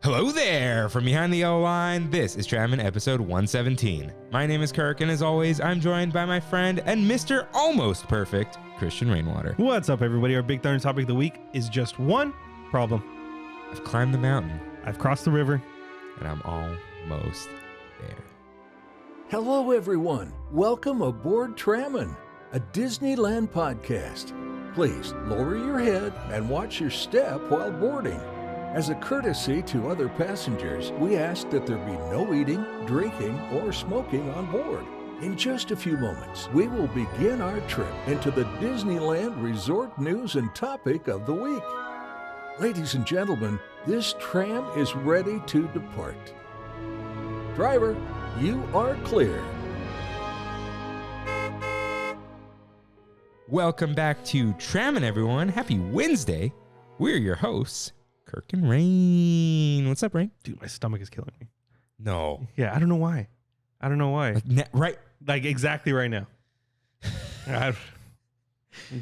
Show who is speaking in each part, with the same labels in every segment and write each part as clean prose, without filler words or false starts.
Speaker 1: Hello there! From behind the yellow line, this is Trammin episode 117. My name is Kirk, and as always, I'm joined by my friend and Mr. Almost Perfect, Christian Rainwater.
Speaker 2: What's up, everybody? Our big thunder topic of the week is just one problem.
Speaker 1: I've climbed the mountain,
Speaker 2: I've crossed the river,
Speaker 1: and I'm almost there.
Speaker 3: Hello, everyone. Welcome aboard Trammin, a Disneyland podcast. Please lower your head and watch your step while boarding. As a courtesy to other passengers, we ask that there be no eating, drinking, or smoking on board. In just a few moments, we will begin our trip into the Disneyland Resort news and topic of the week. Ladies and gentlemen, this tram is ready to depart. Driver, you are clear.
Speaker 1: Welcome back to Trammin, everyone. Happy Wednesday. We're your hosts, Kirk and Rain. What's up, Rain?
Speaker 2: dude, my stomach is killing me.
Speaker 1: No.
Speaker 2: Yeah, I don't know why.
Speaker 1: Right.
Speaker 2: Like exactly right now.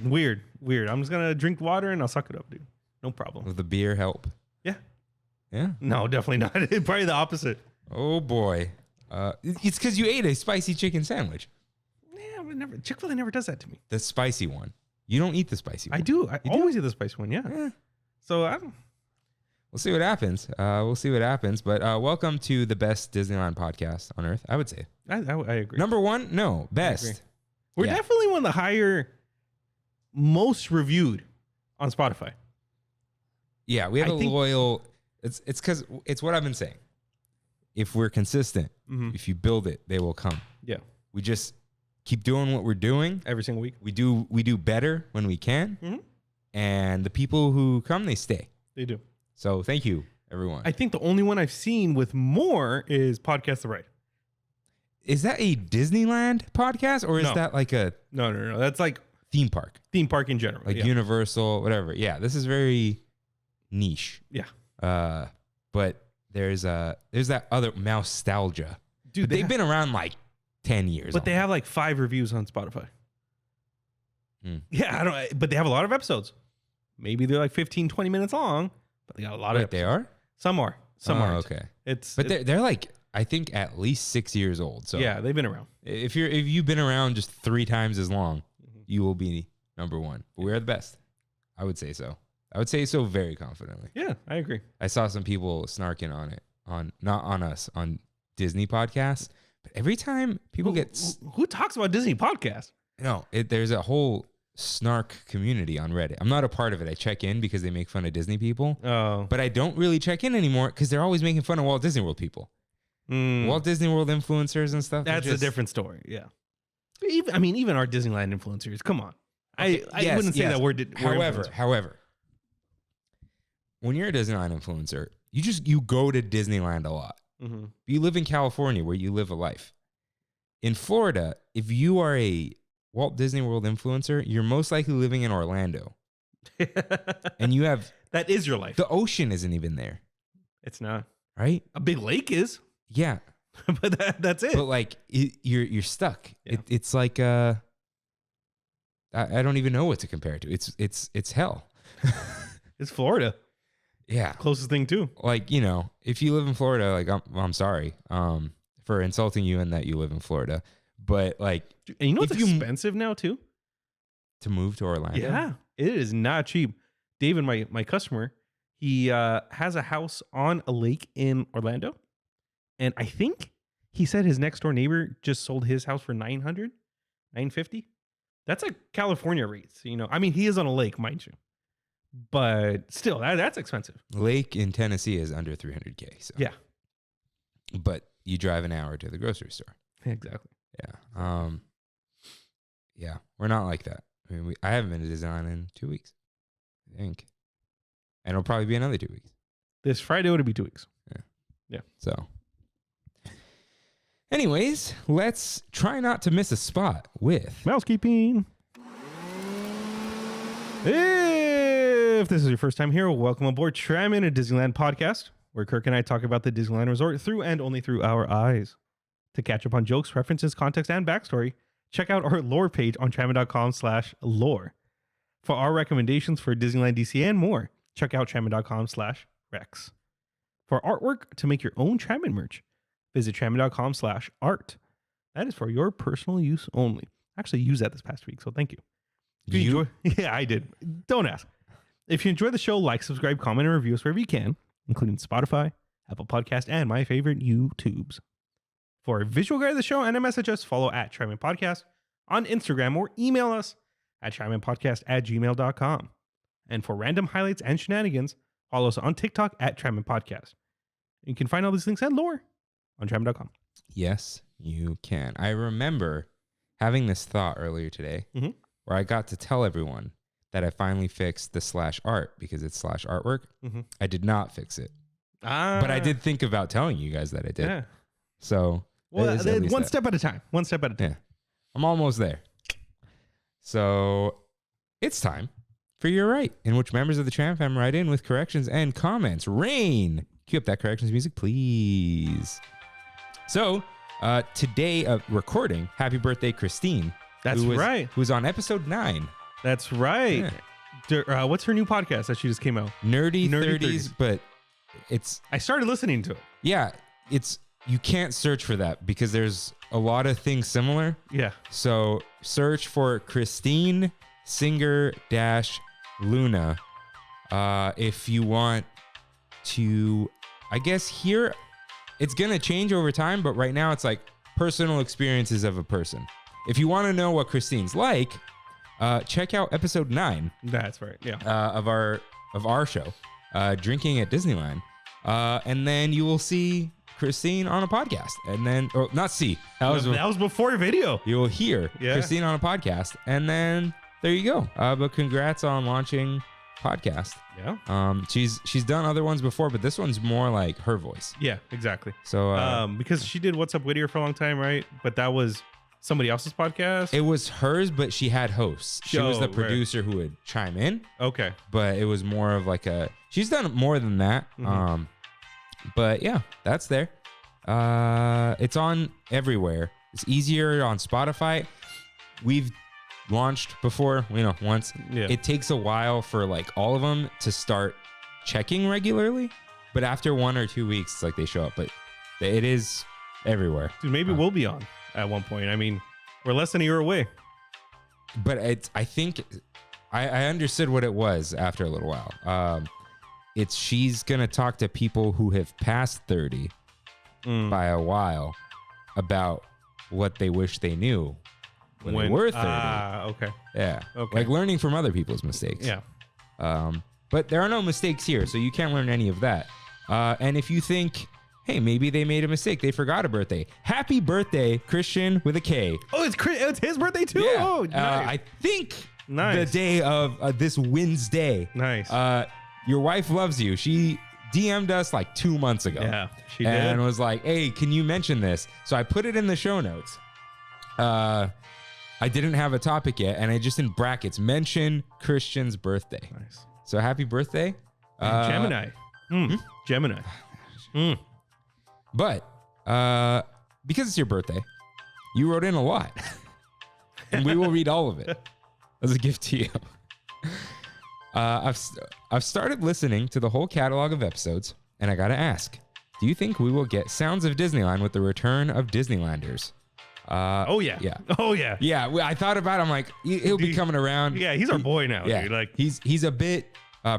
Speaker 2: Weird. I'm just going to drink water and I'll suck it up, dude. No problem.
Speaker 1: Will the beer help?
Speaker 2: Yeah.
Speaker 1: Yeah?
Speaker 2: No, definitely not. Probably the opposite.
Speaker 1: Oh, boy. It's because you ate a spicy chicken sandwich.
Speaker 2: Yeah, but Chick-fil-A never does that to me.
Speaker 1: The spicy one. You don't eat the spicy one.
Speaker 2: I do. I
Speaker 1: You
Speaker 2: always
Speaker 1: do?
Speaker 2: eat the spice one, yeah.
Speaker 1: Yeah.
Speaker 2: So I don't...
Speaker 1: We'll see what happens. But welcome to the best Disneyland podcast on earth, I would say.
Speaker 2: I agree.
Speaker 1: Number one? No,
Speaker 2: agree.
Speaker 1: best.
Speaker 2: We're
Speaker 1: Yeah.
Speaker 2: definitely one of the higher, most reviewed on Spotify.
Speaker 1: Yeah, we have
Speaker 2: I think-
Speaker 1: loyal. It's because it's what I've been saying. If we're consistent,
Speaker 2: Mm-hmm.
Speaker 1: if you build it, they will come.
Speaker 2: Yeah.
Speaker 1: We just keep doing what we're doing.
Speaker 2: Every single week.
Speaker 1: We do better when we can,
Speaker 2: Mm-hmm.
Speaker 1: and the people who come, they stay.
Speaker 2: They do.
Speaker 1: So thank you, everyone.
Speaker 2: I think the only one I've seen with more is Podcast The Ride.
Speaker 1: Is that a Disneyland podcast, or is
Speaker 2: No.
Speaker 1: that like a
Speaker 2: No. That's like
Speaker 1: theme park,
Speaker 2: theme park in general.
Speaker 1: like
Speaker 2: yeah.
Speaker 1: Universal, whatever? Yeah, this is very niche.
Speaker 2: Yeah.
Speaker 1: But there's that other Mousetalgia.
Speaker 2: Dude,
Speaker 1: They've been around like 10 years.
Speaker 2: But they have like 5 reviews on Spotify.
Speaker 1: Hmm.
Speaker 2: Yeah, but they have a lot of episodes. Maybe they're like 15, 20 minutes long, but they got a lot of
Speaker 1: Wait, they are?
Speaker 2: Some are. Some
Speaker 1: Oh,
Speaker 2: aren't.
Speaker 1: okay.
Speaker 2: But
Speaker 1: They're like, I think at least 6 years old. So
Speaker 2: yeah, they've been around.
Speaker 1: if you've been around just 3 times as long,
Speaker 2: Mhm.
Speaker 1: you will be number one. But we are the best. I would say so. I would say so very confidently.
Speaker 2: Yeah, I agree.
Speaker 1: I saw some people snarking on it, not on us, on Disney podcasts. But every time people
Speaker 2: Who talks about Disney podcast?
Speaker 1: there's a whole snark community on Reddit. I'm not a part of it. I check in because they make fun of Disney people.
Speaker 2: Oh.
Speaker 1: But I don't really check in anymore because they're always making fun of Walt Disney World people. Walt Disney World influencers and stuff.
Speaker 2: That's a different story. Yeah. Even our Disneyland influencers. Come on.
Speaker 1: Okay,
Speaker 2: I wouldn't say that we're influencers.
Speaker 1: However, when you're a Disneyland influencer, you go to Disneyland a lot.
Speaker 2: Mm-hmm.
Speaker 1: You live in California where you live a life. In Florida, if you are a Walt Disney World influencer, you're most likely living in Orlando. And you have
Speaker 2: That is your life.
Speaker 1: the ocean isn't even there,
Speaker 2: It's not.
Speaker 1: right?
Speaker 2: A big lake is,
Speaker 1: Yeah.
Speaker 2: but that's it.
Speaker 1: But like you're stuck.
Speaker 2: Yeah.
Speaker 1: It's like I don't even know what to compare it to. It's hell.
Speaker 2: It's Florida.
Speaker 1: Yeah.
Speaker 2: Closest thing too.
Speaker 1: Like, if you live in Florida, like I'm sorry for insulting you and that you live in Florida, but like
Speaker 2: And you know what's
Speaker 1: If you-
Speaker 2: expensive now too?
Speaker 1: to move to Orlando.
Speaker 2: Yeah, it is not cheap. David, my customer, he has a house on a lake in Orlando, and I think he said his next door neighbor just sold his house for $950. That's like California rates, he is on a lake, mind you, but still, that's expensive.
Speaker 1: Lake in Tennessee is under $300K. So.
Speaker 2: Yeah,
Speaker 1: But you drive an hour to the grocery store.
Speaker 2: exactly.
Speaker 1: Yeah. Yeah. We're not like that. I haven't been to Disneyland in 2 weeks, I think. And it'll probably be another 2 weeks.
Speaker 2: This Friday would be 2 weeks.
Speaker 1: So, anyways, let's try not to miss a spot with
Speaker 2: Mousekeeping. If this is your first time here, welcome aboard Trammin, a Disneyland podcast, where Kirk and I talk about the Disneyland Resort through and only through our eyes. To catch up on jokes, references, context, and backstory, check out our lore page on trammin.com/lore. For our recommendations for Disneyland DC and more, check out trammin.com/rex. For artwork to make your own Trammin merch, visit trammin.com/art. That is for your personal use only. I actually used that this past week, so thank you. Yeah, I did. Don't ask. If you enjoy the show, like, subscribe, comment, and review us wherever you can, including Spotify, Apple Podcast, and my favorite, YouTubes. For a visual guide of the show and a message us, follow at Trammin Podcast on Instagram or email us at tramminpodcast@gmail.com. And for random highlights and shenanigans, follow us on TikTok at Trammin Podcast. You can find all these links and lore on trammin.com.
Speaker 1: Yes, you can. I remember having this thought earlier today where I got to tell everyone that I finally fixed the /art because it's /artwork. I did not fix it. But I did think about telling you guys that I did.
Speaker 2: Yeah.
Speaker 1: So,
Speaker 2: well, one step at a time. One step at a time.
Speaker 1: Yeah. I'm almost there. So, it's time for You're Right, in which members of the Tram fam write in with corrections and comments. Rain, cue up that corrections music, please. So, today recording, happy birthday, Christine.
Speaker 2: That's right.
Speaker 1: Who's on episode 9.
Speaker 2: That's right. Yeah. What's her new podcast that she just came out?
Speaker 1: Nerdy 30s, but I
Speaker 2: started listening to it.
Speaker 1: Yeah, you can't search for that because there's a lot of things similar.
Speaker 2: Yeah.
Speaker 1: So search for Christine Singer-Luna if you want to, I guess here, it's going to change over time, but right now it's like personal experiences of a person. If you want to know what Christine's like, check out episode 9.
Speaker 2: That's right. Yeah.
Speaker 1: Of our show, Drinking at Disneyland. And then you will see Christine on a podcast. And then, that was
Speaker 2: before video.
Speaker 1: You will hear Christine on a podcast. And then there you go. But congrats on launching podcast.
Speaker 2: Yeah.
Speaker 1: She's done other ones before, but this one's more like her voice.
Speaker 2: Yeah, exactly.
Speaker 1: So,
Speaker 2: because she did What's Up Whittier for a long time, right? But that was somebody else's podcast.
Speaker 1: It was hers, but she had hosts. She was the producer who would chime in.
Speaker 2: Okay.
Speaker 1: But it was more of like she's done more than that. But yeah, that's there. It's on everywhere. It's easier on Spotify. We've launched before, once.
Speaker 2: Yeah.
Speaker 1: It takes a while for like all of them to start checking regularly, but after 1 or 2 weeks, it's like they show up. But it is everywhere.
Speaker 2: Dude, maybe we'll be on at one point. I mean, we're less than a year away.
Speaker 1: But I think I understood what it was after a little while. She's gonna talk to people who have passed 30 by a while about what they wish they knew when they were 30.
Speaker 2: Okay.
Speaker 1: Yeah.
Speaker 2: Okay.
Speaker 1: Like learning from other people's mistakes.
Speaker 2: Yeah.
Speaker 1: But there are no mistakes here, so you can't learn any of that. And if you think, hey, maybe they made a mistake, they forgot a birthday. Happy birthday, Christian with a K.
Speaker 2: Oh, it's his birthday too?
Speaker 1: Yeah.
Speaker 2: Oh, nice.
Speaker 1: I think
Speaker 2: nice.
Speaker 1: the day of this Wednesday.
Speaker 2: Nice.
Speaker 1: Your wife loves you. She DM'd us like 2 months ago.
Speaker 2: Yeah, she did.
Speaker 1: And was like, hey, can you mention this? So I put it in the show notes. I didn't have a topic yet, and I just in brackets mention Christian's birthday.
Speaker 2: Nice.
Speaker 1: So happy birthday.
Speaker 2: Gemini. Gemini.
Speaker 1: But because it's your birthday, you wrote in a lot. And we will read all of it as a gift to you. I've started listening to the whole catalog of episodes, and I gotta ask, do you think we will get Sounds of Disneyland with the return of Disneylanders?
Speaker 2: Oh yeah. Oh yeah.
Speaker 1: Yeah, I thought about it. I'm like, he'll be coming around.
Speaker 2: Yeah, he's our boy now,
Speaker 1: yeah,
Speaker 2: dude. Like
Speaker 1: he's a bit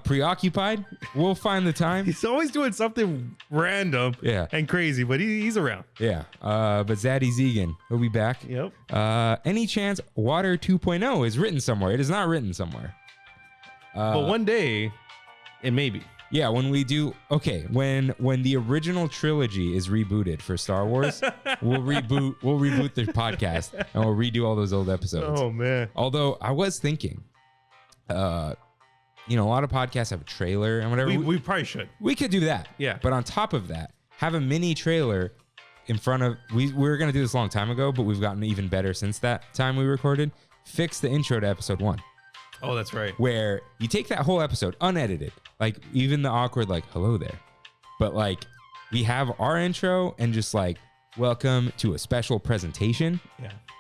Speaker 1: preoccupied. We'll find the time.
Speaker 2: He's always doing something random and crazy, but he's around.
Speaker 1: Yeah. But Zaddy Zegan, he'll be back.
Speaker 2: Yep.
Speaker 1: Any chance Water 2.0 is written somewhere? It is not written somewhere.
Speaker 2: But one day, it may be.
Speaker 1: Yeah, when we do, when the original trilogy is rebooted for Star Wars, we'll reboot the podcast and we'll redo all those old episodes.
Speaker 2: Oh man.
Speaker 1: Although I was thinking, a lot of podcasts have a trailer and whatever.
Speaker 2: We probably should.
Speaker 1: We could do that.
Speaker 2: Yeah.
Speaker 1: But on top of that, have a mini trailer in front of, we were going to do this a long time ago, but we've gotten even better since that time we recorded. Fix the intro to episode 1.
Speaker 2: Oh, that's right.
Speaker 1: Where you take that whole episode unedited, like even the awkward, like, hello there. But like we have our intro and just like, welcome to a special presentation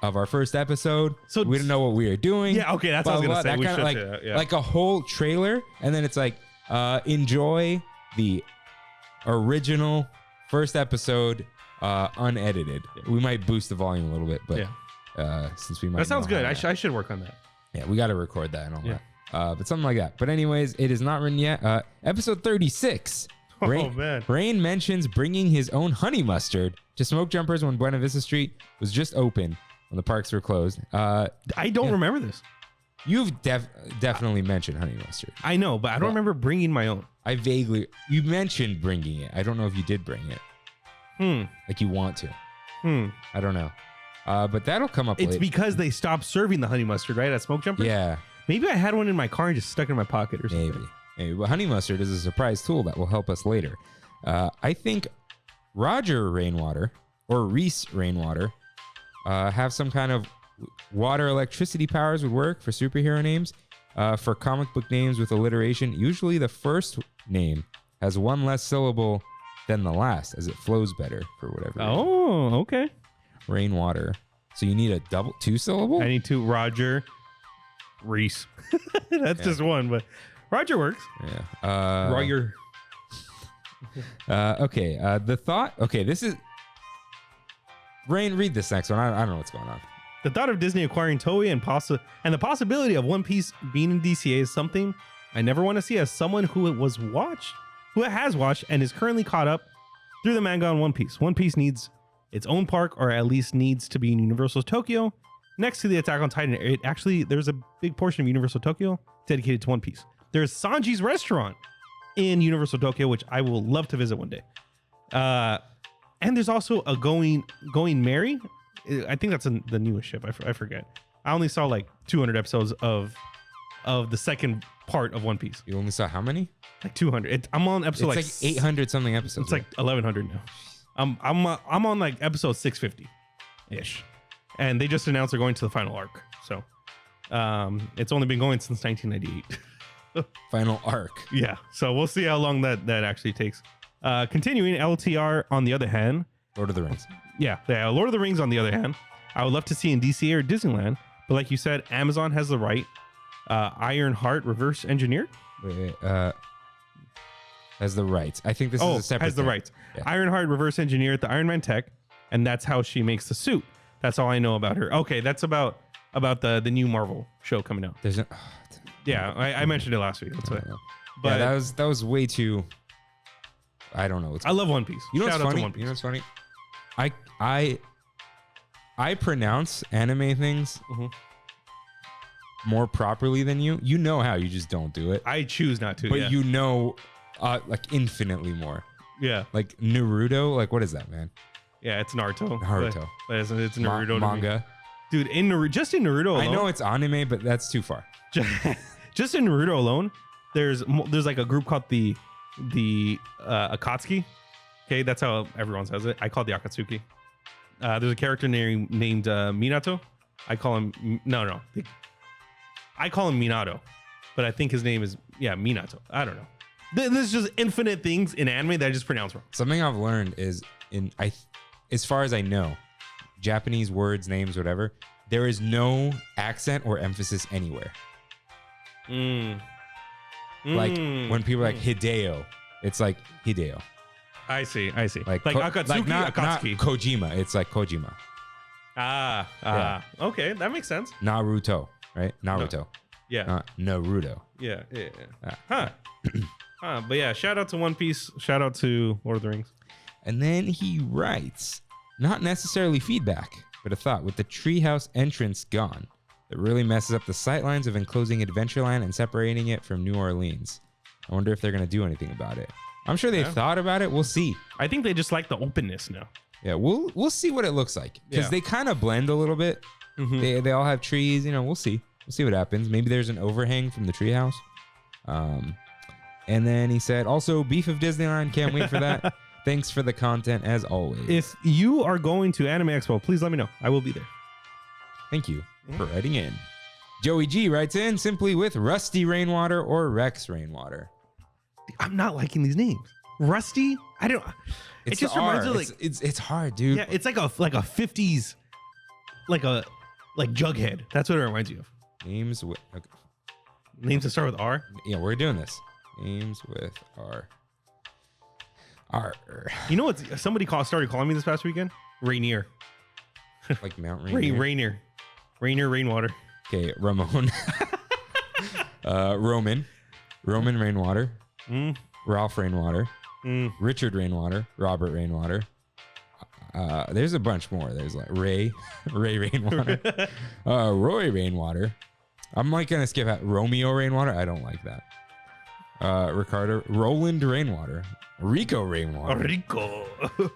Speaker 1: of our first episode. So we don't know what we are doing.
Speaker 2: Yeah. Okay. That's what I was going to say. We should
Speaker 1: like a whole trailer. And then it's like, enjoy the original first episode, unedited. We might boost the volume a little bit, but since we might.
Speaker 2: That sounds good. I should work on that.
Speaker 1: Yeah, we got to record that and all that. But something like that. But anyways, it is not written yet. Episode 36.
Speaker 2: Man.
Speaker 1: Rain mentions bringing his own honey mustard to Smoke Jumpers when Buena Vista Street was just open when the parks were closed.
Speaker 2: I don't remember this.
Speaker 1: You've definitely mentioned honey mustard.
Speaker 2: I know, but I don't remember bringing my own.
Speaker 1: You mentioned bringing it. I don't know if you did bring it. Like you want to. I don't know. But that'll come up
Speaker 2: It's
Speaker 1: later.
Speaker 2: because they stopped serving the honey mustard, right? At Smoke Jumpers?
Speaker 1: Yeah,
Speaker 2: Maybe I had one in my car and just stuck it in my pocket or something.
Speaker 1: maybe. But honey mustard is a surprise tool that will help us later. I think Roger Rainwater or Reese Rainwater have some kind of water electricity powers would work for superhero names. For comic book names with alliteration, usually the first name has one less syllable than the last as it flows better for whatever reason.
Speaker 2: Oh, okay.
Speaker 1: Rainwater. So you need a two syllable?
Speaker 2: I need to Roger Reese. That's just one, but Roger works.
Speaker 1: Yeah.
Speaker 2: Roger.
Speaker 1: Okay. The thought. Okay. This is. Rain, read this next one. I don't know what's going on.
Speaker 2: The thought of Disney acquiring Toei and the possibility of One Piece being in DCA is something I never want to see as someone who has watched and is currently caught up through the manga on One Piece. One Piece needs its own park, or at least needs to be in Universal Tokyo next to the Attack on Titan. There's a big portion of Universal Tokyo dedicated to One Piece. There's Sanji's restaurant in Universal Tokyo, which I will love to visit one day. And there's also a Going Merry. I think that's the newest ship. I forget. I only saw like 200 episodes of the second part of One Piece.
Speaker 1: You only saw how many?
Speaker 2: Like 200. I'm on episode
Speaker 1: It's like 800 something episodes.
Speaker 2: It's like 1100 now. I'm on like episode 650 ish, and they just announced they're going to the final arc. So, it's only been going since 1998.
Speaker 1: Final arc.
Speaker 2: Yeah. So we'll see how long that actually takes. Continuing LTR on the other hand.
Speaker 1: Lord of the Rings.
Speaker 2: Yeah, Lord of the Rings on the other hand, I would love to see in DCA or Disneyland, but like you said, Amazon has the right. Ironheart reverse engineered.
Speaker 1: Wait, has the rights. I think this is a separate
Speaker 2: has the
Speaker 1: thing.
Speaker 2: rights.
Speaker 1: Yeah.
Speaker 2: Ironheart reverse engineered the Iron Man tech, and that's how she makes the suit. That's all I know about her. Okay, that's about the new Marvel show coming out.
Speaker 1: There's
Speaker 2: Yeah, I mentioned it last week. That's why.
Speaker 1: But yeah, that was way too. I don't know.
Speaker 2: I love One Piece.
Speaker 1: You know what's
Speaker 2: Shout out
Speaker 1: funny?
Speaker 2: to One Piece.
Speaker 1: You know what's funny? I pronounce anime things more properly than you. You know how, you just don't do it.
Speaker 2: I choose not to.
Speaker 1: But you know, like infinitely more.
Speaker 2: Yeah.
Speaker 1: Like Naruto. Like what is that, man?
Speaker 2: Yeah, it's Naruto.
Speaker 1: Naruto.
Speaker 2: But it's Naruto to me.
Speaker 1: Manga.
Speaker 2: Dude, just in Naruto alone.
Speaker 1: I know it's anime, but that's too far.
Speaker 2: Just in Naruto alone, there's like a group called the Akatsuki. Okay, that's how everyone says it. I call it the Akatsuki. There's a character named Minato. I call him I call him Minato, but I think his name is Minato. I don't know. There's just infinite things in anime that I just pronounce wrong.
Speaker 1: Something I've learned is as far as I know, Japanese words, names, whatever, there is no accent or emphasis anywhere. Like when people are like Hideo, it's like Hideo.
Speaker 2: I see. Like
Speaker 1: Like
Speaker 2: Akatsuki,
Speaker 1: not
Speaker 2: Akatsuki.
Speaker 1: Kojima. It's like Kojima.
Speaker 2: Yeah. Okay, that makes sense.
Speaker 1: Naruto, right? Naruto.
Speaker 2: Yeah.
Speaker 1: Not Naruto.
Speaker 2: Yeah. Huh. But yeah, shout out to One Piece. Shout out to Lord of the Rings.
Speaker 1: And then he writes, not necessarily feedback, but a thought. With the treehouse entrance gone, it really messes up the sightlines of enclosing Adventureland and separating it from New Orleans. I wonder if they're going to do anything about it. I'm sure they've thought about it. We'll see.
Speaker 2: I think they just like the openness now.
Speaker 1: Yeah, we'll see what it looks like, because they kind of blend a little bit. They all have trees. We'll see. We'll see what happens. Maybe there's an overhang from the treehouse. And then he said, also, Beef of Disneyland. Can't wait for that. Thanks for the content as always.
Speaker 2: If you are going to Anime Expo, please let me know. I will be there.
Speaker 1: Thank you for writing in. Joey G writes in simply with Rusty Rainwater or Rex Rainwater.
Speaker 2: I'm not liking these names. Rusty? I don't.
Speaker 1: It's
Speaker 2: it just
Speaker 1: the
Speaker 2: reminds
Speaker 1: R.
Speaker 2: me like
Speaker 1: it's hard, dude.
Speaker 2: Yeah, it's like a 50s, like Jughead. That's what it reminds you of.
Speaker 1: Names with
Speaker 2: Names that start with R.
Speaker 1: Yeah, we're doing this. Names with R. Arr.
Speaker 2: You know what? Somebody started calling me this past weekend. Rainier.
Speaker 1: Like Mount Rainier.
Speaker 2: Rainier Rainwater.
Speaker 1: Okay, Ramon. Roman Rainwater. Ralph Rainwater. Richard Rainwater. Robert Rainwater. There's a bunch more. There's like Ray Rainwater. Roy Rainwater. I'm like gonna skip out Romeo Rainwater. I don't like that. Ricardo. Roland Rainwater. Rico Rainwater.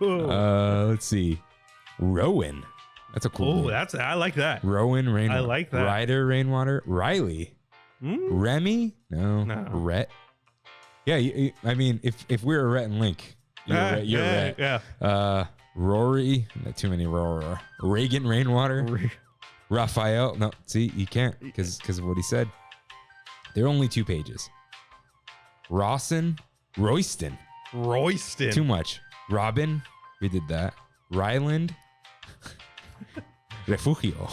Speaker 1: Let's see. Rowan. That's a cool name.
Speaker 2: I like that.
Speaker 1: Rowan Rainwater.
Speaker 2: I like that.
Speaker 1: Ryder Rainwater. Riley. Remy? No. Rhett. Yeah, I mean, if we're a Rhett and Link, you're Rhett.
Speaker 2: Yeah.
Speaker 1: Rory. Not too many Rory. Reagan Rainwater. Raphael. No, see, you can't because of what he said. There are only 2 pages. Rawson. Royston. Too much. Robin. We did that. Ryland. Refugio.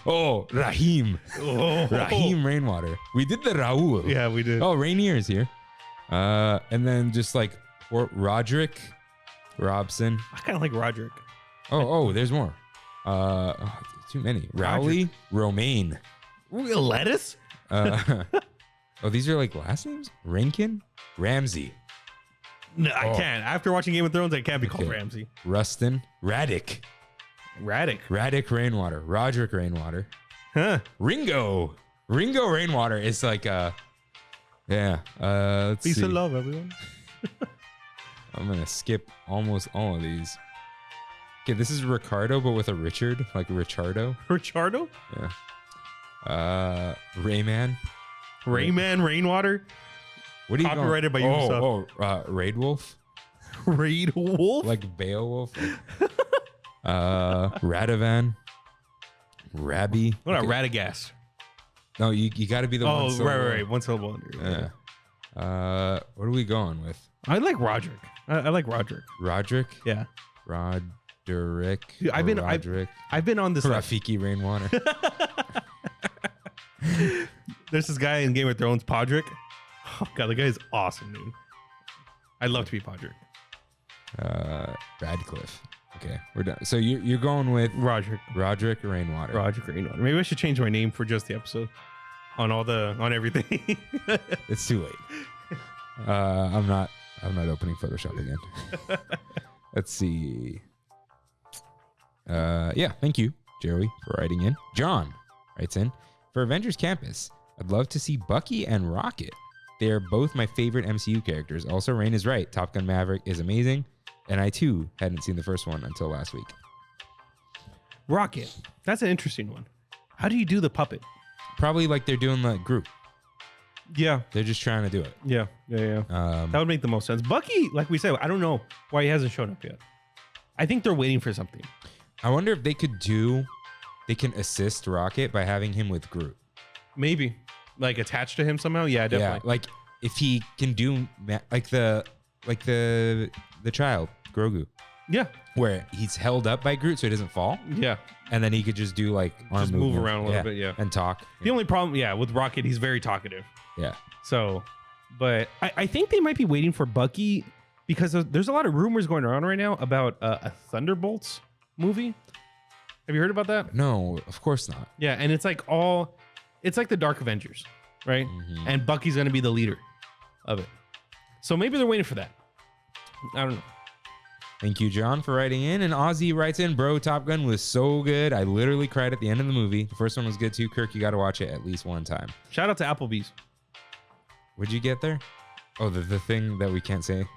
Speaker 1: Oh, Rahim. Rahim Rainwater. We did the Raul.
Speaker 2: Yeah, we did.
Speaker 1: Oh, Rainier is here. And then just like Roderick. Robson.
Speaker 2: I kind of like Roderick.
Speaker 1: Oh, there's more. Too many. Rowley. Romaine.
Speaker 2: Lettuce?
Speaker 1: Oh, these are like last names? Rankin? Ramsey.
Speaker 2: No, I can't. After watching Game of Thrones, I can't be called Ramsey.
Speaker 1: Rustin. Raddick Rainwater. Roderick Rainwater.
Speaker 2: Huh.
Speaker 1: Ringo Rainwater is like let's
Speaker 2: Peace
Speaker 1: see.
Speaker 2: and love, everyone.
Speaker 1: I'm gonna skip almost all of these. Okay, this is Ricardo, but with a Richard, like Richardo.
Speaker 2: Richardo?
Speaker 1: Yeah. Rayman
Speaker 2: Rainwater.
Speaker 1: What are you
Speaker 2: copyrighted by yourself?
Speaker 1: Raid Wolf.
Speaker 2: Raid Wolf?
Speaker 1: Like Beowulf. Radovan. Rabby.
Speaker 2: What about Radagast?
Speaker 1: No, you got to be the one.
Speaker 2: Oh, right. 1 syllable under.
Speaker 1: Yeah. What are we going with?
Speaker 2: I like Roderick. I like Roderick.
Speaker 1: Roderick?
Speaker 2: Yeah.
Speaker 1: Roderick.
Speaker 2: Dude, I've been on this.
Speaker 1: Rafiki Rainwater.
Speaker 2: There's this guy in Game of Thrones, Podrick. Oh god, the guy is awesome, dude. I'd love to be Podrick.
Speaker 1: Radcliffe. Okay, we're done. So you're going with
Speaker 2: Roderick
Speaker 1: Rainwater.
Speaker 2: Roderick Rainwater. Maybe I should change my name for just the episode. On everything.
Speaker 1: It's too late. I'm not opening Photoshop again. Let's see. Yeah, thank you, Joey, for writing in. John writes in, for Avengers Campus, I'd love to see Bucky and Rocket. They are both my favorite MCU characters. Also, Rain is right. Top Gun Maverick is amazing. And I, too, hadn't seen the first one until last week.
Speaker 2: Rocket. That's an interesting one. How do you do the puppet?
Speaker 1: Probably like they're doing the group.
Speaker 2: Yeah.
Speaker 1: They're just trying to do it.
Speaker 2: Yeah. That would make the most sense. Bucky, like we said, I don't know why he hasn't shown up yet. I think they're waiting for something.
Speaker 1: I wonder if they can assist Rocket by having him with Groot.
Speaker 2: Maybe. Like attached to him somehow? Yeah, definitely.
Speaker 1: Yeah, like if he can do like the child, Grogu.
Speaker 2: Yeah.
Speaker 1: Where he's held up by Groot so he doesn't fall.
Speaker 2: Yeah.
Speaker 1: And then he could just do like arm
Speaker 2: just move around a little bit, yeah.
Speaker 1: And talk.
Speaker 2: The only problem, with Rocket, he's very talkative.
Speaker 1: Yeah.
Speaker 2: So, but I think they might be waiting for Bucky because there's a lot of rumors going around right now about a Thunderbolts movie. Have you heard about that?
Speaker 1: No, of course not.
Speaker 2: Yeah, and it's like the Dark Avengers, right?
Speaker 1: Mm-hmm.
Speaker 2: And Bucky's going to be the leader of it. So maybe they're waiting for that. I don't know.
Speaker 1: Thank you, John, for writing in. And Ozzy writes in, bro, Top Gun was so good. I literally cried at the end of the movie. The first one was good too. Kirk, you got to watch it at least one time.
Speaker 2: Shout out to Applebee's.
Speaker 1: What'd you get there? Oh, the thing that we can't say.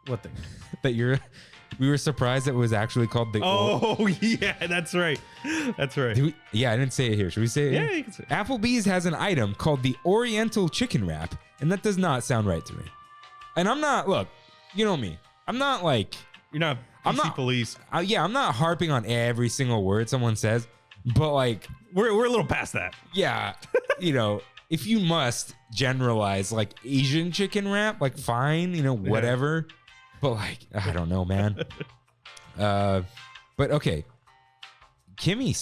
Speaker 2: What thing?
Speaker 1: We were surprised it was actually called the...
Speaker 2: Oh, yeah, that's right. That's right.
Speaker 1: I didn't say it here. Should we say it?
Speaker 2: Yeah,
Speaker 1: here?
Speaker 2: you can say it.
Speaker 1: Applebee's has an item called the Oriental Chicken Wrap, and that does not sound right to me. And I'm not, look, you know me. I'm not like...
Speaker 2: You're not PC police.
Speaker 1: I'm not harping on every single word someone says, but like...
Speaker 2: We're a little past that.
Speaker 1: Yeah, if you must generalize like Asian chicken wrap, like fine, whatever. Yeah. But like, I don't know, man. But okay. Kimmy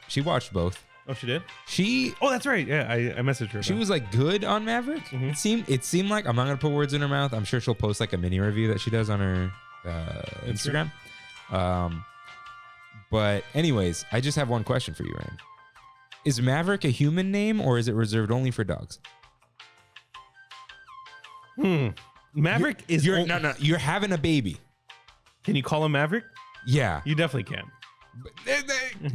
Speaker 1: she watched both.
Speaker 2: Oh, she did?
Speaker 1: She
Speaker 2: Oh, that's right. Yeah, I messaged her.
Speaker 1: was like good on Maverick.
Speaker 2: Mhm.
Speaker 1: It seemed like, I'm not gonna put words in her mouth. I'm sure she'll post like a mini review that she does on her Instagram. But anyways, I just have one question for you, Rain. Is Maverick a human name or is it reserved only for dogs?
Speaker 2: Maverick is...
Speaker 1: No. You're having a baby.
Speaker 2: Can you call him Maverick?
Speaker 1: Yeah.
Speaker 2: You definitely can.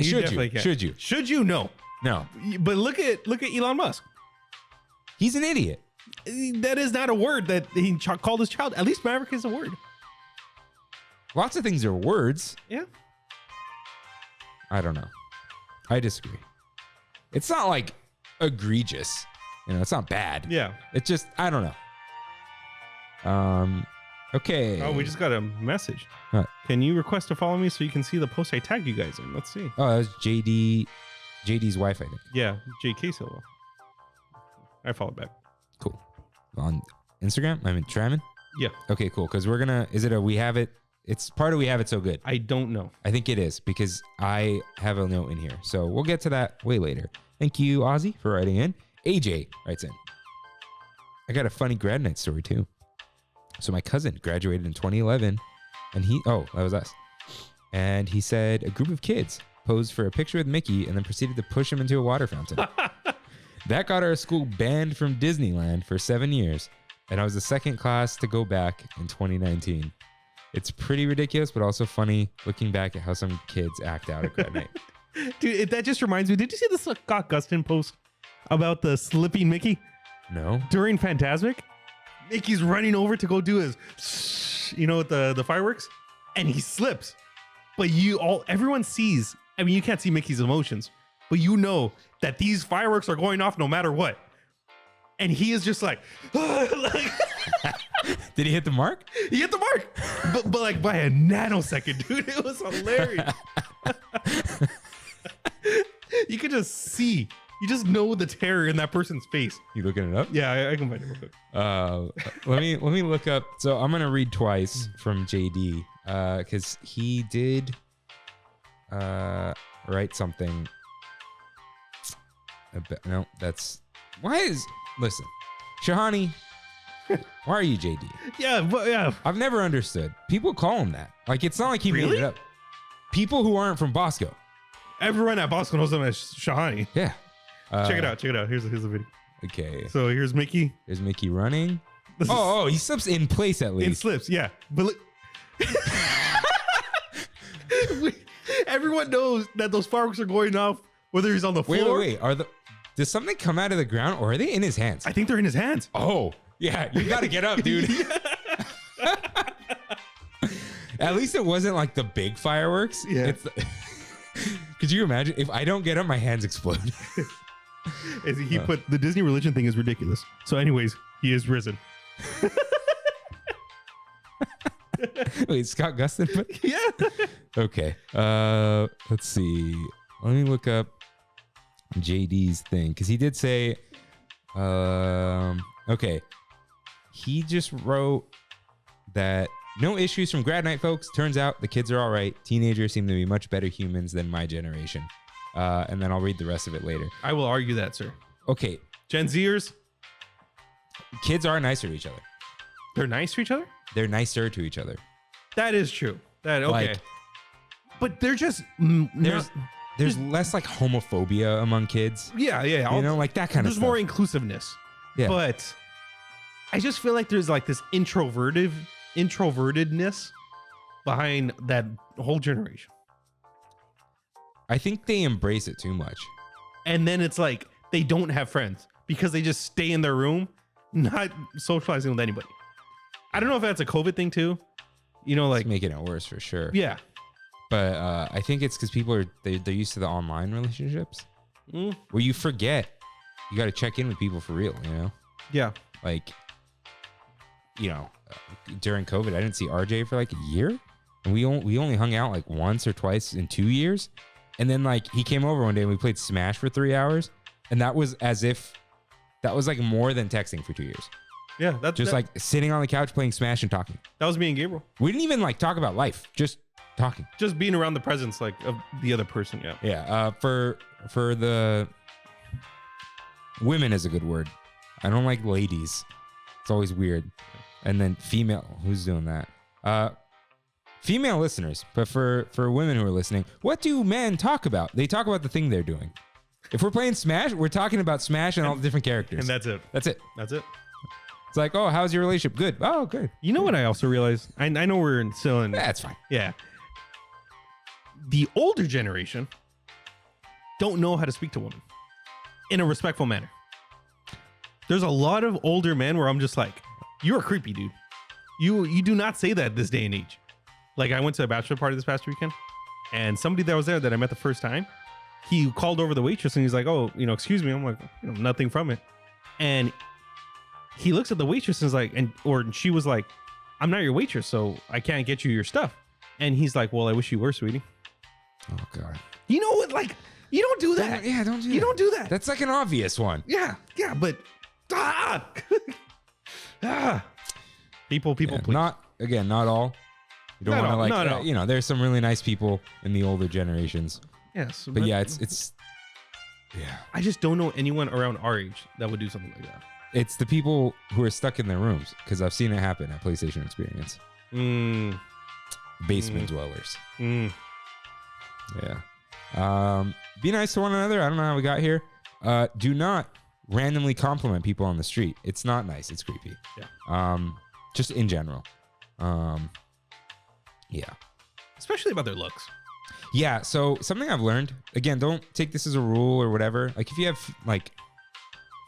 Speaker 1: Should you?
Speaker 2: Should you? No.
Speaker 1: No.
Speaker 2: But look at Elon Musk.
Speaker 1: He's an idiot.
Speaker 2: That is not a word that he called his child. At least Maverick is a word.
Speaker 1: Lots of things are words.
Speaker 2: Yeah.
Speaker 1: I don't know. I disagree. It's not like egregious. It's not bad.
Speaker 2: Yeah.
Speaker 1: It's just, I don't know. Okay.
Speaker 2: Oh, we just got a message.
Speaker 1: What?
Speaker 2: Can you request to follow me so you can see the post I tagged you guys in? Let's see.
Speaker 1: Oh, that was JD's wife, I think.
Speaker 2: Yeah, JK Silva. I followed back.
Speaker 1: Cool. On Instagram? I mean, Trammin?
Speaker 2: Yeah.
Speaker 1: Okay, cool. Because we have it? It's part of We Have It So Good.
Speaker 2: I don't know.
Speaker 1: I think it is because I have a note in here. So we'll get to that way later. Thank you, Ozzy, for writing in. AJ writes in. I got a funny grad night story too. So my cousin graduated in 2011 and that was us. And he said a group of kids posed for a picture with Mickey and then proceeded to push him into a water fountain. That got our school banned from Disneyland for 7 years. And I was the second class to go back in 2019. It's pretty ridiculous, but also funny looking back at how some kids act out at grad night.
Speaker 2: Dude, that just reminds me. Did you see the Scott Gustin post about the slipping Mickey?
Speaker 1: No.
Speaker 2: During Fantasmic, Mickey's running over to go do his, with the fireworks, and he slips. But everyone sees. I mean, you can't see Mickey's emotions, but you know that these fireworks are going off no matter what. And he is just like,
Speaker 1: Did he hit the mark?
Speaker 2: He hit the mark, but like by a nanosecond, dude. It was hilarious. You could just see. You just know the terror in that person's face.
Speaker 1: You looking it up?
Speaker 2: Yeah, I can find it real quick.
Speaker 1: Let me look up. So I'm gonna read twice from JD because he did write something. No, that's listen, Shahani. Why are you JD?
Speaker 2: Yeah, but yeah.
Speaker 1: I've never understood. People call him that. Like, it's not like he made
Speaker 2: Really?
Speaker 1: it up. People who aren't from Bosco.
Speaker 2: Everyone at Bosco knows him as Shahani.
Speaker 1: Yeah.
Speaker 2: Check it out. Here's the video.
Speaker 1: Okay.
Speaker 2: So here's Mickey.
Speaker 1: There's Mickey running.
Speaker 2: This is-
Speaker 1: He slips in place at
Speaker 2: It
Speaker 1: least.
Speaker 2: slips, yeah. But look. Everyone knows that those fireworks are going off, whether he's on the floor.
Speaker 1: Wait. Does something come out of the ground or are they in his hands?
Speaker 2: I think they're in his hands.
Speaker 1: Oh, yeah. You got to get up, dude. At least it wasn't like the big fireworks.
Speaker 2: Yeah.
Speaker 1: Could you imagine if I don't get up, my hands explode?
Speaker 2: He put the Disney religion thing is ridiculous. So, anyways, he is risen.
Speaker 1: Wait, Scott Gustin?
Speaker 2: Yeah.
Speaker 1: Okay. Let's see. Let me look up JD's thing because he did say, okay. He just wrote that no issues from grad night, folks. Turns out the kids are all right. Teenagers seem to be much better humans than my generation. And then I'll read the rest of it later.
Speaker 2: I will argue that, sir.
Speaker 1: Okay.
Speaker 2: Gen Zers,
Speaker 1: Kids are nicer to each other.
Speaker 2: they're nice to each other?
Speaker 1: They're nicer to each other.
Speaker 2: That is true. Okay.
Speaker 1: Like,
Speaker 2: but they're just...
Speaker 1: There's less like homophobia among kids.
Speaker 2: Yeah.
Speaker 1: Like that kind of
Speaker 2: There's
Speaker 1: stuff.
Speaker 2: more inclusiveness.
Speaker 1: Yeah.
Speaker 2: But I just feel like there's like this introvertedness behind that whole generation.
Speaker 1: I think they embrace it too much.
Speaker 2: And then it's like they don't have friends because they just stay in their room, not socializing with anybody. I don't know if that's a COVID thing too.
Speaker 1: It's making it worse for sure.
Speaker 2: Yeah.
Speaker 1: But I think it's because people they're used to the online relationships where you forget you got to check in with people for real,
Speaker 2: Yeah.
Speaker 1: Like, during COVID, I didn't see RJ for like a year, and we only hung out like once or twice in 2 years, and then like he came over one day and we played Smash for 3 hours, and that was as if that was like more than texting for 2 years.
Speaker 2: Yeah. That's
Speaker 1: Just like sitting on the couch playing Smash and talking.
Speaker 2: that was me and Gabriel.
Speaker 1: We didn't even like talk about life, just talking.
Speaker 2: Just being around the presence like of the other person. Yeah.
Speaker 1: Yeah. For the women is a good word. I don't like ladies. It's always weird. And then female. Who's doing that? Female listeners. But for women who are listening, what do men talk about? They talk about the thing they're doing. If we're playing Smash, we're talking about Smash and all the different characters.
Speaker 2: And that's it.
Speaker 1: That's it.
Speaker 2: That's it.
Speaker 1: It's like, oh, how's your relationship? Good. Oh, good.
Speaker 2: You know what I also realized? I know we're still in.
Speaker 1: That's fine.
Speaker 2: Yeah. The older generation don't know how to speak to women in a respectful manner. There's a lot of older men where I'm just like, you're creepy, dude. You do not say that this day and age. Like, I went to a bachelor party this past weekend, and somebody that was there that I met the first time, he called over the waitress and he's like, oh, excuse me. I'm like, nothing from it. And he looks at the waitress and is like, or she was like, I'm not your waitress, so I can't get you your stuff. And he's like, well, I wish you were, sweetie.
Speaker 1: Oh, God.
Speaker 2: You know what? Like, you don't do that.
Speaker 1: Yeah, don't do that.
Speaker 2: You don't do that.
Speaker 1: That's like an obvious one.
Speaker 2: Yeah, but people,
Speaker 1: Yeah,
Speaker 2: please.
Speaker 1: not all. You don't want to like,
Speaker 2: no.
Speaker 1: There's some really nice people in the older generations.
Speaker 2: Yes,
Speaker 1: But yeah, it's yeah.
Speaker 2: I just don't know anyone around our age that would do something like that.
Speaker 1: It's the people who are stuck in their rooms, because I've seen it happen at PlayStation Experience. Basement dwellers. Yeah. Be nice to one another. I don't know how we got here. Do not randomly compliment people on the street. It's not nice. It's creepy.
Speaker 2: Yeah.
Speaker 1: Just in general. Yeah.
Speaker 2: Especially about their looks.
Speaker 1: Yeah. So something I've learned, again, don't take this as a rule or whatever. Like, if you have like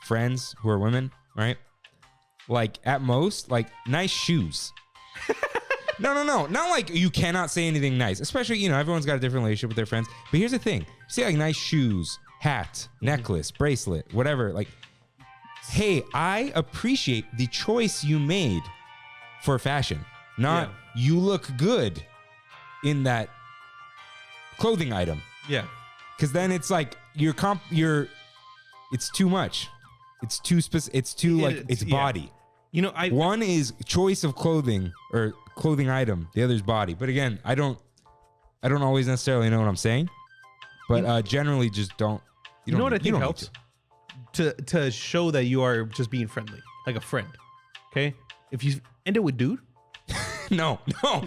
Speaker 1: friends who are women, right? Like, at most, like, nice shoes. No. Not like you cannot say anything nice. Especially, everyone's got a different relationship with their friends. But here's the thing. Say like nice shoes, hat, necklace, bracelet, whatever. Like, hey, I appreciate the choice you made for fashion. Not you look good in that clothing item.
Speaker 2: Yeah.
Speaker 1: Because then it's like it's too much. It's too specific. It's too it's body. One is choice of clothing or clothing item. The other's body. But again, I don't always necessarily know what I'm saying. But generally, just don't.
Speaker 2: You know what I think helps? To show that you are just being friendly, like a friend. Okay, if you end it with dude.
Speaker 1: No,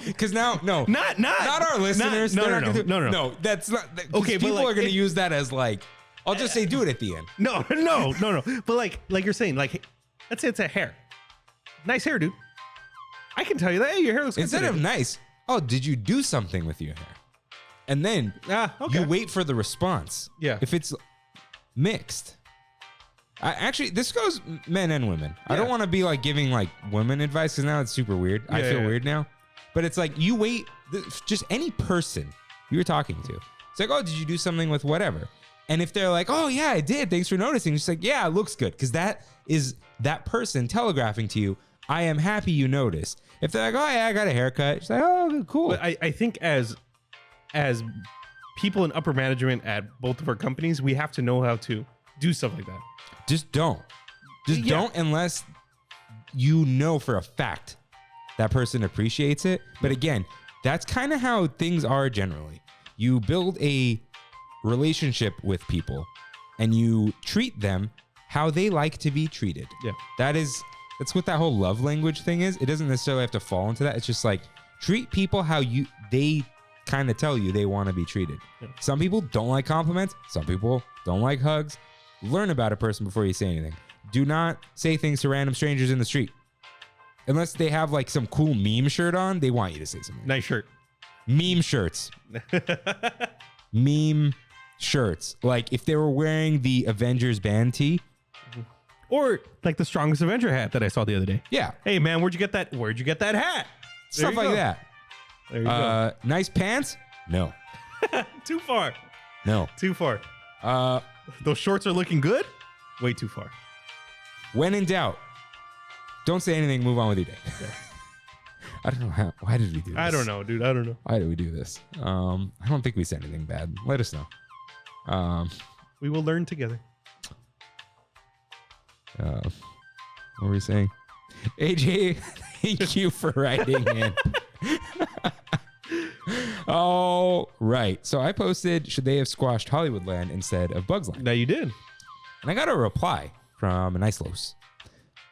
Speaker 1: because now, no,
Speaker 2: not
Speaker 1: our listeners.
Speaker 2: No.
Speaker 1: That's not
Speaker 2: okay.
Speaker 1: People
Speaker 2: but
Speaker 1: are going to use that as like, I'll just say do it at the end.
Speaker 2: No. But like you're saying, like, let's say it's a hair. Nice hair, dude. I can tell you that. Hey, your hair looks good
Speaker 1: instead
Speaker 2: today.
Speaker 1: of nice. Oh, did you do something with your hair? And then you wait for the response.
Speaker 2: Yeah.
Speaker 1: If it's mixed. Actually, this goes men and women. Yeah. I don't want to be like giving like women advice because now it's super weird. I feel weird now. But it's like you wait, just any person you're talking to. It's like, oh, did you do something with whatever? And if they're like, oh, yeah, I did. Thanks for noticing. It's like, yeah, it looks good. Because that is that person telegraphing to you, I am happy you noticed. If they're like, oh, yeah, I got a haircut. It's like, oh, cool.
Speaker 2: But I think as people in upper management at both of our companies, we have to know how to do stuff like that.
Speaker 1: Just don't. Don't unless you know for a fact that person appreciates it. But again, that's kind of how things are generally. You build a relationship with people and you treat them how they like to be treated.
Speaker 2: Yeah.
Speaker 1: That's what that whole love language thing is. It doesn't necessarily have to fall into that. It's just like treat people how they kind of tell you they want to be treated. Yeah. Some people don't like compliments. Some people don't like hugs. Learn about a person before you say anything. Do not say things to random strangers in the street. Unless they have like some cool meme shirt on, they want you to say something.
Speaker 2: Nice shirt.
Speaker 1: Meme shirts. Meme shirts. Like if they were wearing the Avengers band tee.
Speaker 2: Or like the Strongest Avenger hat that I saw the other day.
Speaker 1: Yeah.
Speaker 2: Hey man, where'd you get that hat?
Speaker 1: Stuff like that.
Speaker 2: There you go.
Speaker 1: Nice pants? No.
Speaker 2: Too far.
Speaker 1: No.
Speaker 2: Too far. Those shorts are looking good? Way too far.
Speaker 1: When in doubt, don't say anything, move on with your day. Yeah. I don't know why did we do this?
Speaker 2: I don't know, dude. I don't know.
Speaker 1: Why did we do this? I don't think we said anything bad. Let us know.
Speaker 2: We will learn together.
Speaker 1: What were we saying? AJ, thank you for writing in. Oh, right. So I posted, should they have squashed Hollywoodland instead of Bugs Land?
Speaker 2: Now you did.
Speaker 1: And I got a reply from Nicelos.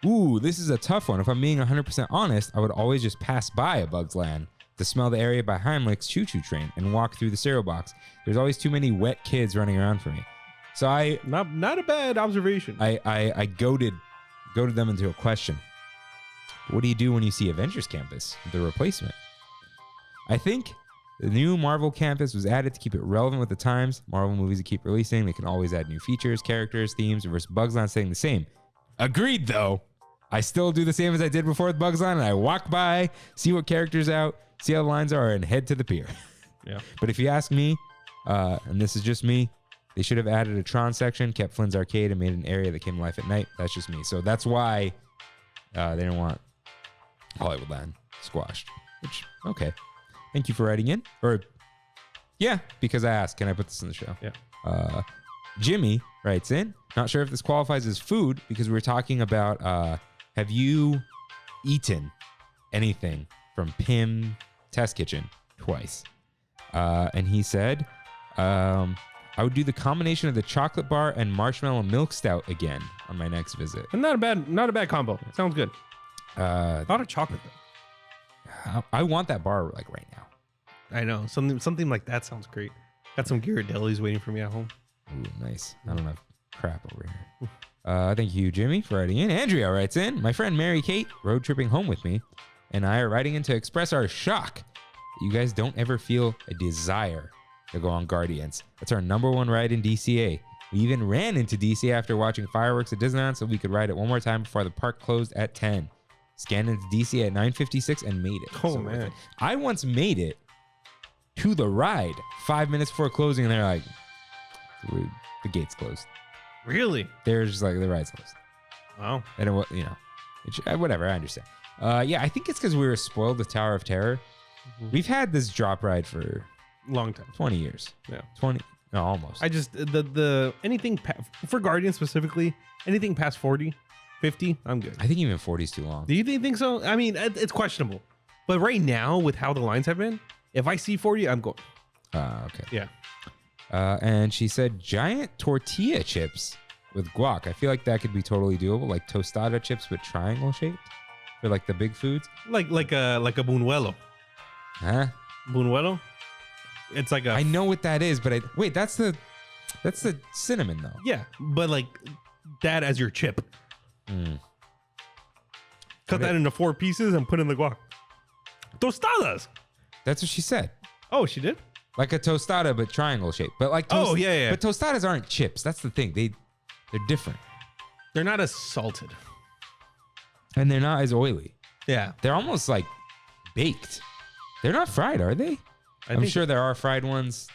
Speaker 1: Ooh, this is a tough one. If I'm being 100% honest, I would always just pass by a Bugs Land to smell the area by Heimlich's choo-choo train and walk through the cereal box. There's always too many wet kids running around for me. So
Speaker 2: Not a bad observation.
Speaker 1: I goaded them into a question. What do you do when you see Avengers Campus, the replacement? I think the new Marvel Campus was added to keep it relevant with the times. Marvel movies that keep releasing, they can always add new features, characters, themes, versus Bugs Land staying the same. Agreed, though. I still do the same as I did before with Bugs Land, and I walk by, see what characters out, see how the lines are, and head to the pier.
Speaker 2: Yeah.
Speaker 1: But if you ask me, and this is just me, they should have added a Tron section, kept Flynn's Arcade, and made an area that came to life at night. That's just me. So that's why they didn't want Hollywoodland squashed. Which, okay. Thank you for writing in. Or, yeah, because I asked, can I put this in the show?
Speaker 2: Yeah.
Speaker 1: Jimmy writes in, not sure if this qualifies as food because we were talking about, have you eaten anything from Pim Test Kitchen twice? And he said, I would do the combination of the chocolate bar and marshmallow milk stout again on my next visit.
Speaker 2: And not a bad combo. Sounds good. A lot of chocolate though.
Speaker 1: I want that bar like right now.
Speaker 2: I know. Something like that sounds great. Got some Ghirardellis waiting for me at home.
Speaker 1: Ooh, nice. I don't have crap over here. Thank you, Jimmy, for writing in. Andrea writes in, my friend Mary Kate road tripping home with me, and I are writing in to express our shock that you guys don't ever feel a desire to go on Guardians. That's our #1 ride in DCA. We even ran into DC after watching fireworks at Disneyland so we could ride it one more time before the park closed at 10. Scanned into DC at 9:56 and made it.
Speaker 2: Oh,
Speaker 1: So
Speaker 2: man.
Speaker 1: I once made it to the ride 5 minutes before closing, and they're like, the gate's closed.
Speaker 2: Really?
Speaker 1: They're just like, the ride's closed.
Speaker 2: Wow.
Speaker 1: And whatever, I understand. Yeah, I think it's because we were spoiled with Tower of Terror. We've had this drop ride for
Speaker 2: Long time.
Speaker 1: 20 years.
Speaker 2: Yeah.
Speaker 1: 20, no, almost.
Speaker 2: I just the anything for Guardians specifically, anything past 40, 50, I'm good.
Speaker 1: I think even 40 is too long.
Speaker 2: Do you think so? I mean, it's questionable. But right now, with how the lines have been, if I see 40, I'm going.
Speaker 1: Okay.
Speaker 2: Yeah.
Speaker 1: And she said giant tortilla chips with guac. I feel like that could be totally doable, like tostada chips but triangle shaped for like the big foods.
Speaker 2: Like a buñuelo.
Speaker 1: Huh?
Speaker 2: Buñuelo? It's like a
Speaker 1: I know what that is, but wait, that's the cinnamon though.
Speaker 2: yeah, but like that as your chip. Cut that into 4 pieces and put in the guac. Tostadas.
Speaker 1: That's what she said.
Speaker 2: Oh, she did?
Speaker 1: Like a tostada, but triangle shaped. But like,
Speaker 2: Oh, yeah.
Speaker 1: But tostadas aren't chips. That's the thing. They're different,
Speaker 2: They're not as salted.
Speaker 1: and they're not as oily.
Speaker 2: Yeah.
Speaker 1: They're almost like baked. They're not fried, are they? I'm
Speaker 2: think
Speaker 1: sure there are fried ones.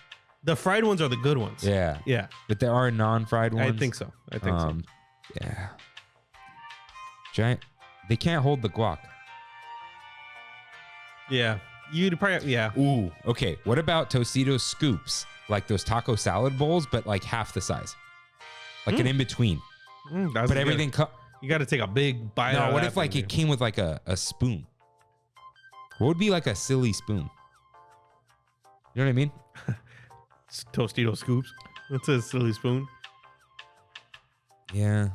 Speaker 2: the fried ones are the good ones.
Speaker 1: Yeah,
Speaker 2: Yeah.
Speaker 1: but there are non-fried ones.
Speaker 2: I think so.
Speaker 1: Yeah. Giant. They can't hold the guac.
Speaker 2: Yeah. You'd probably, yeah.
Speaker 1: Ooh. Okay. What about Tostitos scoops, like those taco salad bowls, but like half the size, like an in between. But everything.
Speaker 2: You got to take a big bite.
Speaker 1: No.
Speaker 2: out of
Speaker 1: What
Speaker 2: that
Speaker 1: if like
Speaker 2: thing,
Speaker 1: it came with like a spoon? What would be like a silly spoon? You know what I mean?
Speaker 2: Tostito scoops. That's a silly spoon.
Speaker 1: Yeah.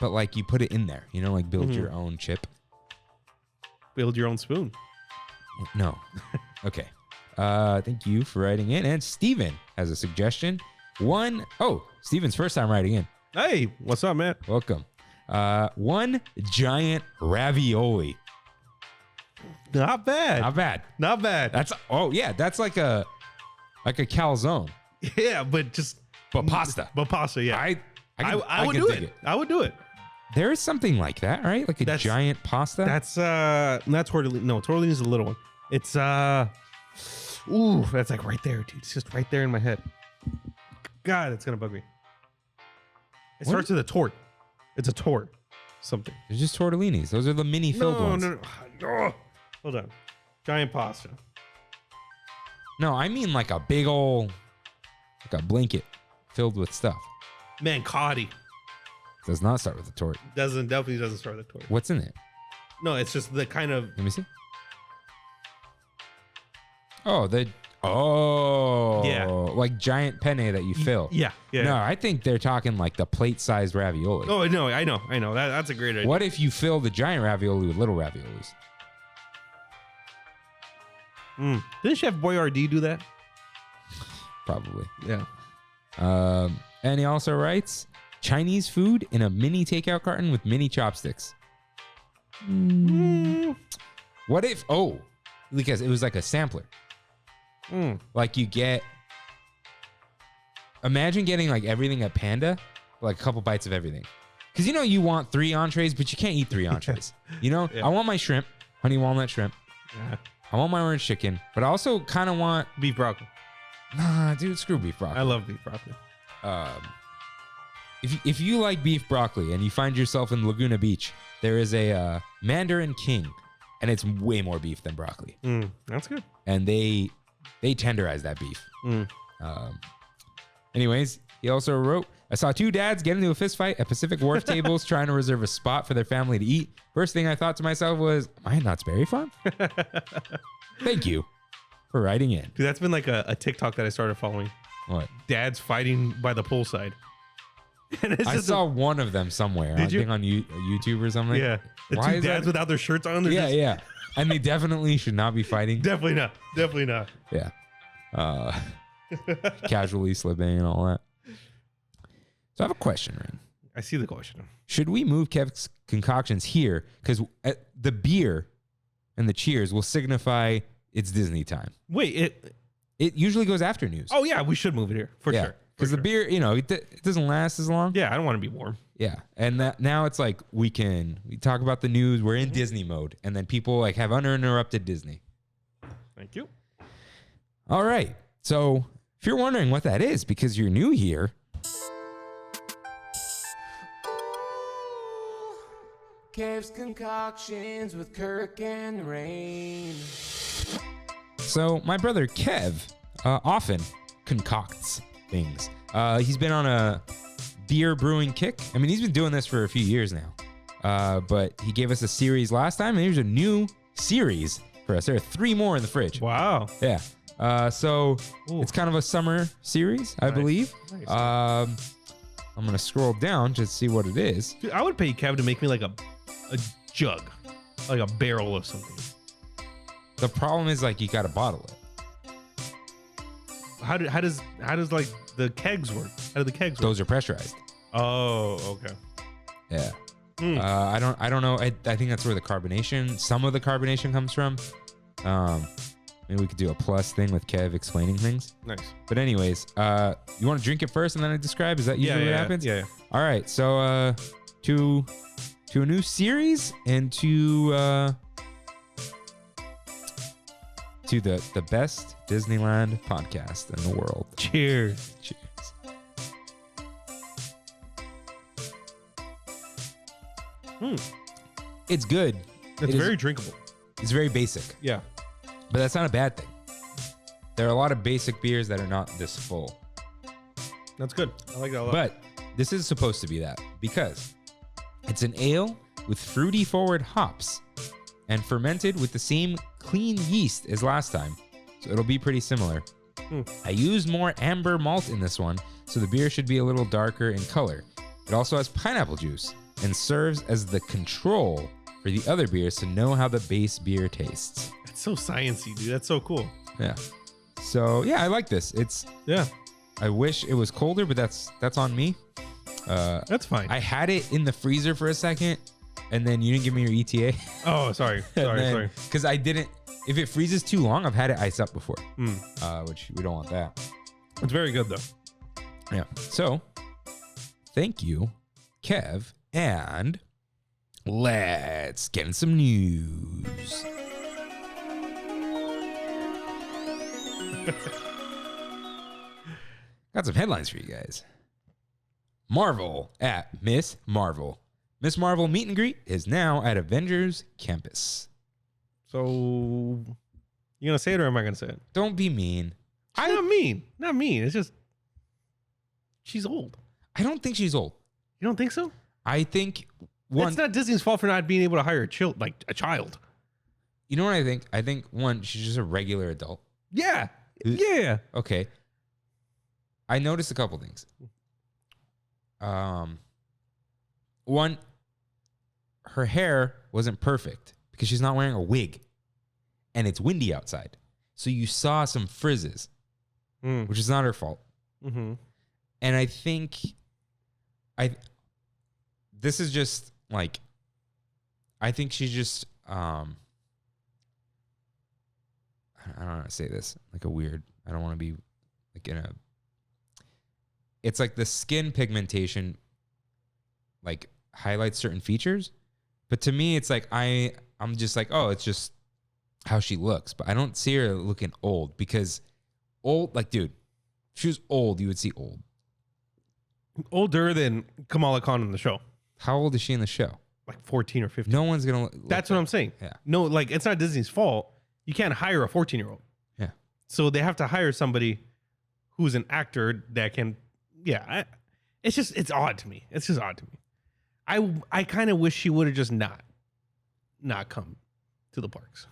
Speaker 1: But like you put it in there, you know, like build your own chip.
Speaker 2: Build your own spoon.
Speaker 1: No. Okay. Thank you for writing in. And Steven has a suggestion. Steven's first time writing in.
Speaker 2: Hey, what's up, man?
Speaker 1: Welcome. One giant ravioli.
Speaker 2: Not bad.
Speaker 1: Not bad.
Speaker 2: Not bad.
Speaker 1: That's like a calzone,
Speaker 2: Yeah, but just
Speaker 1: but pasta.
Speaker 2: But pasta, yeah. I would
Speaker 1: could
Speaker 2: do
Speaker 1: dig
Speaker 2: it. I would do it.
Speaker 1: There is something like that, right? Like a giant pasta.
Speaker 2: That's not tortellini. No, tortellini is a little one. It's that's like right there, dude. It's just right there in my head. God, it's gonna bug me. It starts with a tort. It's a tort. Something.
Speaker 1: They're just tortellinis. Those are the mini filled ones.
Speaker 2: No. Oh, hold on. Giant pasta.
Speaker 1: No, I mean like a big old, like a blanket filled with stuff.
Speaker 2: Mancati.
Speaker 1: Does not start with a tort.
Speaker 2: Definitely doesn't start with a tort.
Speaker 1: What's in it?
Speaker 2: No, it's just the kind of
Speaker 1: Let me see.
Speaker 2: Yeah.
Speaker 1: Like giant penne that you fill.
Speaker 2: Yeah.
Speaker 1: No, I think they're talking like the plate-sized ravioli.
Speaker 2: Oh, no, I know. That's a great idea.
Speaker 1: What if you fill the giant ravioli with little raviolis?
Speaker 2: Didn't Chef Boyardee do that?
Speaker 1: Probably.
Speaker 2: Yeah.
Speaker 1: And he also writes, Chinese food in a mini takeout carton with mini chopsticks. What if, because it was like a sampler. Like you get, imagine getting like everything at Panda, like a couple bites of everything. Because you want 3 entrees, but you can't eat 3 entrees.
Speaker 2: Yeah.
Speaker 1: I want my shrimp, honey walnut shrimp.
Speaker 2: Yeah.
Speaker 1: I want my orange chicken, but I also kind of want
Speaker 2: Beef broccoli.
Speaker 1: Nah, dude, screw beef broccoli.
Speaker 2: I love beef broccoli.
Speaker 1: If you like beef broccoli and you find yourself in Laguna Beach, there is a Mandarin King, and it's way more beef than broccoli.
Speaker 2: That's good.
Speaker 1: And they tenderize that beef. Anyways, he also wrote, I saw 2 dads get into a fist fight at Pacific Wharf tables trying to reserve a spot for their family to eat. First thing I thought to myself was, am I Knott's Berry Farm? Thank you for writing in.
Speaker 2: Dude, that's been like a TikTok that I started following.
Speaker 1: What?
Speaker 2: Dads fighting by the poolside. And it's
Speaker 1: I
Speaker 2: just
Speaker 1: saw one of them somewhere.
Speaker 2: Did you?
Speaker 1: I think on YouTube or something.
Speaker 2: Yeah. The
Speaker 1: Why
Speaker 2: 2
Speaker 1: is
Speaker 2: dads
Speaker 1: that?
Speaker 2: without their shirts on. They're just-
Speaker 1: Yeah. And they definitely should not be fighting.
Speaker 2: Definitely not.
Speaker 1: Yeah. Casually slipping and all that. So I have a question, Ren.
Speaker 2: I see the question.
Speaker 1: Should we move Kev's concoctions here? Because the beer and the cheers will signify it's Disney time.
Speaker 2: Wait,
Speaker 1: It usually goes after news.
Speaker 2: oh yeah, we should move it here for sure.
Speaker 1: Because the beer, it doesn't last as long.
Speaker 2: Yeah, I don't want to be warm.
Speaker 1: Yeah. And now it's like we talk about the news. We're in Disney mode. And then people like have uninterrupted Disney.
Speaker 2: Thank you.
Speaker 1: All right. So if you're wondering what that is because you're new here,
Speaker 4: Kev's Concoctions with Kirk and Rain.
Speaker 1: so my brother Kev often concocts things. He's been on a beer brewing kick. I mean, he's been doing this for a few years now. But he gave us a series last time, and here's a new series for us. There are 3 more in the fridge.
Speaker 2: Wow.
Speaker 1: Yeah. So
Speaker 2: Ooh.
Speaker 1: it's kind of a summer series, I
Speaker 2: Nice.
Speaker 1: believe.
Speaker 2: Nice.
Speaker 1: I'm going to scroll down to see what it is.
Speaker 2: Dude, I would pay Kev to make me like a jug, like a barrel of something.
Speaker 1: The problem is like you got to bottle it.
Speaker 2: How does like the kegs work? How do the kegs work?
Speaker 1: Those are pressurized.
Speaker 2: Oh, okay.
Speaker 1: Yeah.
Speaker 2: Hmm.
Speaker 1: I don't know. I think that's where some of the carbonation comes from. Maybe we could do a plus thing with Kev explaining things.
Speaker 2: Nice.
Speaker 1: But anyways, you want to drink it first and then I describe? Is that usually what happens?
Speaker 2: Yeah.
Speaker 1: All right. So to a new series and to the best Disneyland podcast in the world.
Speaker 2: Cheers.
Speaker 1: Cheers. It's good.
Speaker 2: It's
Speaker 1: It is-
Speaker 2: very drinkable.
Speaker 1: It's very basic,
Speaker 2: Yeah.
Speaker 1: but that's not a bad thing. There are a lot of basic beers that are not this full.
Speaker 2: That's good. I like that a lot.
Speaker 1: But this is supposed to be that because it's an ale with fruity forward hops and fermented with the same clean yeast as last time. So it'll be pretty similar. I used more amber malt in this one, so the beer should be a little darker in color. It also has pineapple juice and serves as the control for the other beers to know how the base beer tastes.
Speaker 2: It's so sciencey, dude. That's so cool.
Speaker 1: Yeah. So yeah, I like this.
Speaker 2: Yeah.
Speaker 1: I wish it was colder, but that's on me.
Speaker 2: That's fine.
Speaker 1: I had it in the freezer for a second, and then you didn't give me your ETA.
Speaker 2: Oh, sorry. Sorry.
Speaker 1: Because I didn't. If it freezes too long, I've had it ice up before,
Speaker 2: Mm.
Speaker 1: which we don't want that.
Speaker 2: It's very good though.
Speaker 1: Yeah. So, thank you, Kev, and let's get in some news. Got some headlines for you guys. Marvel at Miss Marvel. Miss Marvel meet and greet is now at Avengers Campus.
Speaker 2: So, you gonna say it or am I gonna say it?
Speaker 1: Don't be mean.
Speaker 2: Not mean. Not mean. It's just she's old.
Speaker 1: I don't think she's old.
Speaker 2: You don't think so?
Speaker 1: I think one.
Speaker 2: It's not Disney's fault for not being able to hire a child.
Speaker 1: You know what I think? I think one, she's just a regular adult.
Speaker 2: Yeah. Yeah.
Speaker 1: Okay. I noticed a couple things. One, her hair wasn't perfect because she's not wearing a wig and it's windy outside. So you saw some frizzes, which is not her fault.
Speaker 2: Mm-hmm.
Speaker 1: And I think this is just like, I think she's just, I don't know how to say this, like a weird, I don't want to be like it's like the skin pigmentation like highlights certain features. But to me, it's like, I'm just like, oh, it's just how she looks. But I don't see her looking old because old, like, dude, if she was old, you would see old.
Speaker 2: Older than Kamala Khan in the show.
Speaker 1: How old is she in the show?
Speaker 2: Like 14 or 15.
Speaker 1: No one's going to.
Speaker 2: That's what I'm saying.
Speaker 1: Yeah.
Speaker 2: No, like, it's not Disney's fault. You can't hire a 14-year-old.
Speaker 1: Yeah.
Speaker 2: So they have to hire somebody who's an actor that can, it's odd to me. It's just odd to me. I kind of wish she would have just not come to the parks.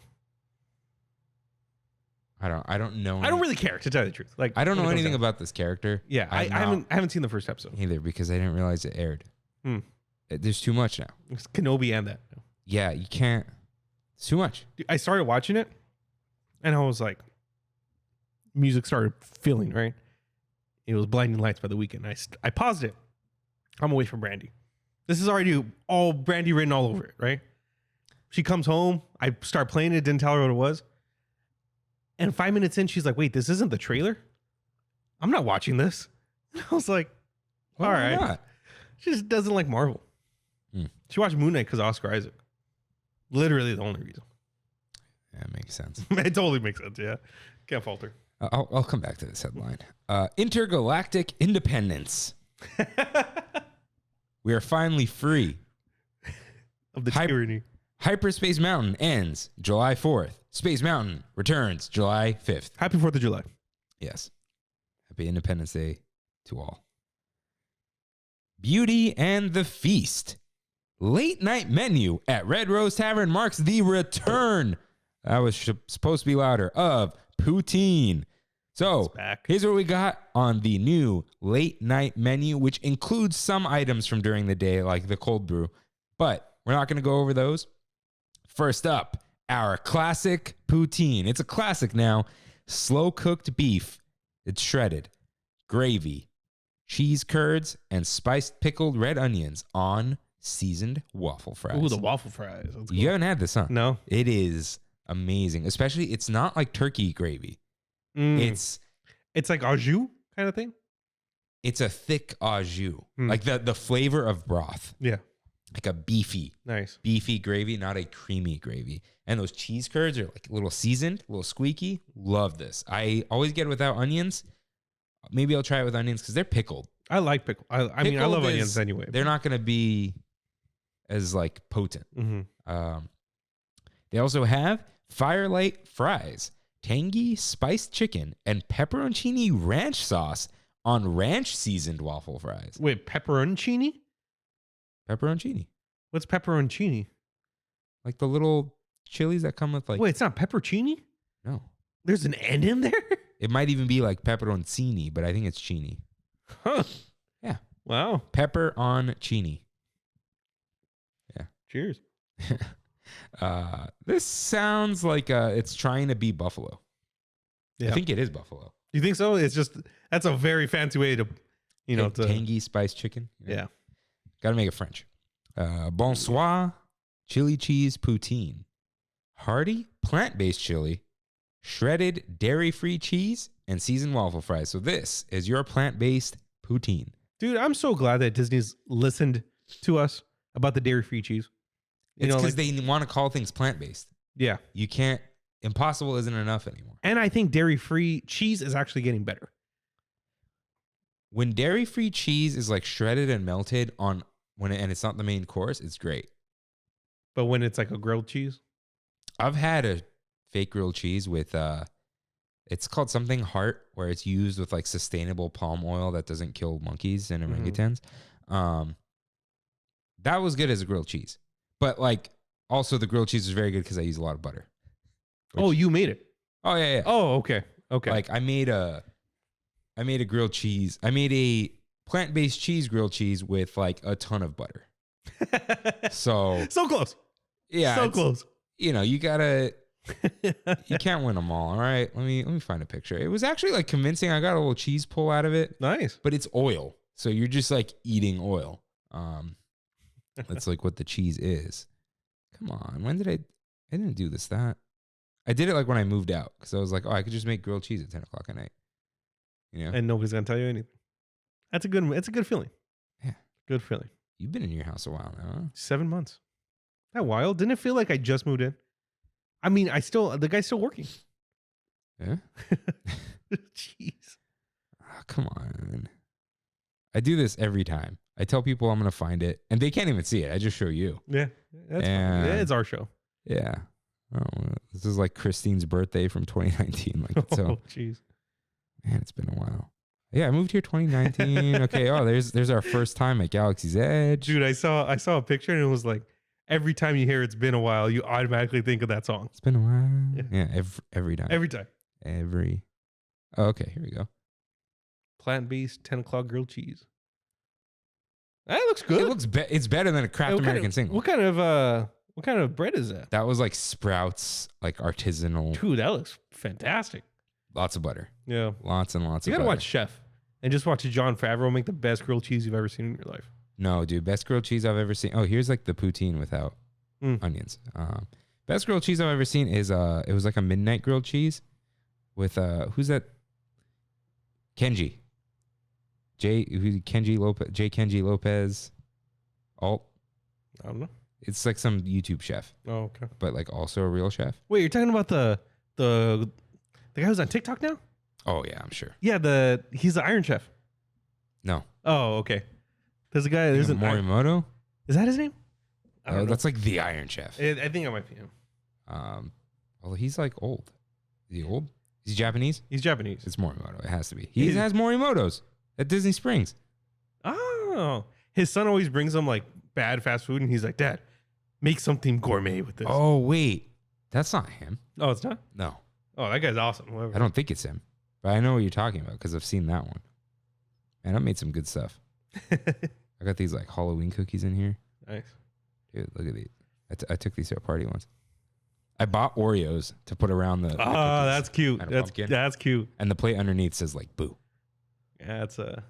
Speaker 1: I don't know.
Speaker 2: I don't really care, to tell you the truth. Like,
Speaker 1: I don't know
Speaker 2: when it comes
Speaker 1: anything
Speaker 2: down-
Speaker 1: about this character.
Speaker 2: Yeah, I haven't seen the first episode.
Speaker 1: Either because I didn't realize it aired. There's too much now.
Speaker 2: It's Kenobi and that.
Speaker 1: Yeah, you can't. It's too much.
Speaker 2: Dude, I started watching it, and I was like, music started filling, right? It was Blinding Lights by The Weeknd. I paused it. I'm away from Brandy. This is already all Brandy written all over it, right? She comes home. I start playing it. Didn't tell her what it was. And 5 minutes in, she's like, wait, this isn't the trailer? I'm not watching this. I was like, all
Speaker 1: Why
Speaker 2: right.
Speaker 1: not?
Speaker 2: She just doesn't like Marvel. She watched Moon Knight because Oscar Isaac. Literally the only reason.
Speaker 1: Yeah, it makes sense.
Speaker 2: It totally makes sense, yeah. Can't falter.
Speaker 1: I'll come back to this headline. Intergalactic independence. We are finally free.
Speaker 2: Of the tyranny.
Speaker 1: Hyperspace Mountain ends July 4th. Space Mountain returns July 5th.
Speaker 2: Happy 4th of July.
Speaker 1: Yes. Happy Independence Day to all. Beauty and the Feast. Late night menu at Red Rose Tavern marks the return. That was supposed to be louder. Of poutine. So here's what we got on the new late night menu, which includes some items from during the day, like the cold brew. But we're not going to go over those. First up, our classic poutine. It's a classic now. Slow cooked beef. It's shredded. Gravy, cheese curds, and spiced pickled red onions on seasoned waffle fries.
Speaker 2: Ooh, the waffle fries. That's
Speaker 1: You haven't had this, huh?
Speaker 2: No.
Speaker 1: It is amazing. Especially, it's not like turkey gravy. It's
Speaker 2: like au jus kind of thing.
Speaker 1: It's a thick au jus. Like the flavor of broth.
Speaker 2: Yeah.
Speaker 1: Like a beefy gravy, not a creamy gravy. And those cheese curds are like a little seasoned, a little squeaky. Love this. I always get it without onions. Maybe I'll try it with onions because they're pickled.
Speaker 2: I like pickle. I mean, I love onions anyway.
Speaker 1: They're not going to be as like potent. They also have Firelight fries, tangy spiced chicken, and pepperoncini ranch sauce on ranch seasoned waffle fries.
Speaker 2: Wait, pepperoncini?
Speaker 1: Pepperoncini.
Speaker 2: What's pepperoncini?
Speaker 1: Like the little chilies that come with like...
Speaker 2: Wait, it's not pepperoncini?
Speaker 1: No.
Speaker 2: There's an N in there?
Speaker 1: It might even be like pepperoncini, but I think it's chini.
Speaker 2: Huh.
Speaker 1: Yeah.
Speaker 2: Wow.
Speaker 1: Pepper on chini. Yeah.
Speaker 2: Cheers.
Speaker 1: This sounds like it's trying to be buffalo.
Speaker 2: Yeah.
Speaker 1: I think it is buffalo.
Speaker 2: You think so? It's just, that's a very fancy way to, to...
Speaker 1: Tangy spiced chicken.
Speaker 2: Yeah.
Speaker 1: Got to make it French. Bonsoir, chili cheese poutine. Hearty, plant-based chili, shredded dairy-free cheese, and seasoned waffle fries. So this is your plant-based poutine.
Speaker 2: Dude, I'm so glad that Disney's listened to us about the dairy-free cheese.
Speaker 1: It's because they want to call things plant-based.
Speaker 2: Yeah.
Speaker 1: You can't, impossible isn't enough anymore.
Speaker 2: And I think dairy-free cheese is actually getting better.
Speaker 1: When dairy-free cheese is like shredded and melted and it's not the main course, it's great.
Speaker 2: But when it's like a grilled cheese?
Speaker 1: I've had a fake grilled cheese with, it's called something heart, where it's used with like sustainable palm oil that doesn't kill monkeys and orangutans. That was good as a grilled cheese. But like, also the grilled cheese is very good because I use a lot of butter.
Speaker 2: Oh, you made it.
Speaker 1: Oh yeah.
Speaker 2: Oh, okay. Okay.
Speaker 1: Like I made a grilled cheese. I made a plant-based cheese grilled cheese with like a ton of butter. So
Speaker 2: close.
Speaker 1: Yeah.
Speaker 2: So close.
Speaker 1: You know, you gotta. You can't win them all. All right. Let me find a picture. It was actually like convincing. I got a little cheese pull out of it.
Speaker 2: Nice.
Speaker 1: But it's oil. So you're just like eating oil. That's like what the cheese is. Come on. When did I didn't do that. I did it like when I moved out because I was like, oh, I could just make grilled cheese at 10 o'clock at night. You know?
Speaker 2: And nobody's gonna tell you anything. It's a good feeling.
Speaker 1: Yeah.
Speaker 2: Good feeling.
Speaker 1: You've been in your house a while now, huh?
Speaker 2: 7 months. That wild? Didn't it feel like I just moved in? I mean, the guy's still working.
Speaker 1: Yeah.
Speaker 2: Jeez.
Speaker 1: Oh, come on. I do this every time. I tell people I'm going to find it, and they can't even see it. I just show you.
Speaker 2: Yeah. That's fine. Yeah, it's our show.
Speaker 1: Yeah. Oh, this is like Christine's birthday from 2019. Like, so,
Speaker 2: Oh, jeez.
Speaker 1: man, it's been a while. Yeah, I moved here 2019. Okay. Oh, there's our first time at Galaxy's Edge.
Speaker 2: Dude, I saw a picture and it was like, every time you hear "It's Been a While," you automatically think of that song.
Speaker 1: It's been a while. Yeah, every time.
Speaker 2: Every time.
Speaker 1: Oh, okay, here we go.
Speaker 2: Plant-based 10 o'clock grilled cheese. That looks good.
Speaker 1: It looks it's better than a Kraft American single.
Speaker 2: What kind of bread is that?
Speaker 1: That was like Sprouts, like artisanal.
Speaker 2: Dude, that looks fantastic.
Speaker 1: Lots of butter.
Speaker 2: Yeah.
Speaker 1: Lots and lots of butter.
Speaker 2: You gotta watch Chef and just watch John Favreau make the best grilled cheese you've ever seen in your life.
Speaker 1: No, dude, best grilled cheese I've ever seen. Oh, here's like the poutine without onions. Best grilled cheese I've ever seen is it was like a midnight grilled cheese with who's that? Kenji. Kenji Lopez. Alt.
Speaker 2: I don't know.
Speaker 1: It's like some YouTube chef,
Speaker 2: Oh, okay.
Speaker 1: but like also a real chef.
Speaker 2: Wait, you're talking about the guy who's on TikTok now?
Speaker 1: Oh yeah, I'm sure.
Speaker 2: Yeah, he's the Iron Chef.
Speaker 1: No.
Speaker 2: Oh, okay. There's a guy. There's
Speaker 1: Morimoto.
Speaker 2: Is that his name? I don't know.
Speaker 1: That's like the Iron Chef.
Speaker 2: I think it might be him.
Speaker 1: Although he's like old. Is he old? Is he Japanese?
Speaker 2: He's Japanese.
Speaker 1: It's Morimoto. It has to be. He has Morimotos at Disney Springs.
Speaker 2: Oh, his son always brings him like bad fast food, and he's like, "Dad, make something gourmet with this."
Speaker 1: Oh wait, that's not him.
Speaker 2: Oh, it's not.
Speaker 1: No,
Speaker 2: Oh, that guy's awesome. Whatever.
Speaker 1: I don't think it's him, but I know what you're talking about because I've seen that one. And I made some good stuff. I got these like Halloween cookies in here.
Speaker 2: Nice.
Speaker 1: Dude, look at these. I took these to a party once. I bought Oreos to put around the.
Speaker 2: Oh,
Speaker 1: cookies
Speaker 2: that's cute.
Speaker 1: and a pumpkin.
Speaker 2: That's cute.
Speaker 1: And the plate underneath says like "boo."
Speaker 2: Yeah, it's a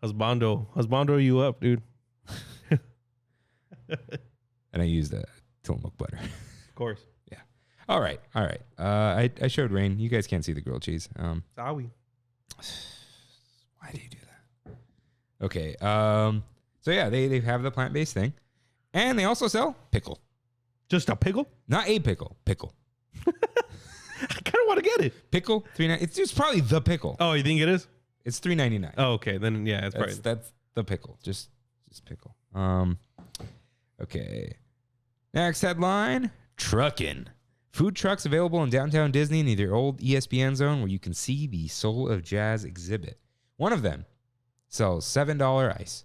Speaker 2: husbando you up, dude.
Speaker 1: And I used Tillamook butter.
Speaker 2: Of course.
Speaker 1: Yeah. All right. I showed Rain. You guys can't see the grilled cheese.
Speaker 2: Sorry.
Speaker 1: Why do you do that? Okay. So yeah, they have the plant-based thing, and they also sell pickle.
Speaker 2: Just a pickle?
Speaker 1: Not a pickle. Pickle.
Speaker 2: I kind of want to get it.
Speaker 1: Pickle $3.99. It's just probably the pickle.
Speaker 2: Oh, you think it is?
Speaker 1: It's $3.99.
Speaker 2: Oh, okay. Then yeah, it's probably
Speaker 1: That's the pickle. Just pickle. Okay. Next headline: Truckin'. Food trucks available in downtown Disney near their old ESPN zone, where you can see the Soul of Jazz exhibit. One of them sells $7 ice.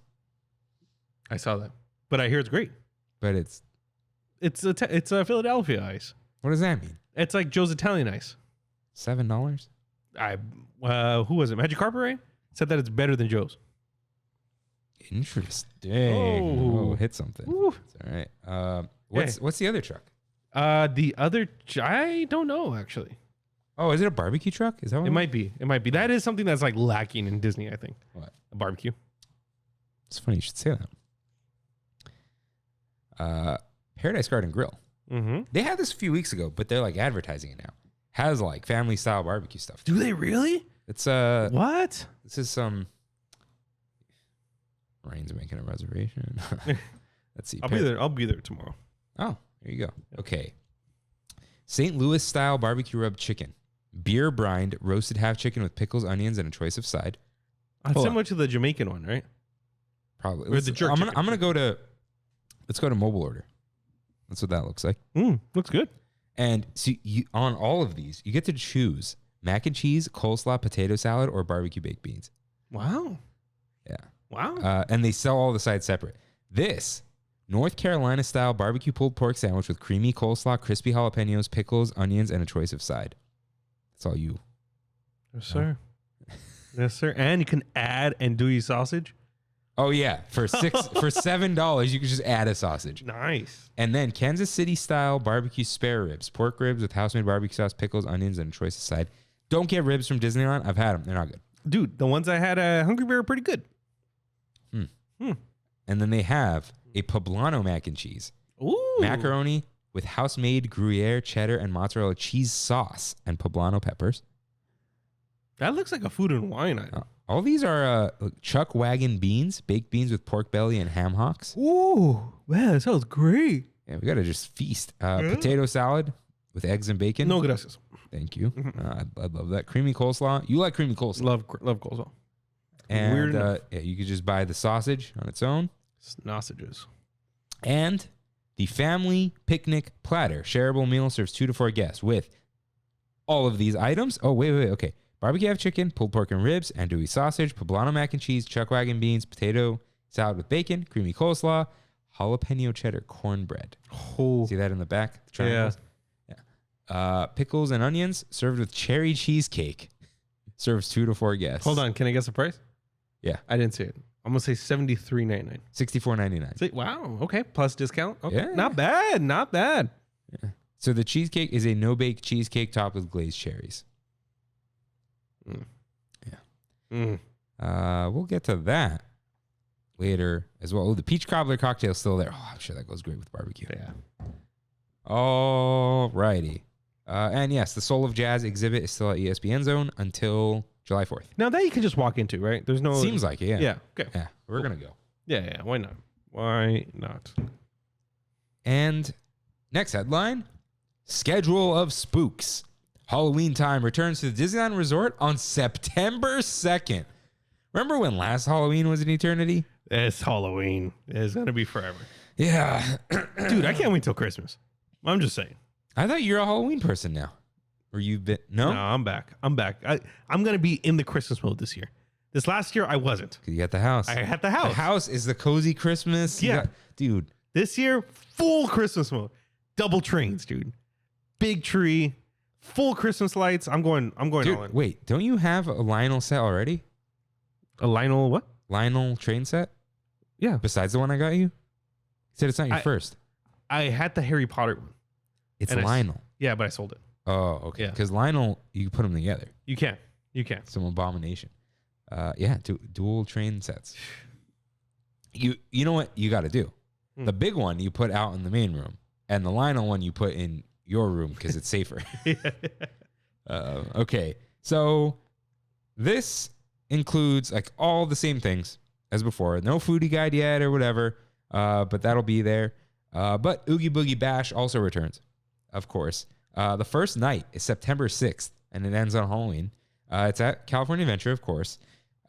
Speaker 2: I saw that, but I hear it's great.
Speaker 1: But it's
Speaker 2: a Philadelphia ice.
Speaker 1: what does that mean?
Speaker 2: It's like Joe's Italian ice.
Speaker 1: $7?
Speaker 2: Who was it? Magic Carpet Rain said that it's better than Joe's.
Speaker 1: Interesting. Oh, hit something.
Speaker 2: Woo.
Speaker 1: It's all right. What's the other truck?
Speaker 2: The other I don't know actually.
Speaker 1: Oh, is it a barbecue truck? Is that what
Speaker 2: It might be. It might be. That is something that's like lacking in Disney, I think.
Speaker 1: What?
Speaker 2: A barbecue.
Speaker 1: It's funny you should say that. Paradise Garden Grill.
Speaker 2: Mm-hmm.
Speaker 1: They had this a few weeks ago, but they're like advertising it now. Has like family style barbecue stuff.
Speaker 2: Do they really?
Speaker 1: It's
Speaker 2: What?
Speaker 1: This is some. Rain's making a reservation. Let's see.
Speaker 2: I'll be there. I'll be there tomorrow.
Speaker 1: Oh, there you go. Okay. St. Louis style barbecue rub chicken, beer brined roasted half chicken with pickles, onions, and a choice of side.
Speaker 2: It's similar to the Jamaican one, right?
Speaker 1: Probably.
Speaker 2: Or the jerk
Speaker 1: I'm
Speaker 2: chicken.
Speaker 1: gonna go to. Let's go to mobile order. That's what that looks like.
Speaker 2: Looks good.
Speaker 1: And so on all of these, you get to choose mac and cheese, coleslaw, potato salad, or barbecue baked beans.
Speaker 2: Wow.
Speaker 1: Yeah.
Speaker 2: Wow.
Speaker 1: And they sell all the sides separate. This North Carolina style barbecue pulled pork sandwich with creamy coleslaw, crispy jalapenos, pickles, onions, and a choice of side. It's all you.
Speaker 2: Yes, sir. Yes, sir. And you can add andouille sausage.
Speaker 1: Oh yeah, for $7, you can just add a sausage.
Speaker 2: Nice.
Speaker 1: And then Kansas City style barbecue spare ribs, pork ribs with house-made barbecue sauce, pickles, onions, and a choice of side. Don't get ribs from Disneyland. I've had them. They're not good.
Speaker 2: Dude, the ones I had at Hungry Bear are pretty good.
Speaker 1: And then they have a poblano mac and cheese.
Speaker 2: Ooh.
Speaker 1: Macaroni with house-made Gruyere, cheddar, and mozzarella cheese sauce and poblano peppers.
Speaker 2: That looks like a food and wine item.
Speaker 1: All these are chuck wagon beans, baked beans with pork belly and ham hocks.
Speaker 2: Ooh, man, that sounds great.
Speaker 1: Yeah, we got to just feast. Potato salad with eggs and bacon.
Speaker 2: No gracias.
Speaker 1: Thank you. I'd love that. Creamy coleslaw. You like creamy coleslaw.
Speaker 2: Love coleslaw.
Speaker 1: And
Speaker 2: Weird enough.
Speaker 1: yeah, you could just buy the sausage on its own.
Speaker 2: Sausages.
Speaker 1: And the family picnic platter. Shareable meal serves 2 to 4 guests with all of these items. Oh, wait. Okay. Barbecue half chicken, pulled pork and ribs, andouille sausage, poblano mac and cheese, chuck wagon beans, potato salad with bacon, creamy coleslaw, jalapeno cheddar cornbread.
Speaker 2: Oh.
Speaker 1: See that in the back? The triangles? Yeah. Pickles and onions served with cherry cheesecake. Serves 2 to 4 guests.
Speaker 2: Hold on. Can I guess the price?
Speaker 1: Yeah.
Speaker 2: I didn't see it. I'm going to say $73.99.
Speaker 1: $64.99.
Speaker 2: Wow. Okay. Plus discount. Okay.
Speaker 1: Yeah.
Speaker 2: Not bad. Not bad.
Speaker 1: Yeah. So the cheesecake is a no-bake cheesecake topped with glazed cherries. We'll get to that later as well. Oh, the peach cobbler cocktail is still there. Oh, I'm sure that goes great with barbecue.
Speaker 2: Yeah.
Speaker 1: All righty. And yes, the Soul of Jazz exhibit is still at ESPN Zone until July 4th.
Speaker 2: Now that you can just walk into, right? There's no.
Speaker 1: Seems like it, yeah.
Speaker 2: Yeah. Okay.
Speaker 1: Yeah, we're going to go.
Speaker 2: Yeah. Why not? Why not?
Speaker 1: And next headline, schedule of spooks. Halloween time returns to the Disneyland Resort on September 2nd. Remember when last Halloween was an eternity?
Speaker 2: It's Halloween. It's going to be forever.
Speaker 1: Yeah.
Speaker 2: Dude, I can't wait till Christmas. I'm just saying.
Speaker 1: I thought you're a Halloween person now. Or you've been... No,
Speaker 2: I'm back. I'm going to be in the Christmas mode this year. This last year, I wasn't.
Speaker 1: you got the house.
Speaker 2: I had the house.
Speaker 1: The house is the cozy Christmas. You
Speaker 2: Yeah.
Speaker 1: got- dude.
Speaker 2: This year, full Christmas mode. Double trains, dude. Big tree. Full Christmas lights. I'm going
Speaker 1: Dude,
Speaker 2: all in.
Speaker 1: wait. Don't you have a Lionel set already?
Speaker 2: A Lionel what?
Speaker 1: Lionel train set?
Speaker 2: Yeah.
Speaker 1: Besides the one I got you? You said it's not your first.
Speaker 2: I had the Harry Potter one.
Speaker 1: It's
Speaker 2: and
Speaker 1: Lionel.
Speaker 2: Yeah, but I sold it.
Speaker 1: Oh, okay.
Speaker 2: Yeah.
Speaker 1: Because Lionel, you can put them together.
Speaker 2: You can.
Speaker 1: Some abomination. Yeah, dual train sets. You know what you got to do? The big one you put out in the main room, and the Lionel one you put in your room because it's safer. Okay, so this includes like all the same things as before. No foodie guide yet or whatever, but that'll be there. But Oogie Boogie Bash also returns, of course. The first night is September 6th, and it ends on Halloween. It's at California Adventure, of course.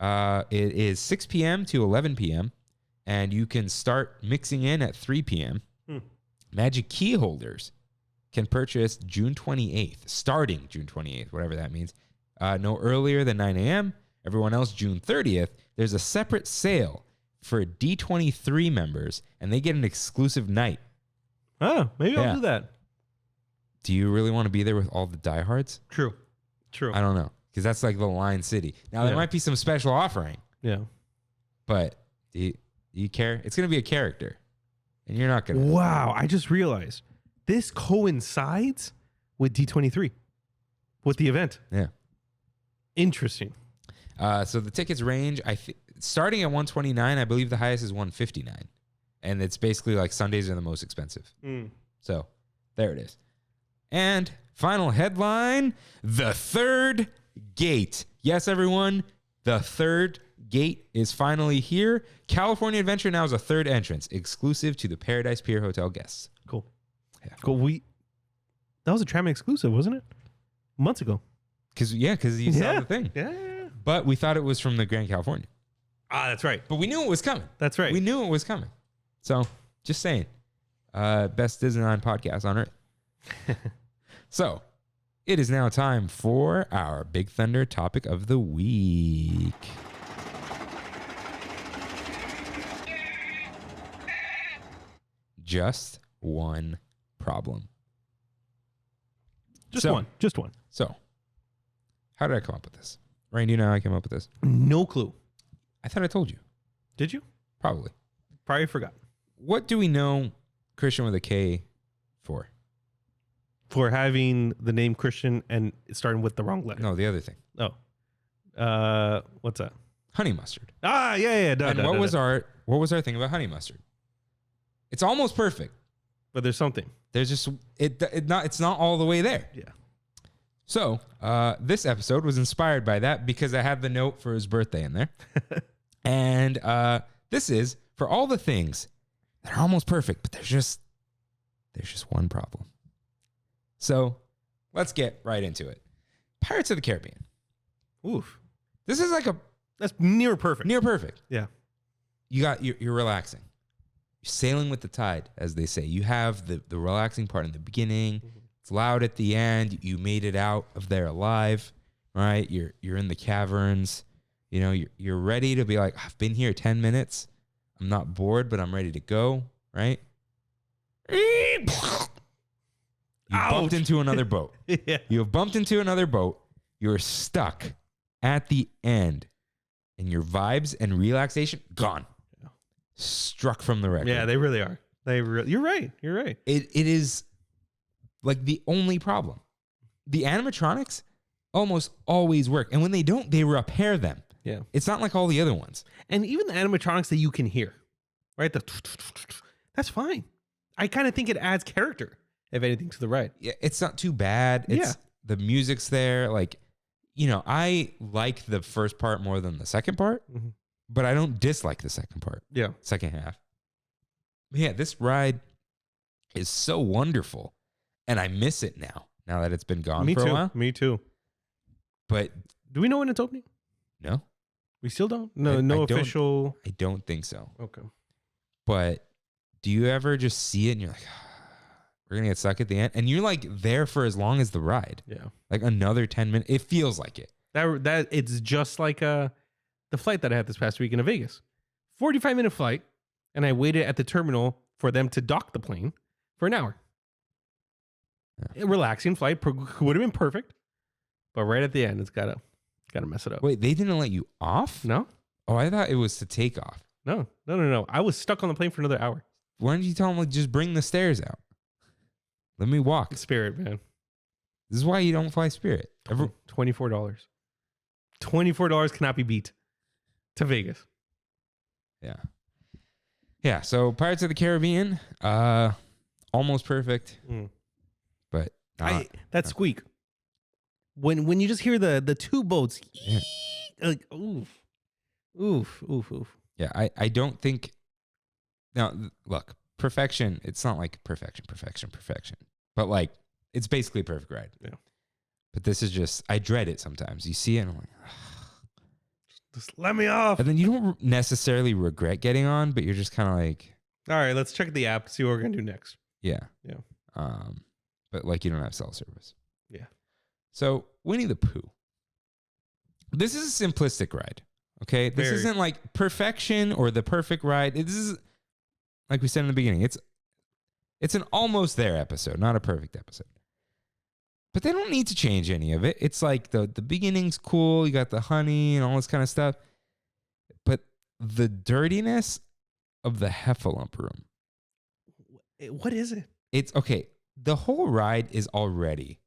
Speaker 1: It is 6 p.m. to 11 p.m., and you can start mixing in at 3 p.m. Magic key holders can purchase June 28th, starting June 28th, whatever that means, no earlier than 9 a.m. Everyone else, June 30th. There's a separate sale for D23 members, and they get an exclusive night.
Speaker 2: Oh, maybe
Speaker 1: Yeah.
Speaker 2: I'll do that.
Speaker 1: Do you really want to be there with all the diehards?
Speaker 2: True.
Speaker 1: I don't know, because that's like the Line City. Now, there
Speaker 2: Yeah.
Speaker 1: might be some special offering,
Speaker 2: Yeah.
Speaker 1: but do you care? It's going to be a character, and you're not going to.
Speaker 2: Wow. I just realized this coincides with D23, with the event.
Speaker 1: Yeah.
Speaker 2: Interesting.
Speaker 1: So the tickets range, starting at $129, I believe the highest is $159. And it's basically like Sundays are the most expensive. So there it is. And final headline, the third gate. Yes, everyone, the third gate is finally here. California Adventure now is a third entrance, exclusive to the Paradise Pier Hotel guests.
Speaker 2: Cool.
Speaker 1: Yeah.
Speaker 2: Cool. That was a Trammin exclusive, wasn't it? Months ago.
Speaker 1: Because you saw the thing.
Speaker 2: Yeah.
Speaker 1: But we thought it was from the Grand California.
Speaker 2: Ah, that's right.
Speaker 1: But we knew it was coming.
Speaker 2: That's right.
Speaker 1: We knew it was coming. So, just saying. Best Disneyland podcast on earth. So, it is now time for our Big Thunder topic of the week. Just one problem.
Speaker 2: Just one.
Speaker 1: So, How did I come up with this? Rain, do you know how I came up with this?
Speaker 2: No clue.
Speaker 1: I thought I told you.
Speaker 2: Did you?
Speaker 1: Probably.
Speaker 2: Probably forgot.
Speaker 1: What do we know Christian with a K for?
Speaker 2: For having the name Christian and starting with the wrong letter.
Speaker 1: No, the other thing.
Speaker 2: Oh. What's that?
Speaker 1: Honey mustard.
Speaker 2: Ah, yeah.
Speaker 1: And what was our thing about honey mustard? It's almost perfect.
Speaker 2: But there's something.
Speaker 1: There's just it's not all the way there.
Speaker 2: Yeah.
Speaker 1: So this episode was inspired by that because I had the note for his birthday in there. And this is for all the things that are almost perfect, but there's just one problem. So let's get right into it. Pirates of the Caribbean.
Speaker 2: Oof.
Speaker 1: This is like
Speaker 2: That's near perfect.
Speaker 1: near perfect.
Speaker 2: Yeah.
Speaker 1: You're relaxing. You're sailing with the tide, as they say. You have the relaxing part in the beginning. It's loud at the end. You made it out of there alive, right? You're in the caverns. You know, you're ready to be like, I've been here 10 minutes. I'm not bored, but I'm ready to go, right? You bumped into another boat.
Speaker 2: Yeah.
Speaker 1: You have bumped into another boat. You're stuck at the end, and your vibes and relaxation gone. Struck from the record.
Speaker 2: Yeah, they really are. You're right.
Speaker 1: It is like the only problem. The animatronics almost always work, and when they don't, they repair them.
Speaker 2: Yeah.
Speaker 1: It's not like all the other ones.
Speaker 2: And even the animatronics that you can hear, right? That's fine. I kind of think it adds character, if anything, to the ride.
Speaker 1: Yeah, it's not too bad. It's the music's there. Like, you know, I like the first part more than the second part, but I don't dislike the second part.
Speaker 2: Yeah.
Speaker 1: Second half. But yeah, this ride is so wonderful, and I miss it now that it's been gone for a while.
Speaker 2: Me too.
Speaker 1: But
Speaker 2: Do we know when it's opening?
Speaker 1: no,
Speaker 2: We still don't? No,
Speaker 1: I don't-
Speaker 2: official.
Speaker 1: I don't think so.
Speaker 2: Okay.
Speaker 1: But do you ever just see it and you're like, we're going to get stuck at the end? And you're like there for as long as the ride.
Speaker 2: Yeah.
Speaker 1: Like another 10 minutes. It feels like it.
Speaker 2: That it's just like the flight that I had this past weekend to Vegas. 45-minute flight, and I waited at the terminal for them to dock the plane for an hour. A relaxing flight would have been perfect, but right at the end, it's gotta mess it up.
Speaker 1: Wait, they didn't let you off?
Speaker 2: No,
Speaker 1: Oh, I thought it was to take off.
Speaker 2: no. I was stuck on the plane for another hour.
Speaker 1: Why didn't you tell them, like, just bring the stairs out? Let me walk.
Speaker 2: Spirit, man.
Speaker 1: This is why you don't fly Spirit.
Speaker 2: $24. $24 cannot be beat to Vegas.
Speaker 1: Yeah. Yeah, so Pirates of the Caribbean, almost perfect, but not.
Speaker 2: That squeak. When you just hear the two boats,
Speaker 1: Yeah.
Speaker 2: like oof.
Speaker 1: Yeah, I don't think. Now, look, perfection. It's not like perfection, but like it's basically a perfect ride.
Speaker 2: Yeah.
Speaker 1: But this is just, I dread it sometimes. You see it, and I'm like,
Speaker 2: Just let me off.
Speaker 1: and then you don't necessarily regret getting on, but you're just kind of like,
Speaker 2: All right, let's check the app, see what we're gonna do next.
Speaker 1: yeah.
Speaker 2: Yeah.
Speaker 1: But like you don't have cell service.
Speaker 2: Yeah.
Speaker 1: So Winnie the Pooh. This is a simplistic ride. Okay. This
Speaker 2: Very.
Speaker 1: isn't like perfection or the perfect ride. This is, like we said in the beginning, it's an almost there episode, not a perfect episode. But they don't need to change any of it. It's like the beginning's cool. You got the honey and all this kind of stuff. But the dirtiness of the Heffalump room.
Speaker 2: What is it?
Speaker 1: It's okay. The whole ride is already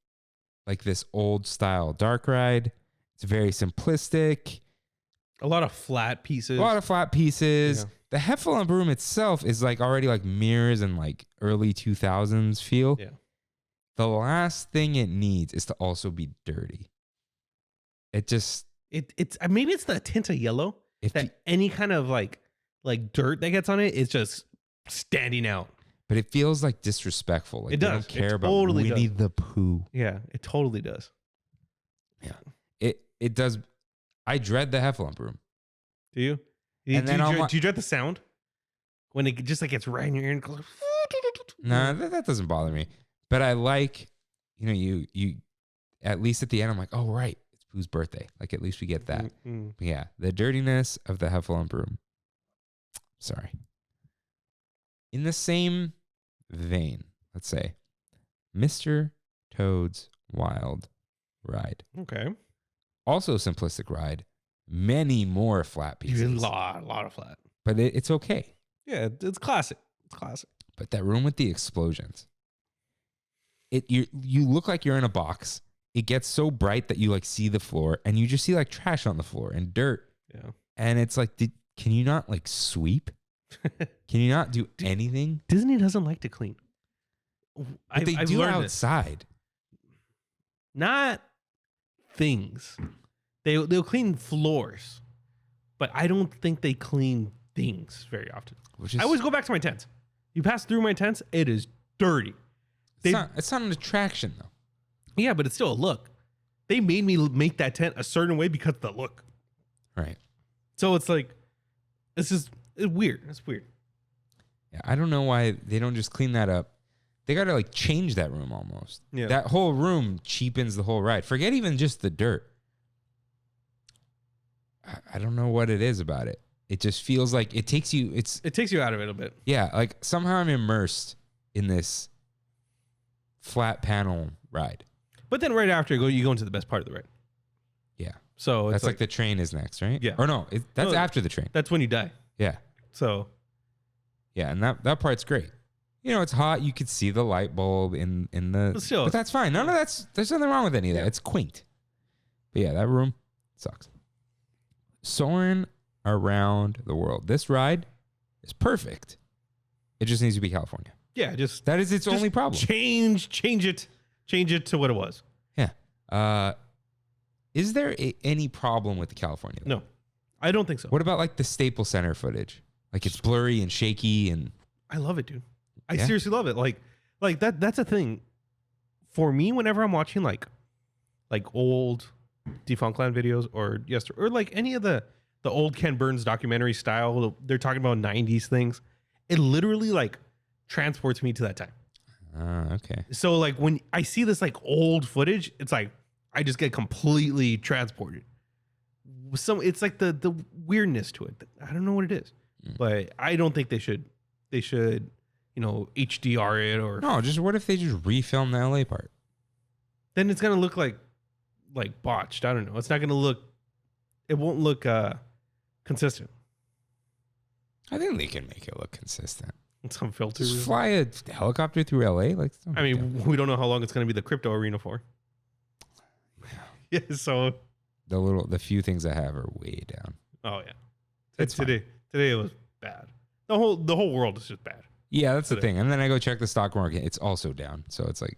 Speaker 1: like this old style dark ride. It's very simplistic.
Speaker 2: A lot of flat pieces.
Speaker 1: A lot of flat pieces.
Speaker 2: Yeah.
Speaker 1: The Heffalump room itself is like already like mirrors and like early 2000s feel.
Speaker 2: Yeah.
Speaker 1: The last thing it needs is to also be dirty. It just,
Speaker 2: It's maybe it's the tint of yellow
Speaker 1: if
Speaker 2: that
Speaker 1: you-
Speaker 2: any kind of like dirt that gets on it is just standing out.
Speaker 1: but it feels like disrespectful. Like
Speaker 2: It
Speaker 1: they
Speaker 2: does.
Speaker 1: don't care
Speaker 2: It
Speaker 1: about
Speaker 2: totally
Speaker 1: Winnie
Speaker 2: does.
Speaker 1: the Pooh.
Speaker 2: Yeah, it totally does.
Speaker 1: It does. I dread the Heffalump room.
Speaker 2: Do you?
Speaker 1: And then I'm like-
Speaker 2: do you dread the sound when it just like gets right in your ear and goes?
Speaker 1: No, that doesn't bother me. But I like, you at least at the end, I'm like, oh, right. It's Pooh's birthday. Like, at least we get that.
Speaker 2: Mm-mm.
Speaker 1: But yeah, the dirtiness of the Heffalump room. Sorry. In the same vein, let's say, Mr. Toad's Wild Ride.
Speaker 2: Okay.
Speaker 1: Also a simplistic ride. Many more flat pieces.
Speaker 2: A lot of flat.
Speaker 1: But it's okay.
Speaker 2: Yeah, it's classic. It's classic.
Speaker 1: But that room with the explosions. You look like you're in a box. It gets so bright that you like see the floor and you just see like trash on the floor and dirt.
Speaker 2: Yeah.
Speaker 1: And it's like, can you not like sweep? Can you not do anything?
Speaker 2: Disney doesn't like to clean.
Speaker 1: But they do outside.
Speaker 2: Not things. They'll clean floors, but I don't think they clean things very often. I always go back to my tents. You pass through my tents, it is dirty.
Speaker 1: It's not an attraction though.
Speaker 2: Yeah, but it's still a look. They made me make that tent a certain way because of the look.
Speaker 1: Right.
Speaker 2: So it's like, it's weird. It's weird.
Speaker 1: Yeah, I don't know why they don't just clean that up. They got to like change that room almost.
Speaker 2: Yeah.
Speaker 1: That whole room cheapens the whole ride. Forget even just the dirt. I don't know what it is about it. It just feels like it takes you
Speaker 2: out of it a bit.
Speaker 1: Yeah, like somehow I'm immersed in this flat panel ride.
Speaker 2: But then right after you go into the best part of the ride.
Speaker 1: Yeah.
Speaker 2: So
Speaker 1: that's like the train is next, right?
Speaker 2: Yeah.
Speaker 1: Or no, that's after the train.
Speaker 2: That's when you die.
Speaker 1: Yeah.
Speaker 2: So.
Speaker 1: Yeah, and that part's great. You know, it's hot. You could see the light bulb in the. But that's fine. There's nothing wrong with any of that. It's quaint. But yeah, that room sucks. Soaring around the world. This ride is perfect. It just needs to be California.
Speaker 2: Yeah,
Speaker 1: that is its only problem.
Speaker 2: Change it to what it was.
Speaker 1: Yeah. Is there any problem with the California?
Speaker 2: No, I don't think so.
Speaker 1: What about like the Staples Center footage? Like it's blurry and shaky and.
Speaker 2: I love it, dude. I seriously love it. Like that's a thing for me whenever I'm watching like old Defunctland videos or like any of the old Ken Burns documentary style. They're talking about 90s things. It literally like transports me to that time.
Speaker 1: Okay.
Speaker 2: So like when I see this like old footage, it's like I just get completely transported. It's like the weirdness to it. I don't know what it is, but I don't think they should, HDR it or
Speaker 1: no. Just what if they just refilm the LA part?
Speaker 2: Then it's gonna look like botched. I don't know. It's not gonna look. It won't look consistent.
Speaker 1: I think they can make it look consistent.
Speaker 2: Some filters.
Speaker 1: Just fly a helicopter through LA, like.
Speaker 2: I mean, we don't know how long it's gonna be the crypto arena for. Yeah. So.
Speaker 1: The few things I have are way down.
Speaker 2: Oh yeah. Today it was bad. The whole world is just bad.
Speaker 1: Yeah, that's the thing. And then I go check the stock market. It's also down. So it's like,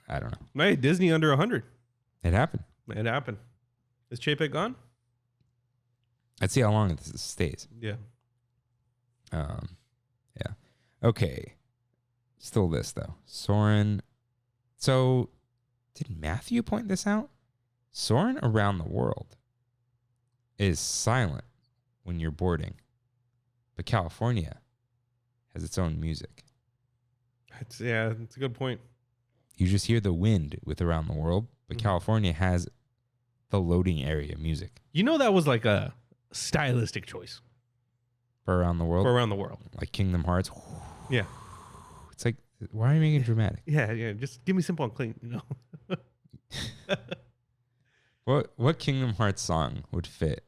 Speaker 1: I don't know.
Speaker 2: Hey, Disney under 100.
Speaker 1: It happened.
Speaker 2: Is Chapek gone?
Speaker 1: Let's see how long it stays.
Speaker 2: Yeah.
Speaker 1: Yeah. Okay. Still this though. Soarin'. So did Matthew point this out? Soarin' around the world is silent when you're boarding. But California has its own music.
Speaker 2: It's a good point.
Speaker 1: You just hear the wind with Around the World, but California has the loading area music.
Speaker 2: You know that was like a stylistic choice.
Speaker 1: For Around the World? Like Kingdom Hearts.
Speaker 2: Yeah.
Speaker 1: It's like, why are you making it dramatic?
Speaker 2: Yeah. Just give me simple and clean,
Speaker 1: What Kingdom Hearts song would fit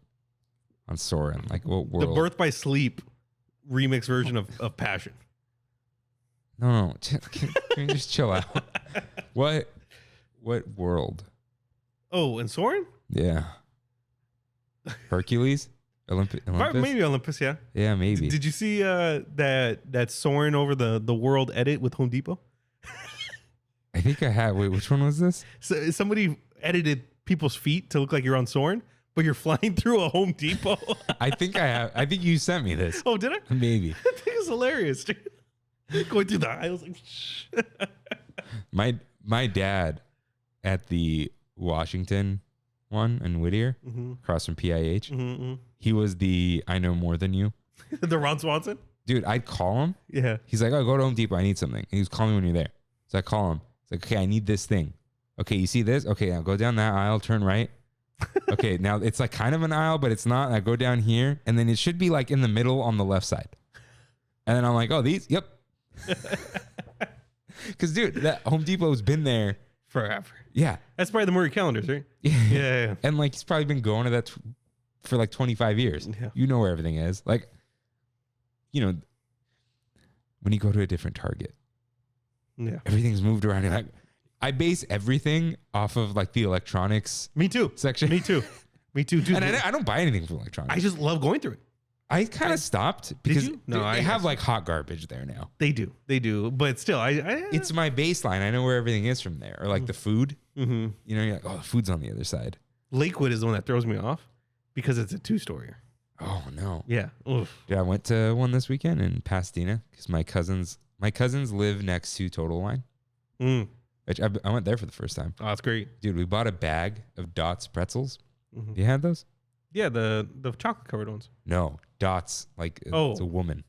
Speaker 1: on Soarin'? Like what world?
Speaker 2: The Birth by Sleep remix version of Passion.
Speaker 1: No. Can you just chill out? What world?
Speaker 2: Oh, and Soarin'?
Speaker 1: Yeah. Hercules? Olympus?
Speaker 2: Maybe Olympus, yeah.
Speaker 1: Yeah, maybe.
Speaker 2: Did you see that Soarin' over the world edit with Home Depot?
Speaker 1: I think I have. Wait, which one was this?
Speaker 2: So somebody edited people's feet to look like you're on Soarin', but you're flying through a Home Depot.
Speaker 1: I think I have. I think you sent me this.
Speaker 2: Oh, did I?
Speaker 1: Maybe.
Speaker 2: I think it's hilarious, dude. Going through the aisles.
Speaker 1: My dad at the Washington one in Whittier, across from PIH, he was the I Know More Than You.
Speaker 2: The Ron Swanson?
Speaker 1: Dude, I'd call him.
Speaker 2: Yeah.
Speaker 1: He's like, oh, go to Home Depot. I need something. And he was calling me when you're there. So I call him. He's like, okay, I need this thing. Okay, you see this? Okay, now go down that aisle, turn right. Okay, now it's like kind of an aisle, but it's not. I go down here, and then it should be like in the middle on the left side. And then I'm like, oh, these? Yep. Because, dude, that Home Depot's been there
Speaker 2: Forever.
Speaker 1: Yeah.
Speaker 2: That's probably the Murray calendars, right? Yeah.
Speaker 1: And like he's probably been going to that for like 25 years.
Speaker 2: Yeah.
Speaker 1: You know where everything is. Like, you know, when you go to a different Target,
Speaker 2: Yeah.
Speaker 1: everything's moved around. Like, I base everything off of like the electronics
Speaker 2: Me too.
Speaker 1: section.
Speaker 2: Me too. Me too. Dude,
Speaker 1: And I don't buy anything from electronics.
Speaker 2: I just love going through it.
Speaker 1: I kind of stopped because
Speaker 2: you? No,
Speaker 1: they
Speaker 2: I
Speaker 1: have
Speaker 2: guess.
Speaker 1: like hot garbage there now.
Speaker 2: They do. But still,
Speaker 1: It's my baseline. I know where everything is from there. Or like the food.
Speaker 2: Mhm.
Speaker 1: You know, you're like, oh, the food's on the other side.
Speaker 2: Lakewood is the one that throws me off because it's a 2-story.
Speaker 1: Oh no.
Speaker 2: Yeah. Oof.
Speaker 1: Dude, I went to one this weekend in Pasadena because my cousins live next to Total Wine.
Speaker 2: Mm.
Speaker 1: Which I went there for the first time.
Speaker 2: Oh, that's great.
Speaker 1: Dude, we bought a bag of Dots pretzels.
Speaker 2: Mhm.
Speaker 1: You had those?
Speaker 2: Yeah, the chocolate covered ones.
Speaker 1: No, Dots, like it's a woman.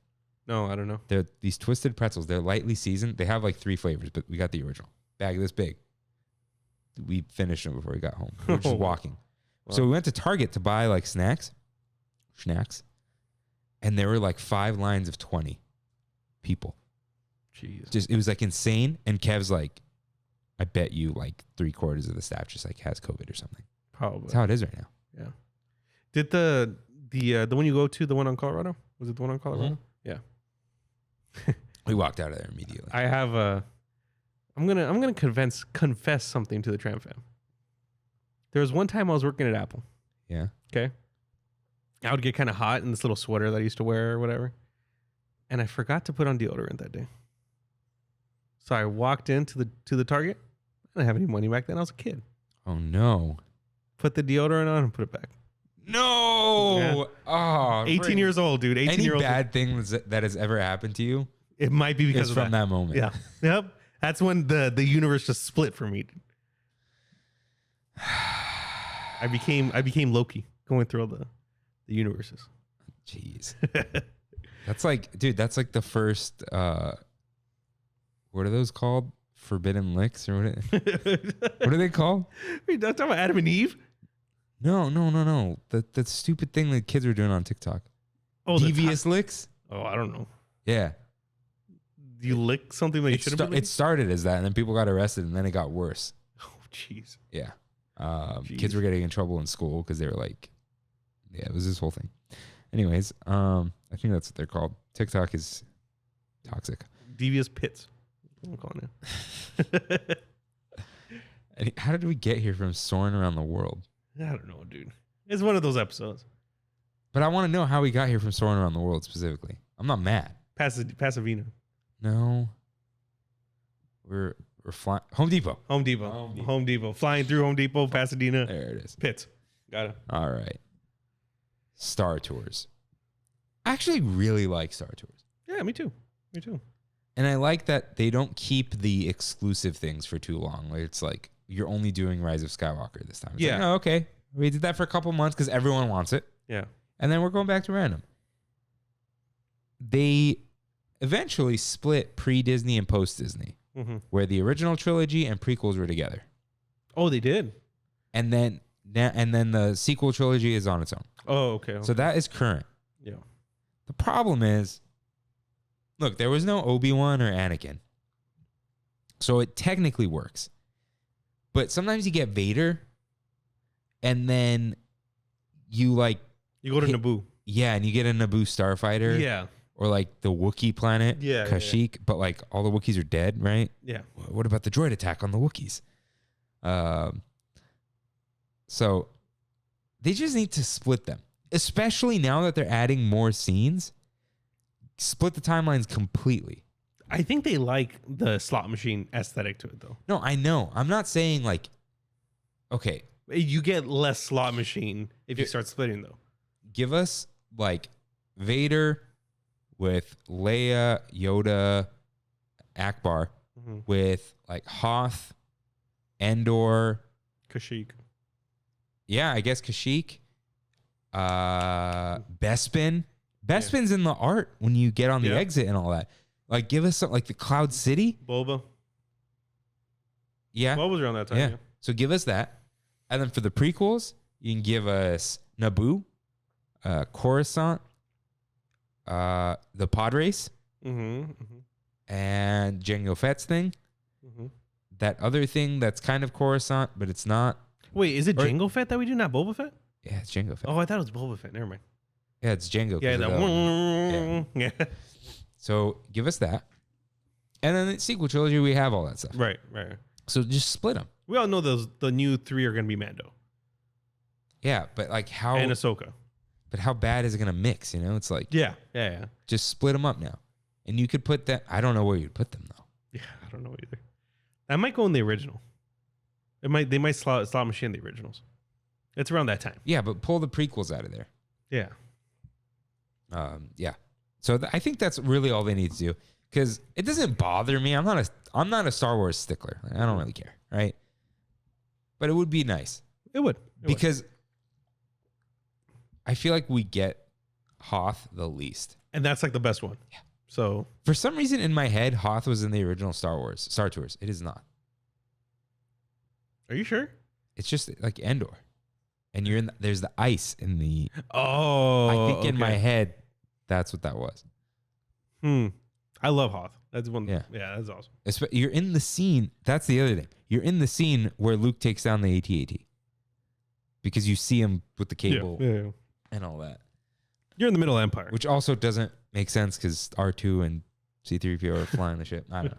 Speaker 2: No, I don't know.
Speaker 1: They're these twisted pretzels. They're lightly seasoned. They have like 3 flavors, but we got the original. Bag this big. We finished them before we got home. We were just walking.
Speaker 2: Wow.
Speaker 1: So we went to Target to buy like snacks. And there were like 5 lines of 20 people.
Speaker 2: Jeez.
Speaker 1: Just it was like insane. And Kev's like, I bet you like 3/4 of the staff just like has COVID or something.
Speaker 2: Probably.
Speaker 1: That's how it is right now.
Speaker 2: Yeah. Did the one you go to, the one on Colorado? Was it the one on Colorado? Yeah.
Speaker 1: We walked out of there immediately.
Speaker 2: I have I'm gonna confess something to the Tram fam. There was one time I was working at Apple.
Speaker 1: Yeah.
Speaker 2: Okay. I would get kind of hot in this little sweater that I used to wear or whatever. And I forgot to put on deodorant that day. So I walked into the Target. I didn't have any money back then. I was a kid.
Speaker 1: Oh no.
Speaker 2: Put the deodorant on and put it back.
Speaker 1: No.
Speaker 2: Yeah.
Speaker 1: Oh,
Speaker 2: 18 years old, dude. 18
Speaker 1: Any
Speaker 2: year old.
Speaker 1: bad thing that has ever happened to you
Speaker 2: It might be because
Speaker 1: is
Speaker 2: of
Speaker 1: from that moment.
Speaker 2: Yeah. Yep. That's when the universe just split for me. I became Loki going through all the universes.
Speaker 1: Jeez. That's like, dude, that's like the first, what are those called? Forbidden licks or what are they called?
Speaker 2: Wait, that's talking about Adam and Eve?
Speaker 1: No. The stupid thing that kids were doing on TikTok.
Speaker 2: Oh,
Speaker 1: Devious licks?
Speaker 2: Oh, I don't know.
Speaker 1: Yeah.
Speaker 2: You lick something that you shouldn't be
Speaker 1: It started as that, and then people got arrested, and then it got worse.
Speaker 2: Oh, jeez.
Speaker 1: Yeah.
Speaker 2: Jeez.
Speaker 1: Kids were getting in trouble in school because they were like, yeah, it was this whole thing. Anyways, I think that's what they're called. TikTok is toxic.
Speaker 2: Devious pits. I'm calling it.
Speaker 1: And how did we get here from soaring around the world?
Speaker 2: I don't know, dude. It's one of those episodes.
Speaker 1: But I want to know how we got here from soaring around the world specifically. I'm not mad.
Speaker 2: Pasadena.
Speaker 1: No. We're flying. Home Depot.
Speaker 2: Home Depot. Flying through Home Depot, Pasadena.
Speaker 1: There it is.
Speaker 2: Pits. Got it.
Speaker 1: All right. Star Tours. I actually really like Star Tours.
Speaker 2: Yeah, me too.
Speaker 1: And I like that they don't keep the exclusive things for too long. Like it's like you're only doing Rise of Skywalker this time. It's
Speaker 2: Yeah.
Speaker 1: like, oh, okay. We did that for a couple months because everyone wants it.
Speaker 2: Yeah.
Speaker 1: And then we're going back to random. They eventually split pre-Disney and post-Disney, where the original trilogy and prequels were together.
Speaker 2: Oh, they did?
Speaker 1: And then the sequel trilogy is on its own.
Speaker 2: Oh, okay.
Speaker 1: So that is current.
Speaker 2: Yeah.
Speaker 1: The problem is, look, there was no Obi-Wan or Anakin. So it technically works. But sometimes you get Vader, and then you
Speaker 2: go to Naboo.
Speaker 1: Yeah, and you get a Naboo starfighter.
Speaker 2: Yeah.
Speaker 1: Or like the Wookiee planet,
Speaker 2: Yeah,
Speaker 1: Kashyyyk, but like all the Wookiees are dead, right?
Speaker 2: Yeah.
Speaker 1: What about the droid attack on the Wookiees? So they just need to split them, especially now that they're adding more scenes. Split the timelines completely.
Speaker 2: I think they like the slot machine aesthetic to it, though.
Speaker 1: No, I know. I'm not saying like, okay.
Speaker 2: You get less slot machine if you start splitting, though.
Speaker 1: Give us like Vader with Leia, Yoda, Akbar, with like Hoth, Endor,
Speaker 2: Kashyyyk.
Speaker 1: Yeah, I guess Kashyyyk. Bespin. Bespin's in the art when you get on the exit and all that. Like, give us something like the Cloud City.
Speaker 2: Boba.
Speaker 1: Yeah.
Speaker 2: Boba was around that time. Yeah.
Speaker 1: So give us that. And then for the prequels, you can give us Naboo, Coruscant, the pod race, and Jango Fett's thing, that other thing that's kind of Coruscant, but it's not.
Speaker 2: Wait, is it Jango Fett that we do, not Boba Fett?
Speaker 1: Yeah, it's Jango Fett.
Speaker 2: Oh, I thought it was Boba Fett. Never mind.
Speaker 1: Yeah, it's Jango.
Speaker 2: Yeah,
Speaker 1: that.
Speaker 2: Yeah.
Speaker 1: So give us that. And then the sequel trilogy, we have all that stuff.
Speaker 2: Right.
Speaker 1: So just split them.
Speaker 2: We all know the new 3 are going to be Mando.
Speaker 1: Yeah, but like how...
Speaker 2: And Ahsoka.
Speaker 1: But how bad is it going to mix, you know? It's like...
Speaker 2: Yeah.
Speaker 1: Just split them up now. And you could put that... I don't know where you'd put them, though.
Speaker 2: Yeah, I don't know either. I might go in the original. They might slot machine the originals. It's around that time.
Speaker 1: Yeah, but pull the prequels out of there.
Speaker 2: Yeah.
Speaker 1: Yeah. So I think that's really all they need to do. Because it doesn't bother me. I'm not a Star Wars stickler. I don't really care, right? But it would be nice.
Speaker 2: It would.
Speaker 1: Because I feel like we get Hoth the least.
Speaker 2: And that's like the best one.
Speaker 1: Yeah.
Speaker 2: So
Speaker 1: for some reason in my head, Hoth was in the original Star Tours. It is not.
Speaker 2: Are you sure?
Speaker 1: It's just like Endor. And there's the ice in the...
Speaker 2: Oh,
Speaker 1: I think in my head, that's what that was.
Speaker 2: I love Hoth. That's one.
Speaker 1: Yeah.
Speaker 2: Yeah, that's awesome.
Speaker 1: You're in the scene. That's the other thing. You're in the scene where Luke takes down the AT-AT. Because you see him with the cable and all that.
Speaker 2: You're in the Middle Empire.
Speaker 1: Which also doesn't make sense because R2 and C-3PO are flying the ship. I don't know.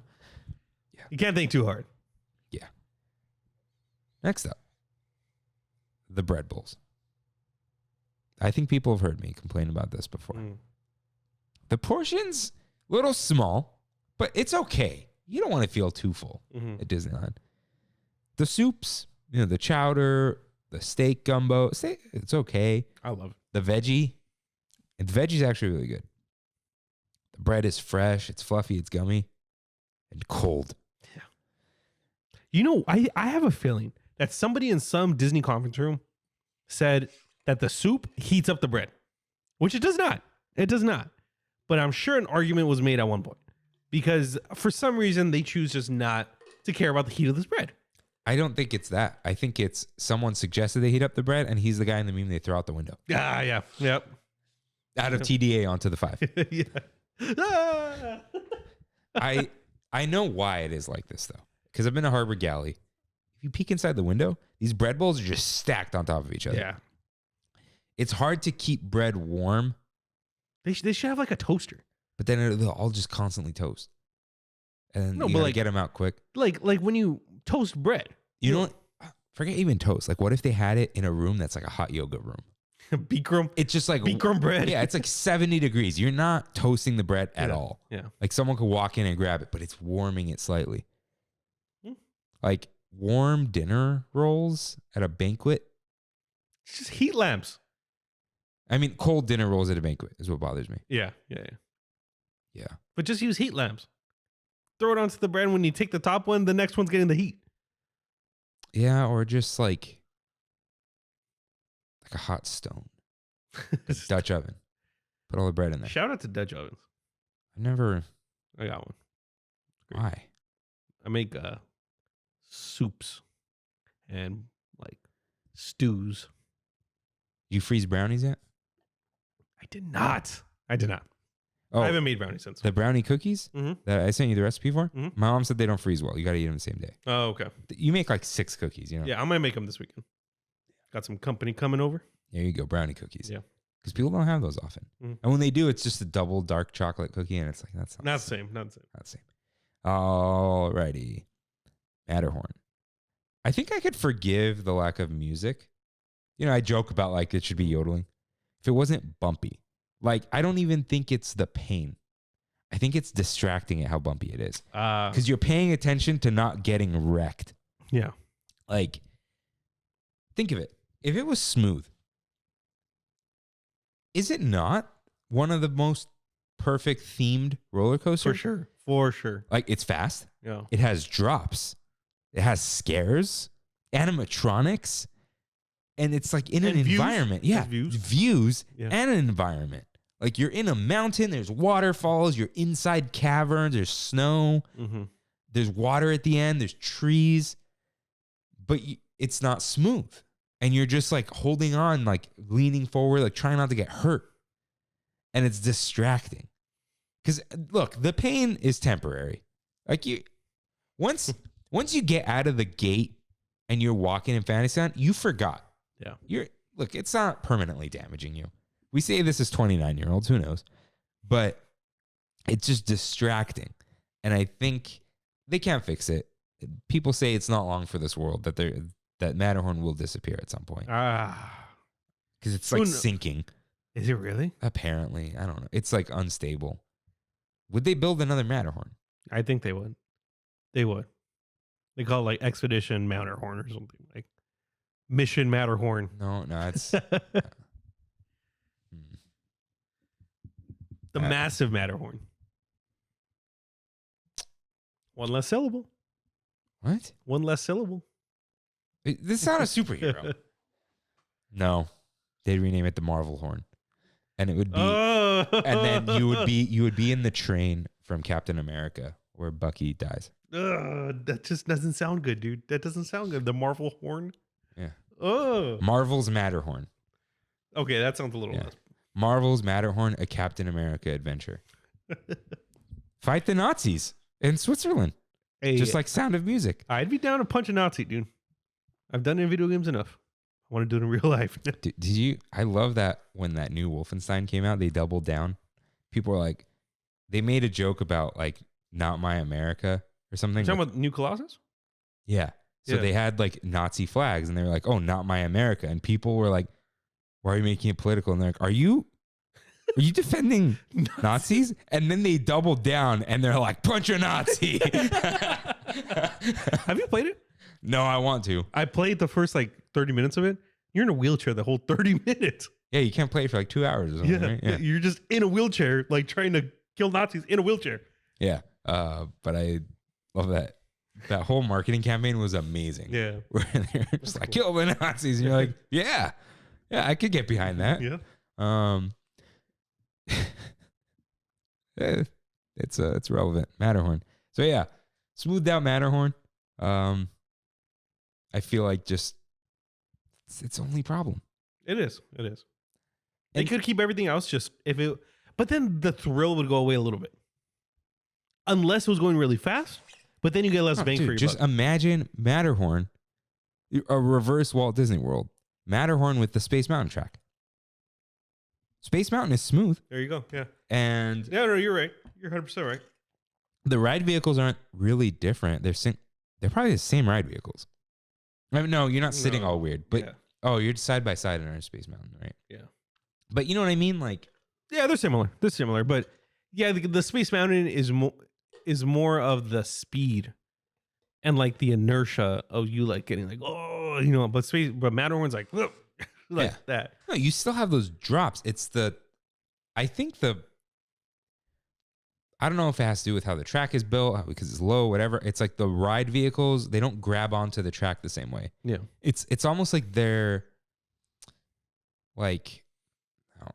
Speaker 1: Yeah.
Speaker 2: You can't think too hard.
Speaker 1: Yeah. Next up. The bread bowls. I think people have heard me complain about this before. The portions, little small, but it's okay. You don't want to feel too full at Disneyland. The soups, the chowder, the steak gumbo, it's okay.
Speaker 2: I love it.
Speaker 1: The veggie, and the veggie's actually really good. The bread is fresh, it's fluffy, it's gummy, and cold.
Speaker 2: Yeah. I have a feeling that somebody in some Disney conference room said that the soup heats up the bread, which it does not. It does not. But I'm sure an argument was made at one point because for some reason they choose just not to care about the heat of this bread.
Speaker 1: I don't think it's that. I think it's someone suggested they heat up the bread, and he's the guy in the meme they throw out the window.
Speaker 2: Yeah. Yep.
Speaker 1: Out of TDA onto the 5.
Speaker 2: Yeah.
Speaker 1: I know why it is like this, though, because I've been to Harbor Galley. If you peek inside the window, these bread bowls are just stacked on top of each other.
Speaker 2: Yeah.
Speaker 1: It's hard to keep bread warm.
Speaker 2: They should have like a toaster.
Speaker 1: But then they'll all just constantly toast. And you gotta get them out quick.
Speaker 2: Like when you toast bread.
Speaker 1: You know what? Forget even toast. Like, what if they had it in a room that's like a hot yoga room?
Speaker 2: Bikram.
Speaker 1: It's just like
Speaker 2: Bikram bread.
Speaker 1: Yeah, it's like 70 degrees. You're not toasting the bread at all.
Speaker 2: Yeah.
Speaker 1: Like someone could walk in and grab it, but it's warming it slightly. Like warm dinner rolls at a banquet.
Speaker 2: It's just heat lamps.
Speaker 1: I mean, cold dinner rolls at a banquet is what bothers me.
Speaker 2: Yeah.
Speaker 1: Yeah.
Speaker 2: But just use heat lamps. Throw it onto the bread. When you take the top one, the next one's getting the heat.
Speaker 1: Yeah, or just like a hot stone. A Dutch oven. Put all the bread in there.
Speaker 2: Shout out to Dutch ovens.
Speaker 1: I
Speaker 2: got one.
Speaker 1: Why?
Speaker 2: I make soups and like stews.
Speaker 1: You freeze brownies yet?
Speaker 2: I did not.
Speaker 1: Oh,
Speaker 2: I haven't made brownies since.
Speaker 1: the brownie cookies that I sent you the recipe for?
Speaker 2: Mhm.
Speaker 1: My mom said they don't freeze well. You got to eat them the same day.
Speaker 2: Oh, okay.
Speaker 1: You make like 6 cookies,
Speaker 2: Yeah, I might make them this weekend. Got some company coming over.
Speaker 1: There you go, brownie cookies.
Speaker 2: Yeah.
Speaker 1: Because people don't have those often. And when they do, it's just a double dark chocolate cookie, and it's like, that's
Speaker 2: Not the same.
Speaker 1: Not the same. Alrighty. Matterhorn. I think I could forgive the lack of music. I joke about like it should be yodeling. If it wasn't bumpy. Like, I don't even think it's the pain. I think it's distracting at how bumpy it is. Because you're paying attention to not getting wrecked.
Speaker 2: Yeah.
Speaker 1: Like, think of it. If it was smooth, is it not one of the most perfect themed roller coasters?
Speaker 2: For sure.
Speaker 1: Like, it's fast.
Speaker 2: Yeah.
Speaker 1: It has drops. It has scares, animatronics, and it's like in an environment. Yeah. Views and an environment. Like, you're in a mountain, there's waterfalls, you're inside caverns, there's snow, there's water at the end, there's trees, but it's not smooth. And you're just like holding on, like leaning forward, like trying not to get hurt. And it's distracting. Because look, the pain is temporary. Like once Once you get out of the gate and you're walking in Fantasyland, you forgot.
Speaker 2: Yeah.
Speaker 1: Look, it's not permanently damaging you. We say this as 29-year-olds, who knows? But it's just distracting. And I think they can't fix it. People say it's not long for this world that Matterhorn will disappear at some point. Because it's like sinking.
Speaker 2: Is it really?
Speaker 1: Apparently. I don't know. It's like unstable. Would they build another Matterhorn?
Speaker 2: I think they would. They would. They call it like Expedition Matterhorn or something. Like Mission Matterhorn.
Speaker 1: No, it's...
Speaker 2: The massive Matterhorn. One less syllable.
Speaker 1: What?
Speaker 2: One less syllable.
Speaker 1: This is not a superhero. No. They'd rename it the Marvel Horn. And it would be and then you would be in the train from Captain America where Bucky dies.
Speaker 2: That just doesn't sound good, dude. That doesn't sound good. The Marvel Horn.
Speaker 1: Yeah. Marvel's Matterhorn.
Speaker 2: Okay, that sounds a little less.
Speaker 1: Marvel's Matterhorn, a Captain America adventure. Fight the Nazis in Switzerland.
Speaker 2: Hey,
Speaker 1: just like Sound of Music.
Speaker 2: I'd be down to punch a Nazi, dude. I've done it in video games enough. I want to do it in real life.
Speaker 1: Did you? I love that when that new Wolfenstein came out, they doubled down. People were like, they made a joke about like "Not My America" or something.
Speaker 2: You're talking about New Colossus?
Speaker 1: Yeah. So they had like Nazi flags, and they were like, "Oh, not my America," and people were like, "Why are you making it political?" And they're like, "Are you defending Nazis?" And then they doubled down, and they're like, "Punch a Nazi."
Speaker 2: Have you played it?
Speaker 1: No, I want to.
Speaker 2: I played the first like 30 minutes of it. You're in a wheelchair the whole 30 minutes.
Speaker 1: Yeah, you can't play it for like 2 hours or something, right? Yeah.
Speaker 2: You're just in a wheelchair, like trying to kill Nazis in a wheelchair.
Speaker 1: Yeah. But I love that. That whole marketing campaign was amazing.
Speaker 2: Yeah.
Speaker 1: Where they're just like, kill the Nazis. And you're like, yeah, I could get behind that.
Speaker 2: Yeah.
Speaker 1: It's relevant. Matterhorn. So yeah, smoothed out Matterhorn. I feel like just it's its only problem.
Speaker 2: It is. They could keep everything else just but then the thrill would go away a little bit. Unless it was going really fast, but then you get less bang for your
Speaker 1: just
Speaker 2: buck.
Speaker 1: Imagine Matterhorn, a reverse Walt Disney World. Matterhorn with the Space Mountain track. Space Mountain is smooth.
Speaker 2: There you go. Yeah.
Speaker 1: And
Speaker 2: no, you're right. You're 100% right.
Speaker 1: the ride vehicles aren't really different. They're probably the same ride vehicles. I mean, no, you're not sitting all weird, but you're side by side in our Space Mountain, right?
Speaker 2: Yeah.
Speaker 1: But you know what I mean? Like,
Speaker 2: yeah, they're similar. But yeah, the Space Mountain is more of the speed and like the inertia of you like getting like, but Matterhorn's like that.
Speaker 1: No, you still have those drops. I don't know if it has to do with how the track is built, because it's low, whatever. It's like the ride vehicles, they don't grab onto the track the same way.
Speaker 2: Yeah.
Speaker 1: It's almost like they're like,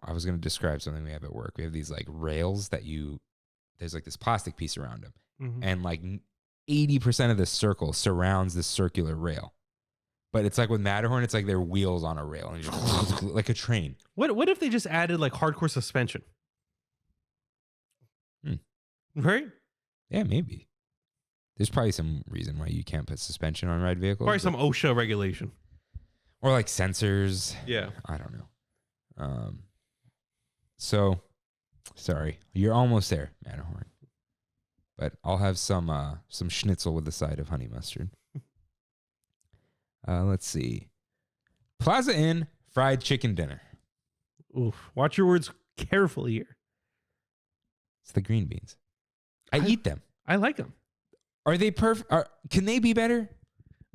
Speaker 1: I was going to describe something we have at work. We have these like rails that there's like this plastic piece around them.
Speaker 2: Mm-hmm.
Speaker 1: And like 80% of the circle surrounds this circular rail. But it's like with Matterhorn, it's like their wheels on a rail and just like a train.
Speaker 2: What if they just added like hardcore suspension? Right?
Speaker 1: Yeah, maybe. There's probably some reason why you can't put suspension on ride vehicles.
Speaker 2: Probably some OSHA regulation.
Speaker 1: Or like sensors.
Speaker 2: Yeah.
Speaker 1: I don't know. So, sorry. You're almost there, Matterhorn. But I'll have some schnitzel with a side of honey mustard. Let's see. Plaza Inn fried chicken dinner.
Speaker 2: Oof. Watch your words carefully here.
Speaker 1: It's the green beans. I eat them.
Speaker 2: I like them.
Speaker 1: Are they perfect? Can they be better?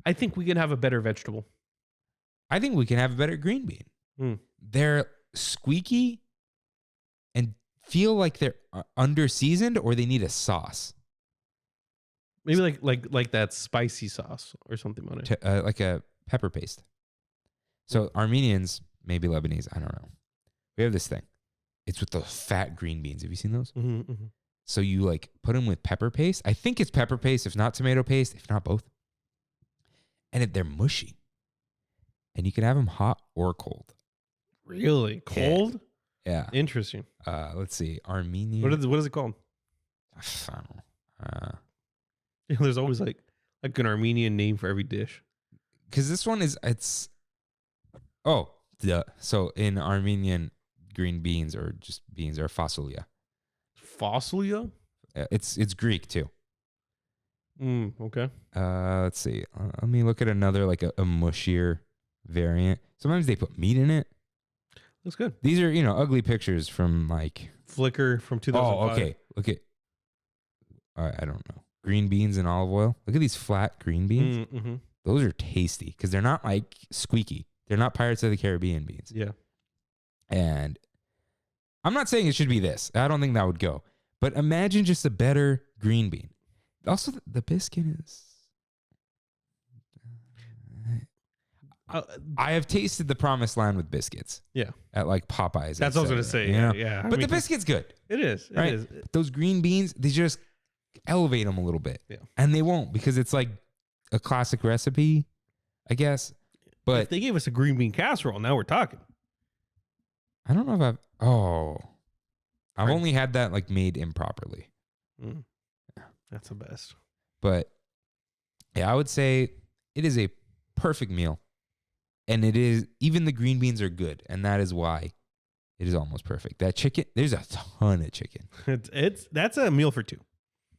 Speaker 2: I think we can have a better vegetable.
Speaker 1: I think we can have a better green bean. They're squeaky and feel like they're under seasoned, or they need a sauce.
Speaker 2: Maybe like that spicy sauce or something on it.
Speaker 1: Like a pepper paste. So Armenians, maybe Lebanese, I don't know. We have this thing. It's with those fat green beans. Have you seen those?
Speaker 2: Mm-hmm, mm-hmm.
Speaker 1: So you like put them with pepper paste. I think it's pepper paste, if not tomato paste, if not both. And they're mushy. And you can have them hot or cold.
Speaker 2: Really? Cold?
Speaker 1: Yeah.
Speaker 2: Interesting.
Speaker 1: Let's see. Armenian.
Speaker 2: What is it called?
Speaker 1: I don't know.
Speaker 2: There's always like Like an Armenian name for every dish.
Speaker 1: Because this one is, so in Armenian, green beans or just beans are fasulya.
Speaker 2: Fasulya?
Speaker 1: It's Greek too.
Speaker 2: Okay.
Speaker 1: Let's see. Let me look at another like a mushier variant. Sometimes they put meat in it.
Speaker 2: Looks good.
Speaker 1: These are, ugly pictures from like
Speaker 2: Flickr from 2005.
Speaker 1: Oh, okay. Look at. I don't know. Green beans and olive oil. Look at these flat green beans.
Speaker 2: Mm-hmm.
Speaker 1: Those are tasty because they're not like squeaky. They're not Pirates of the Caribbean beans.
Speaker 2: Yeah.
Speaker 1: And I'm not saying it should be this. I don't think that would go. But imagine just a better green bean. Also, the biscuit is. I have tasted the promised land with biscuits.
Speaker 2: Yeah.
Speaker 1: At like Popeyes.
Speaker 2: That's what I was going to say. Yeah.
Speaker 1: But the biscuit's good.
Speaker 2: It is. It
Speaker 1: right?
Speaker 2: is.
Speaker 1: Those green beans, they just elevate them a little bit.
Speaker 2: Yeah.
Speaker 1: And they won't because it's like a classic recipe, I guess. But
Speaker 2: if they gave us a green bean casserole, now we're talking.
Speaker 1: I don't know if I've only had that like made improperly.
Speaker 2: That's the best.
Speaker 1: But yeah, I would say it is a perfect meal. And it is, even the green beans are good. And that is why it is almost perfect. That chicken, there's a ton of chicken.
Speaker 2: That's a meal for two.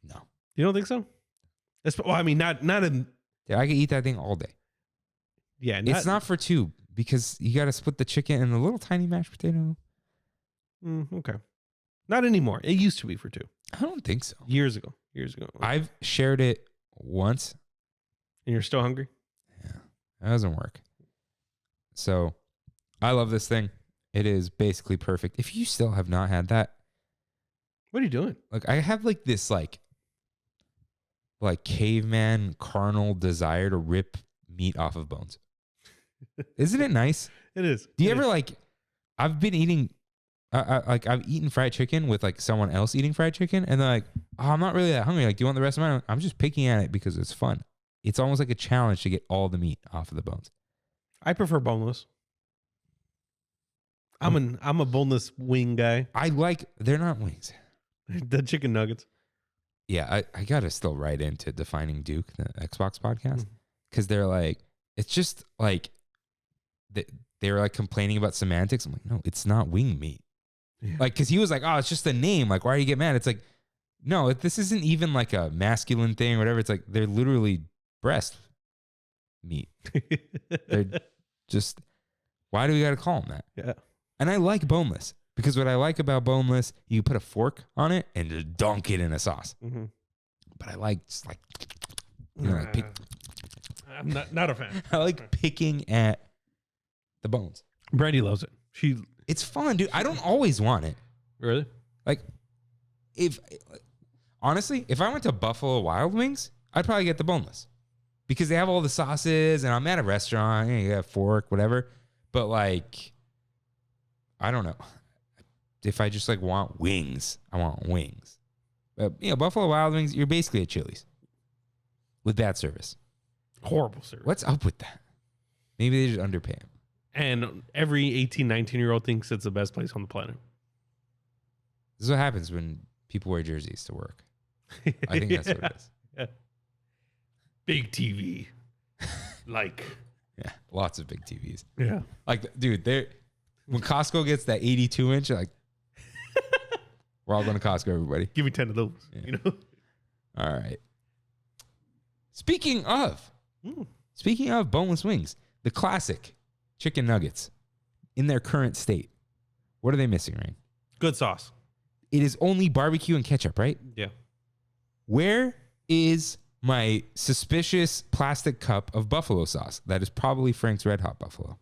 Speaker 1: No.
Speaker 2: You don't think so? Not in.
Speaker 1: Yeah, I could eat that thing all day.
Speaker 2: Yeah.
Speaker 1: It's not for two because you got to split the chicken and the little tiny mashed potato.
Speaker 2: Okay. Not anymore. It used to be for two.
Speaker 1: I don't think so.
Speaker 2: Years ago.
Speaker 1: I've shared it once.
Speaker 2: And you're still hungry?
Speaker 1: Yeah. That doesn't work. So I love this thing. It is basically perfect. If you still have not had that.
Speaker 2: What are you doing?
Speaker 1: Like I have like this like caveman carnal desire to rip meat off of bones. Isn't it nice?
Speaker 2: It is.
Speaker 1: Do you ever like, I've been eating, I've eaten fried chicken with like someone else eating fried chicken and they're like, oh, I'm not really that hungry. Like, do you want the rest of mine? I'm just picking at it because it's fun. It's almost like a challenge to get all the meat off of the bones. I
Speaker 2: prefer boneless. I'm a boneless wing guy.
Speaker 1: They're not wings.
Speaker 2: The chicken nuggets.
Speaker 1: Yeah, I got to still write into Defining Duke, the Xbox podcast, because they're like, it's just like, they were like complaining about semantics. I'm like, no, it's not wing meat. Yeah. Like, because he was like, oh, it's just a name. Like, why do you get mad? It's like, no, this isn't even like a masculine thing or whatever. It's like, they're literally breast meat. They're just, why do we got to call them that? Yeah. And I like boneless because what I like about boneless, you put a fork on it and just dunk it in a sauce. Mm-hmm. But I like just like,
Speaker 2: I'm not a fan.
Speaker 1: I like picking at the bones.
Speaker 2: Brandy loves it.
Speaker 1: It's fun, dude. I don't always want it.
Speaker 2: Really?
Speaker 1: Like, honestly, if I went to Buffalo Wild Wings, I'd probably get the boneless because they have all the sauces and I'm at a restaurant, you got a fork, whatever. But like, I don't know. If I just like want wings, I want wings. But Buffalo Wild Wings, you're basically at Chili's with bad service.
Speaker 2: Horrible service.
Speaker 1: What's up with that? Maybe they just underpay them.
Speaker 2: And every 18, 19-year-old thinks it's the best place on the planet.
Speaker 1: This is what happens when people wear jerseys to work. I think that's what it is.
Speaker 2: Yeah. Big TV.
Speaker 1: Yeah, lots of big TVs.
Speaker 2: Yeah.
Speaker 1: Like, dude, when Costco gets that 82-inch, like, we're all going to Costco, everybody.
Speaker 2: Give me 10 of those. Yeah.
Speaker 1: All right. Speaking of boneless wings, the classic chicken nuggets in their current state. What are they missing, Rain?
Speaker 2: Good sauce.
Speaker 1: It is only barbecue and ketchup, right?
Speaker 2: Yeah.
Speaker 1: Where is my suspicious plastic cup of buffalo sauce? That is probably Frank's Red Hot Buffalo.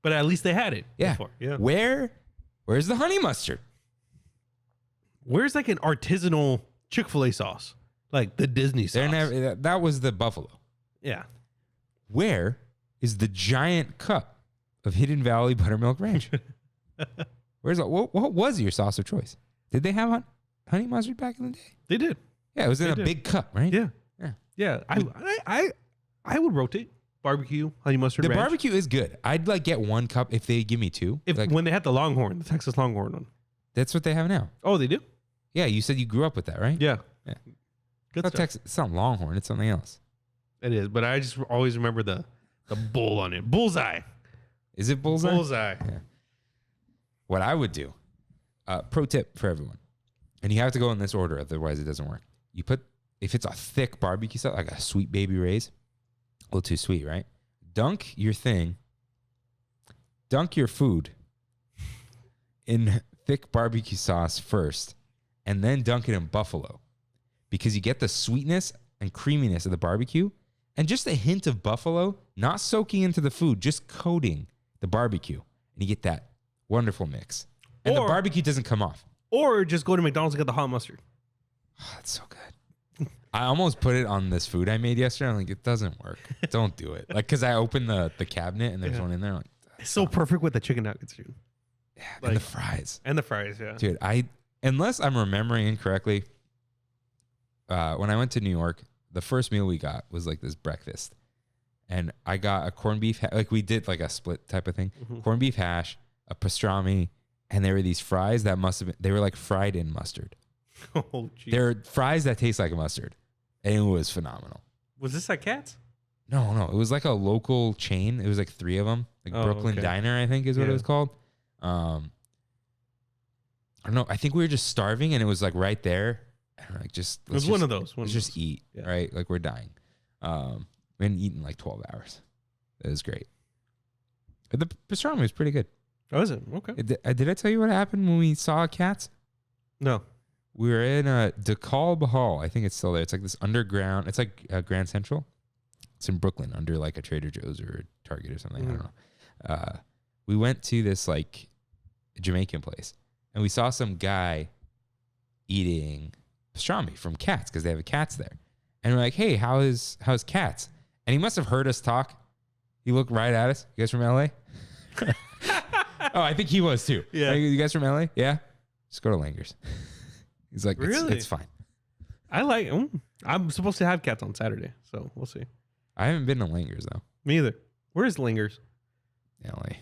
Speaker 2: But at least they had it before. Yeah.
Speaker 1: Where's the honey mustard?
Speaker 2: Where's like an artisanal Chick-fil-A sauce? Like the Disney sauce.
Speaker 1: That was the buffalo.
Speaker 2: Yeah.
Speaker 1: Where is the giant cup of Hidden Valley Buttermilk Ranch? What was your sauce of choice? Did they have honey mustard back in the day?
Speaker 2: They did.
Speaker 1: Yeah, it was in a big cup, right?
Speaker 2: Yeah. Yeah. I would rotate barbecue, honey mustard ranch.
Speaker 1: The barbecue is good. I'd like get one cup if they give me two.
Speaker 2: When they had the Longhorn, the Texas Longhorn one.
Speaker 1: That's what they have now.
Speaker 2: Oh, they do?
Speaker 1: Yeah, you said you grew up with that, right?
Speaker 2: Yeah.
Speaker 1: Good stuff. It's not Longhorn. It's something else.
Speaker 2: It is, but I just always remember the bull on it. Bullseye.
Speaker 1: Is it bullseye?
Speaker 2: Bullseye.
Speaker 1: Yeah. What I would do, pro tip for everyone, and you have to go in this order, otherwise it doesn't work. You put, if it's a thick barbecue sauce, like a Sweet Baby Ray's, a little too sweet, right? Dunk your food in thick barbecue sauce first, and then dunk it in buffalo, because you get the sweetness and creaminess of the barbecue and just a hint of buffalo, not soaking into the food, just coating the barbecue, and you get that wonderful mix. And the barbecue doesn't come off.
Speaker 2: Or just go to McDonald's and get the hot mustard.
Speaker 1: Oh, that's so good. I almost put it on this food I made yesterday. I'm like, it doesn't work. Don't do it. Like, because I opened the cabinet and there's one in there. I'm like,
Speaker 2: it's so perfect with the chicken nuggets, dude.
Speaker 1: Yeah, and the fries.
Speaker 2: And the fries, yeah.
Speaker 1: Dude, unless I'm remembering incorrectly, when I went to New York, the first meal we got was like this breakfast. And I got a corned beef, like we did like a split type of thing. Mm-hmm. Corned beef hash, a pastrami, and there were these fries that must have been, they were like fried in mustard.
Speaker 2: Oh, geez.
Speaker 1: They're fries that taste like a mustard. And it was phenomenal.
Speaker 2: Was this at Katz?
Speaker 1: No. It was like a local chain. It was like 3 of them. Like Brooklyn Diner, I think is what it was called. I don't know. I think we were just starving and it was like right there. And like it was
Speaker 2: one of those.
Speaker 1: Let's just eat, right? Like we're dying. We hadn't eaten like 12 hours. It was great. The pastrami was pretty good.
Speaker 2: Oh, is it? Okay.
Speaker 1: Did I tell you what happened when we saw Cats?
Speaker 2: No.
Speaker 1: We were in a DeKalb Hall. I think it's still there. It's like this underground. It's like Grand Central. It's in Brooklyn under like a Trader Joe's or a Target or something. I don't know. We went to this like Jamaican place and we saw some guy eating pastrami from Cats because they have a Cats there. And we're like, hey, how's Cats? And he must have heard us talk. He looked right at us. You guys from LA? Oh, I think he was too.
Speaker 2: Yeah.
Speaker 1: Like, you guys from LA? Yeah. Just go to Langer's. He's like,
Speaker 2: really?
Speaker 1: It's fine.
Speaker 2: I'm supposed to have Cats on Saturday, so we'll see.
Speaker 1: I haven't been to Langer's though.
Speaker 2: Me either. Where's Lingers?
Speaker 1: LA.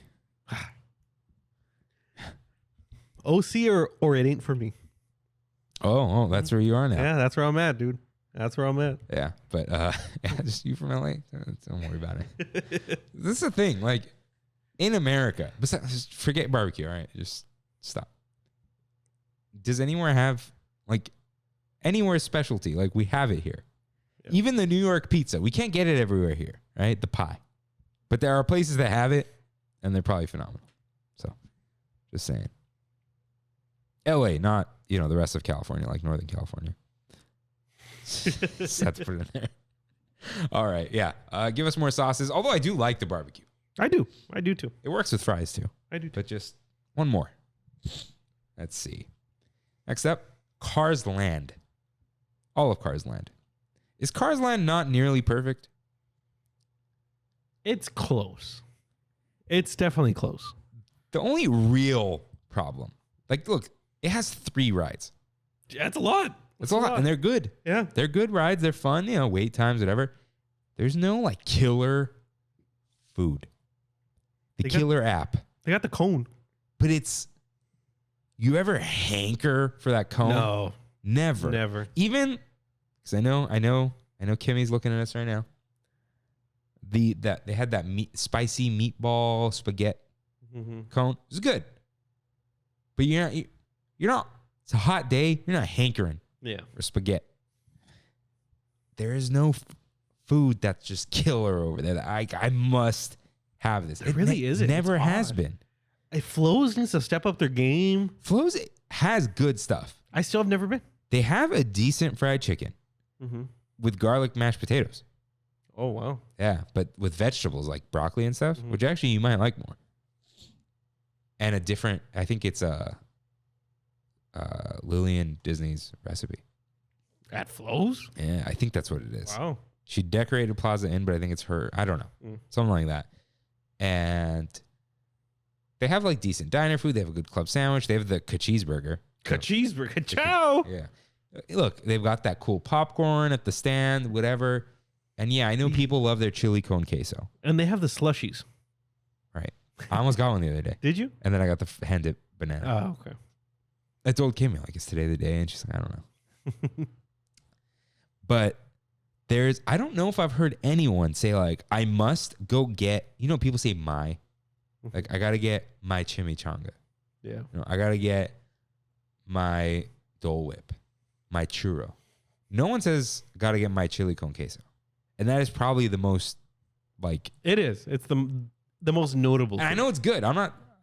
Speaker 2: OC or it ain't for me.
Speaker 1: Oh, that's where you are now.
Speaker 2: Yeah, that's where I'm at, dude. That's where I'm at.
Speaker 1: Yeah, but just you from LA. Don't worry about it. This is the thing, like in America. Besides, just forget barbecue. All right, just stop. Does anywhere have like anywhere specialty? Like we have it here. Yeah. Even the New York pizza, we can't get it everywhere here, right? The pie, but there are places that have it, and they're probably phenomenal. So, just saying. LA, not the rest of California, like Northern California. Just had to put it in there. All right, yeah. Give us more sauces. Although I do like the barbecue.
Speaker 2: I do too.
Speaker 1: It works with fries too.
Speaker 2: I do too.
Speaker 1: But just one more. Let's see. Next up, Cars Land. All of Cars Land. Is Cars Land not nearly perfect?
Speaker 2: It's close. It's definitely close.
Speaker 1: The only real problem, like, look, it has 3 rides.
Speaker 2: That's a lot.
Speaker 1: It's a lot. And they're good. Yeah. They're good rides. They're fun, wait times, whatever. There's no like killer food. The killer app.
Speaker 2: They got the cone.
Speaker 1: But you ever hanker for that cone?
Speaker 2: No.
Speaker 1: Never. Even, because I know Kimmy's looking at us right now. They had that spicy meatball spaghetti cone. It was good. But you're not, it's a hot day. You're not hankering.
Speaker 2: Yeah.
Speaker 1: For spaghetti. There is no food that's just killer over there. That I must have this.
Speaker 2: It really isn't.
Speaker 1: Never has been.
Speaker 2: Flo's needs to step up their game.
Speaker 1: Flo's has good stuff.
Speaker 2: I still have never been.
Speaker 1: They have a decent fried chicken with garlic mashed potatoes.
Speaker 2: Oh, wow.
Speaker 1: Yeah, but with vegetables like broccoli and stuff, which actually you might like more. And a different, I think it's Lillian Disney's recipe.
Speaker 2: At Flo's?
Speaker 1: Yeah, I think that's what it is.
Speaker 2: Wow.
Speaker 1: She decorated Plaza Inn, but I think it's her. I don't know. Something like that. And they have like decent diner food. They have a good club sandwich. They have the cheeseburger.
Speaker 2: Cheeseburger. Ciao.
Speaker 1: Yeah. Look, they've got that cool popcorn at the stand, whatever. And yeah, I know people love their chili con queso.
Speaker 2: And they have the slushies.
Speaker 1: Right. I almost got one the other day.
Speaker 2: Did you?
Speaker 1: And then I got the hand dipped banana.
Speaker 2: Oh, okay.
Speaker 1: I told Kimmy, like, is today the day? And she's like, I don't know. But I don't know if I've heard anyone say like, I must go get, people say like I got to get my chimichanga.
Speaker 2: Yeah.
Speaker 1: I got to get my Dole Whip, my churro. No one says got to get my chili con queso. And that is probably the most like.
Speaker 2: It is. It's the most notable.
Speaker 1: And I know it's good. I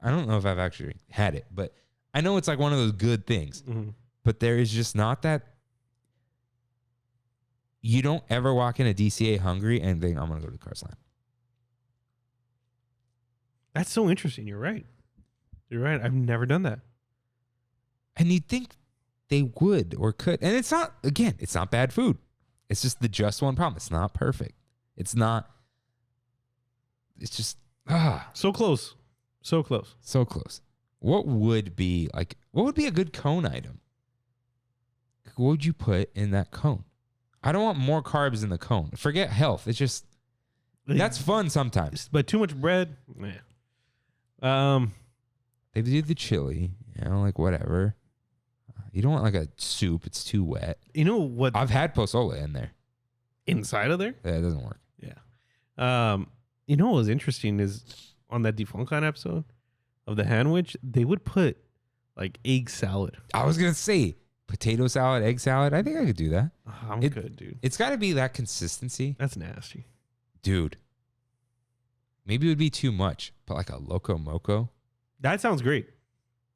Speaker 1: don't know if I've actually had it, but I know it's like one of those good things.
Speaker 2: Mm-hmm.
Speaker 1: But there is just not that. You don't ever walk in a DCA hungry and think, I'm going to go to Cars Land.
Speaker 2: That's so interesting. You're right. You're right. I've never done that.
Speaker 1: And you'd think they would or could. And it's not bad food. It's just the just one problem. It's not perfect. It's just,
Speaker 2: So close. So close.
Speaker 1: So close. What would be a good cone item? What would you put in that cone? I don't want more carbs in the cone. Forget health. It's just, that's fun sometimes.
Speaker 2: But too much bread,
Speaker 1: They do the chili, like whatever. You don't want like a soup. It's too wet.
Speaker 2: You know what?
Speaker 1: I've had pozole in there.
Speaker 2: Inside of there?
Speaker 1: Yeah, it doesn't work.
Speaker 2: Yeah. You know what was interesting is on that Defuncon episode of the sandwich, they would put like egg salad.
Speaker 1: I was going to say potato salad, egg salad. I think I could do that.
Speaker 2: I'm good, dude.
Speaker 1: It's got to be that consistency.
Speaker 2: That's nasty.
Speaker 1: Dude. Maybe it would be too much, but like a Loco Moco.
Speaker 2: That sounds great.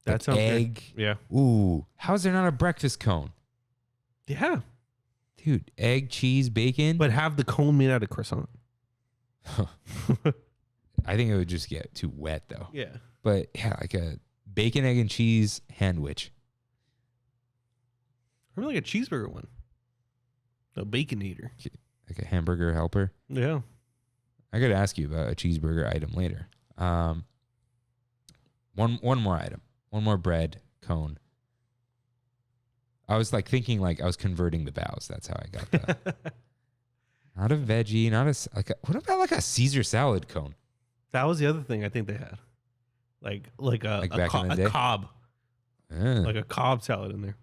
Speaker 2: That
Speaker 1: like
Speaker 2: sounds
Speaker 1: egg.
Speaker 2: Great. Yeah.
Speaker 1: Ooh. How is there not a breakfast cone?
Speaker 2: Yeah.
Speaker 1: Dude, egg, cheese, bacon.
Speaker 2: But have the cone made out of croissant.
Speaker 1: I think it would just get too wet though.
Speaker 2: Yeah.
Speaker 1: But yeah, like a bacon, egg, and cheese sandwich.
Speaker 2: Or like a cheeseburger one. A bacon eater.
Speaker 1: Like a hamburger helper.
Speaker 2: Yeah.
Speaker 1: I got to ask you about a cheeseburger item later. One more item. One more bread cone. I was like thinking like I was converting the vows. That's how I got that. Not a veggie, what about like a Caesar salad cone?
Speaker 2: That was the other thing I think they had. Like
Speaker 1: back in the day?
Speaker 2: Cobb. Like a Cobb salad in there.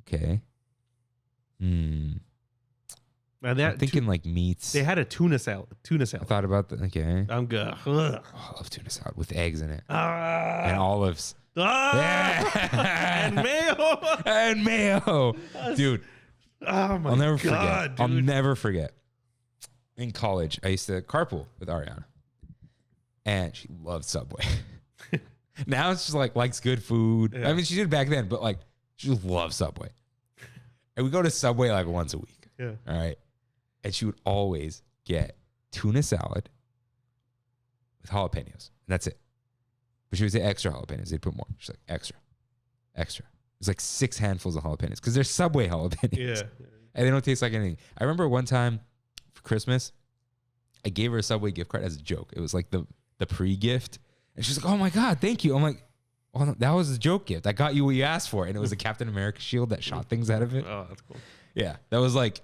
Speaker 1: Okay.
Speaker 2: And
Speaker 1: I'm thinking like meats.
Speaker 2: They had a tuna salad.
Speaker 1: I thought about that. Okay.
Speaker 2: I'm good. Ugh.
Speaker 1: Oh, I love tuna salad with eggs in it. And olives.
Speaker 2: And mayo.
Speaker 1: And mayo. Dude.
Speaker 2: Oh my
Speaker 1: I'll never
Speaker 2: God,
Speaker 1: forget.
Speaker 2: dude.
Speaker 1: I'll never forget. In college, I used to carpool with Ariana. And she loved Subway. Now it's just like likes good food.
Speaker 2: Yeah.
Speaker 1: I mean, she did back then, but like she just loves Subway. And we go to Subway like once a week.
Speaker 2: Yeah.
Speaker 1: All right. And she would always get tuna salad with jalapenos. And that's it. But she would say extra jalapenos. They'd put more. She's like, extra. It's like 6 handfuls of jalapenos because they're Subway jalapenos.
Speaker 2: Yeah.
Speaker 1: And they don't taste like anything. I remember one time for Christmas, I gave her a Subway gift card as a joke. It was like the pre-gift. And she's like, oh my God, thank you. I'm like, oh, no, that was a joke gift. I got you what you asked for. And it was a Captain America shield that shot things out of it.
Speaker 2: Oh, that's cool.
Speaker 1: Yeah. That was like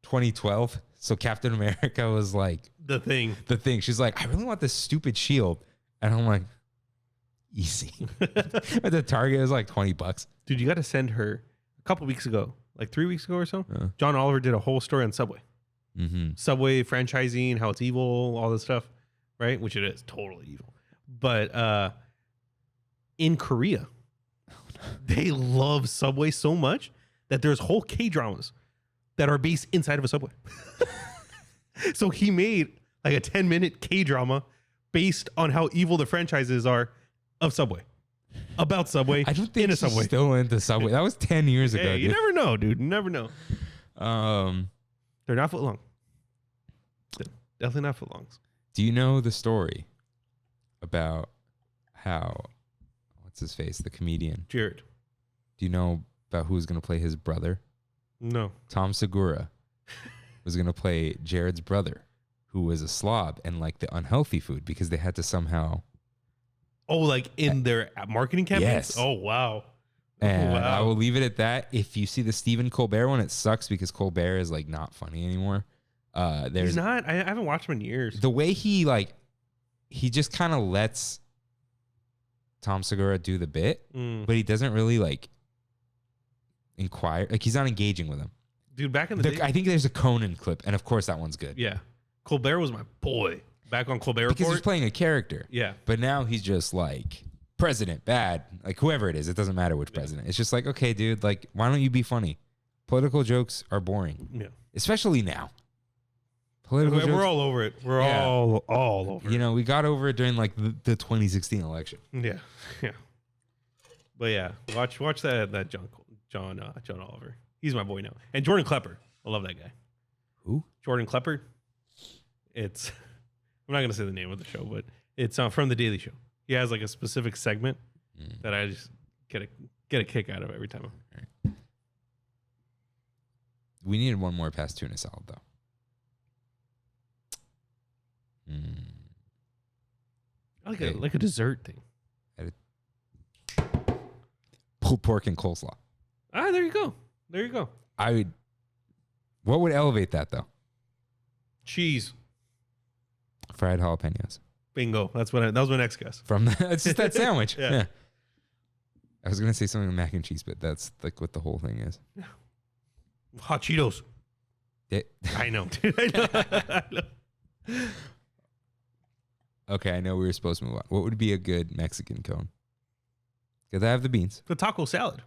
Speaker 1: 2012. So Captain America was like
Speaker 2: The thing.
Speaker 1: She's like, I really want this stupid shield. And I'm like, easy. At the Target, it was like $20.
Speaker 2: Dude, you got to send her a couple weeks ago, like 3 weeks ago or so. John Oliver did a whole story on Subway.
Speaker 1: Mm-hmm.
Speaker 2: Subway franchising, how it's evil, all this stuff, right? Which it is totally evil. But in Korea, they love Subway so much that there's whole K-dramas that are based inside of a Subway. So he made like a 10-minute K-drama based on how evil the franchises are of Subway. About Subway.
Speaker 1: I don't think
Speaker 2: in a
Speaker 1: she's
Speaker 2: Subway.
Speaker 1: still into Subway. That was 10 years ago.
Speaker 2: Hey, you
Speaker 1: dude.
Speaker 2: never know, dude. You never know. They're not foot long. Definitely not foot longs.
Speaker 1: Do you know the story about how, what's his face, the comedian?
Speaker 2: Jared.
Speaker 1: Do you know about who was going to play his brother?
Speaker 2: No.
Speaker 1: Tom Segura was going to play Jared's brother, who was a slob and like the unhealthy food because they had to somehow.
Speaker 2: Oh, like in their marketing campaigns?
Speaker 1: Yes.
Speaker 2: Oh, wow.
Speaker 1: And
Speaker 2: Oh, wow.
Speaker 1: I will leave it at that. If you see the Stephen Colbert one, it sucks because Colbert is like not funny anymore.
Speaker 2: He's not. I haven't watched him in years.
Speaker 1: The way he just kind of lets Tom Segura do the bit, but he doesn't really like inquire. Like he's not engaging with him.
Speaker 2: Dude, back in the day.
Speaker 1: I think there's a Conan clip, and of course that one's good.
Speaker 2: Yeah. Colbert was my boy. Back on Colbert
Speaker 1: Because he's
Speaker 2: Report.
Speaker 1: playing a character.
Speaker 2: Yeah.
Speaker 1: But now he's just like, president, bad. Like, whoever it is, it doesn't matter which president. It's just like, okay, dude, like, why don't you be funny? Political jokes are boring.
Speaker 2: Yeah.
Speaker 1: Especially now. Political jokes.
Speaker 2: We're all over it. We're all over it.
Speaker 1: You know, we got over it during like the 2016 election.
Speaker 2: Yeah. Yeah. But yeah, watch that John Oliver. He's my boy now. And Jordan Klepper. I love that guy.
Speaker 1: Who?
Speaker 2: Jordan Klepper. It's I'm not gonna say the name of the show, but it's from the Daily Show. He has like a specific segment that I just get a kick out of every time.
Speaker 1: Right. We needed one more past tuna salad though.
Speaker 2: Like a dessert thing.
Speaker 1: Pulled pork and coleslaw.
Speaker 2: Ah, there you go. There you go.
Speaker 1: What would elevate that though?
Speaker 2: Cheese.
Speaker 1: Fried jalapenos.
Speaker 2: Bingo. That was my next guess.
Speaker 1: It's just that sandwich.
Speaker 2: Yeah.
Speaker 1: Yeah. I was gonna say something with mac and cheese, but that's like what the whole thing is.
Speaker 2: Hot Cheetos. I know, dude. I know.
Speaker 1: Okay, I know we were supposed to move on. What would be a good Mexican cone? Because I have the beans.
Speaker 2: The taco salad.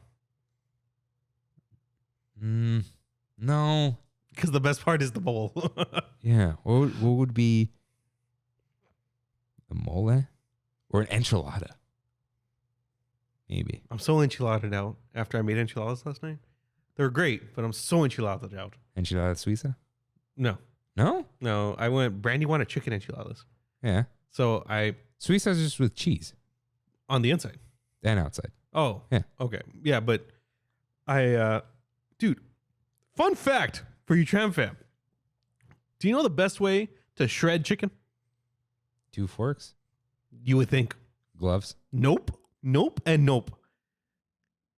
Speaker 1: No.
Speaker 2: Because the best part is the bowl.
Speaker 1: Yeah. What would be a mole or an enchilada? Maybe.
Speaker 2: I'm so enchiladed out after I made enchiladas last night. They're great, but I'm so enchiladed out.
Speaker 1: Enchilada suiza?
Speaker 2: No.
Speaker 1: No?
Speaker 2: I went, Brandy wanted chicken enchiladas.
Speaker 1: Yeah.
Speaker 2: So I,
Speaker 1: Suiza is just with cheese
Speaker 2: on the inside.
Speaker 1: and outside.
Speaker 2: Oh.
Speaker 1: Yeah.
Speaker 2: Okay. Yeah, but dude, fun fact for you Tram fam. Do you know the best way to shred chicken?
Speaker 1: 2 forks?
Speaker 2: You would think.
Speaker 1: Gloves?
Speaker 2: Nope. And nope.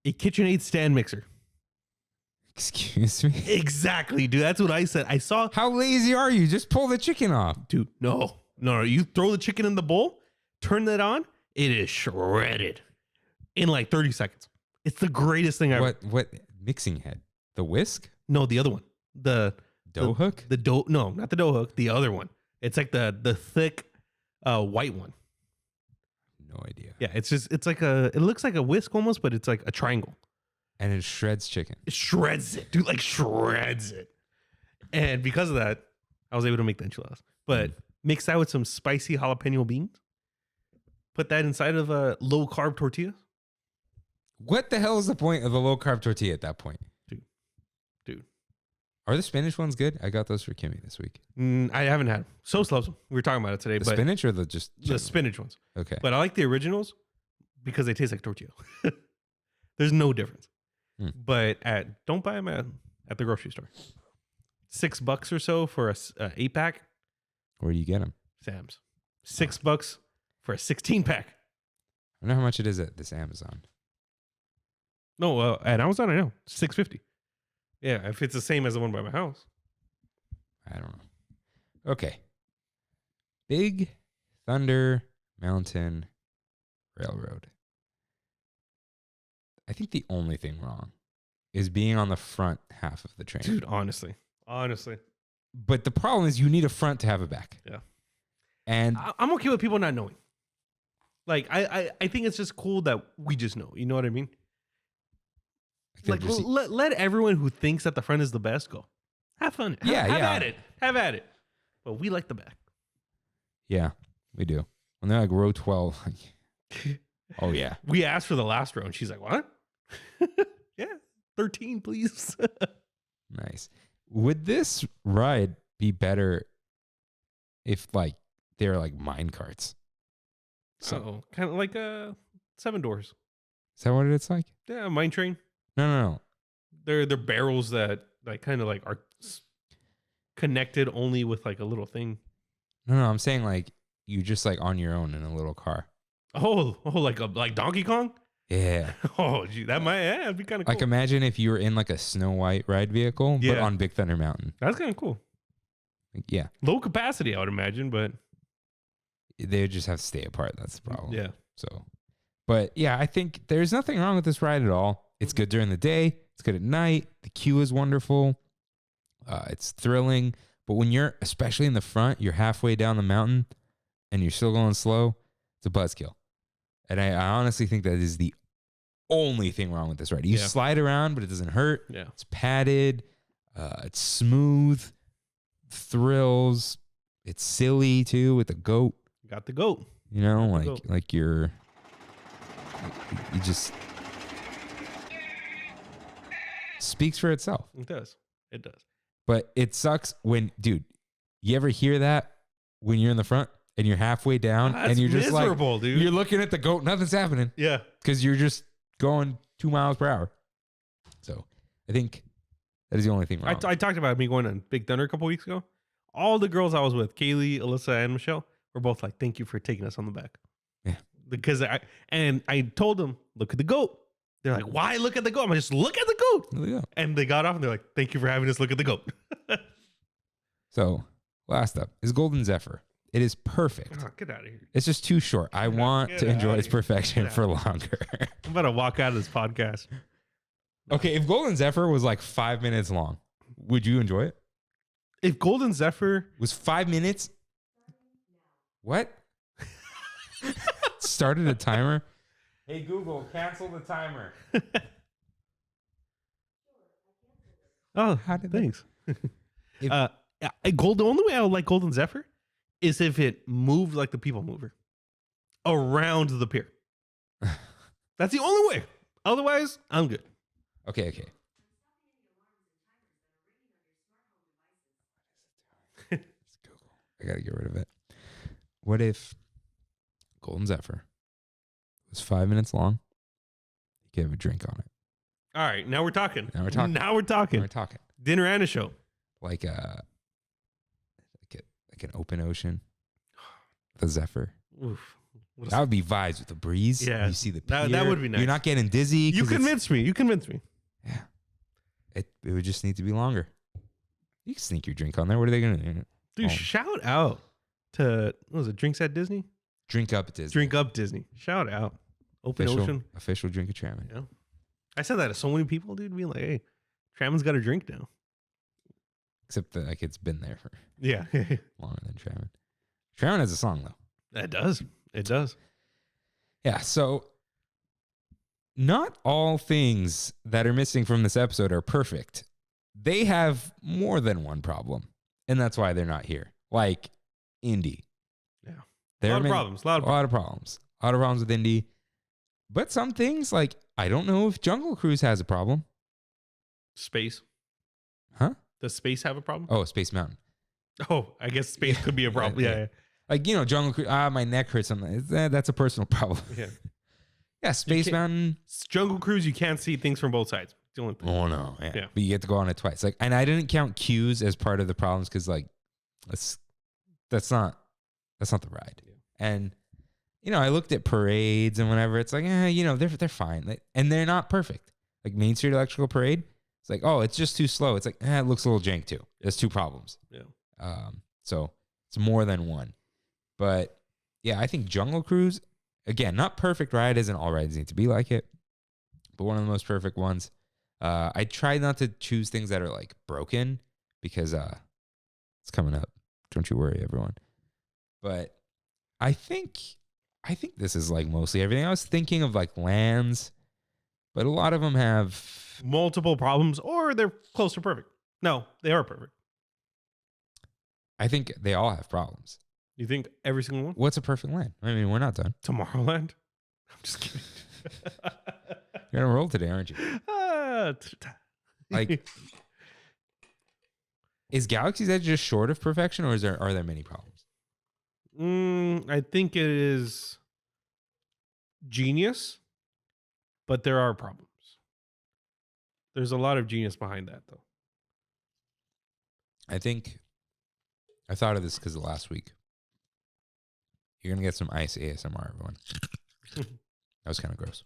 Speaker 2: A KitchenAid stand mixer.
Speaker 1: Excuse me?
Speaker 2: Exactly, dude. That's what I said. I saw.
Speaker 1: How lazy are you? Just pull the chicken off.
Speaker 2: Dude, no. You throw the chicken in the bowl, turn that on, it is shredded in like 30 seconds. It's the greatest thing ever.
Speaker 1: What mixing head? The whisk?
Speaker 2: No, the other one. The
Speaker 1: Dough hook?
Speaker 2: The dough. No, not the dough hook. The other one. It's like the thick white one.
Speaker 1: No idea.
Speaker 2: Yeah, it's like it looks like a whisk almost, but it's like a triangle.
Speaker 1: And it shreds chicken.
Speaker 2: It shreds it, dude. Like shreds it. And because of that, I was able to make the enchiladas. But mix that with some spicy jalapeno beans. Put that inside of a low carb tortilla.
Speaker 1: What the hell is the point of a low carb tortilla at that point?
Speaker 2: Dude.
Speaker 1: Are the spinach ones good? I got those for Kimmy this week.
Speaker 2: I haven't had them. Sos loves them. We were talking about it today.
Speaker 1: The
Speaker 2: but
Speaker 1: spinach or just
Speaker 2: the
Speaker 1: general?
Speaker 2: spinach ones.
Speaker 1: Okay.
Speaker 2: But I like the originals because they taste like tortilla. There's no difference. But don't buy them at the grocery store. $6 or so for a 8-pack.
Speaker 1: Where do you get them?
Speaker 2: Sam's. $6 for a 16-pack.
Speaker 1: I don't know how much it is at this Amazon.
Speaker 2: No, at Amazon I know $6.50. Yeah, if it's the same as the one by my house.
Speaker 1: I don't know. Okay. Big Thunder Mountain Railroad. I think the only thing wrong is being on the front half of the train.
Speaker 2: Dude, honestly.
Speaker 1: But the problem is you need a front to have a back.
Speaker 2: Yeah.
Speaker 1: And
Speaker 2: I'm okay with people not knowing. Like, I think it's just cool that we just know. You know what I mean? Like, let everyone who thinks that the front is the best go. Have fun. Have at it. But we like the back.
Speaker 1: Yeah, we do. When they're like row 12. Oh, yeah.
Speaker 2: We asked for the last row, and she's like, what? Yeah, 13, please.
Speaker 1: Nice. Would this ride be better if like they're like mine carts?
Speaker 2: So kind of like 7 doors.
Speaker 1: Is that what it's like?
Speaker 2: Yeah, mine train.
Speaker 1: No.
Speaker 2: They're barrels that like kind of like are connected only with like a little thing.
Speaker 1: No, I'm saying like you just like on your own in a little car.
Speaker 2: Oh, like Donkey Kong?
Speaker 1: Yeah.
Speaker 2: Oh, gee, that'd be kind of cool.
Speaker 1: Like imagine if you were in like a Snow White ride vehicle, but on Big Thunder Mountain.
Speaker 2: That's kind of cool.
Speaker 1: Like, yeah.
Speaker 2: Low capacity, I would imagine, but
Speaker 1: they would just have to stay apart. That's the problem.
Speaker 2: Yeah.
Speaker 1: So, but yeah, I think there's nothing wrong with this ride at all. It's good during the day. It's good at night. The queue is wonderful. It's thrilling. But when you're, especially in the front, you're halfway down the mountain and you're still going slow, it's a buzzkill. And I honestly think that is the only thing wrong with this ride. You slide around, but it doesn't hurt.
Speaker 2: Yeah.
Speaker 1: It's padded. It's smooth. Thrills. It's silly too with the goat.
Speaker 2: Got the goat.
Speaker 1: You know,
Speaker 2: Got
Speaker 1: you just speaks for itself.
Speaker 2: It does. It does.
Speaker 1: But it sucks when, dude, you ever hear that when you're in the front and you're halfway down and you're just
Speaker 2: miserable, dude.
Speaker 1: You're looking at the goat, nothing's happening.
Speaker 2: Yeah.
Speaker 1: Because you're just going 2 miles per hour. So I think that is the only thing wrong.
Speaker 2: I talked about me going on Big Thunder a couple weeks ago. All the girls I was with, Kaylee, Alyssa, and Michelle, were both like, thank you for taking us on the back.
Speaker 1: Yeah.
Speaker 2: Because I told them, look at the goat. They're like, why look at the goat? I'm like, just look at the goat.
Speaker 1: Yeah.
Speaker 2: And they got off and they're like, thank you for having us look at the goat.
Speaker 1: So last up is Golden Zephyr. It is perfect.
Speaker 2: Oh, get out of here.
Speaker 1: It's just too short. I want to enjoy its perfection for longer.
Speaker 2: I'm about to walk out of this podcast.
Speaker 1: Okay, if Golden Zephyr was like 5 minutes long, would you enjoy it?
Speaker 2: If Golden Zephyr
Speaker 1: Was 5 minutes? What? Started a timer? Hey, Google, cancel the timer.
Speaker 2: Oh,
Speaker 1: How did
Speaker 2: thanks.
Speaker 1: If-
Speaker 2: The only way I would like Golden Zephyr is if it moved like the People Mover around the pier. That's the only way. Otherwise, I'm good.
Speaker 1: Okay. It's Google. I gotta get rid of it. What if Golden Zephyr was 5 minutes long? You could have a drink on it.
Speaker 2: All right, now we're talking.
Speaker 1: Now we're talking.
Speaker 2: Now we're talking.
Speaker 1: We're talking.
Speaker 2: Dinner and a show.
Speaker 1: Like an open ocean. The Zephyr.
Speaker 2: Oof.
Speaker 1: That would be vibes with the breeze.
Speaker 2: Yeah,
Speaker 1: You see the pier.
Speaker 2: that would be nice.
Speaker 1: You're not getting dizzy.
Speaker 2: You
Speaker 1: 'cause
Speaker 2: convinced me. You convinced me.
Speaker 1: Yeah. It would just need to be longer. You can sneak your drink on there. What are they going to do?
Speaker 2: Dude,
Speaker 1: Oh.
Speaker 2: shout out to, what was it, Drinks at Disney?
Speaker 1: Drink up at Disney.
Speaker 2: Drink Up Disney. Shout out. Open Ocean.
Speaker 1: Official drink of Trammin.
Speaker 2: Yeah. I said that to so many people, dude, being like, hey, Trammin's got a drink now.
Speaker 1: Except that like it's been there for
Speaker 2: Yeah.
Speaker 1: longer than Trammin. Trammin has a song though.
Speaker 2: It does. It does.
Speaker 1: Yeah, so not all things that are missing from this episode are perfect. They have more than one problem, and that's why they're not here. Like Indy.
Speaker 2: Yeah.
Speaker 1: There
Speaker 2: A
Speaker 1: are
Speaker 2: lot of problems. A lot of
Speaker 1: A lot of problems. A lot of problems with Indy. But some things, like, I don't know if Jungle Cruise has a problem.
Speaker 2: Space.
Speaker 1: Huh?
Speaker 2: Does space have a problem?
Speaker 1: Oh, Space Mountain.
Speaker 2: Oh, I guess space could be a problem.
Speaker 1: Yeah.
Speaker 2: Yeah.
Speaker 1: Like, Jungle Cruise, my neck hurts. That's a personal problem.
Speaker 2: Yeah.
Speaker 1: Yeah, Space
Speaker 2: can't-
Speaker 1: Mountain.
Speaker 2: Jungle Cruise, you can't see things from both sides. It's the only thing.
Speaker 1: Oh, no. Yeah.
Speaker 2: Yeah.
Speaker 1: But you get to go on it twice. Like, and I didn't count queues as part of the problems because, like, that's not the ride.
Speaker 2: Yeah.
Speaker 1: And, I looked at parades and whatever. It's like, they're fine. Like, and they're not perfect. Like Main Street Electrical Parade. It's like, oh, it's just too slow. It's like, it looks a little jank too. There's two problems.
Speaker 2: Yeah.
Speaker 1: So it's more than one. But yeah, I think Jungle Cruise, again, not perfect ride, isn't all rides need to be like it, but one of the most perfect ones. I try not to choose things that are like broken because it's coming up. Don't you worry, everyone. But I think this is like mostly everything. I was thinking of like lands, but a lot of them have
Speaker 2: Multiple problems, or they're close to perfect. No, they are perfect.
Speaker 1: I think they all have problems.
Speaker 2: You think every single one?
Speaker 1: What's a perfect land? I mean, we're not done.
Speaker 2: Tomorrowland? I'm just kidding.
Speaker 1: You're gonna roll today, aren't you? Like, is Galaxy's Edge just short of perfection, or are there many problems?
Speaker 2: I think it is genius, but there are problems. There's a lot of genius behind that, though.
Speaker 1: I thought of this because of last week. You're gonna get some ice ASMR, everyone. That was kind of gross.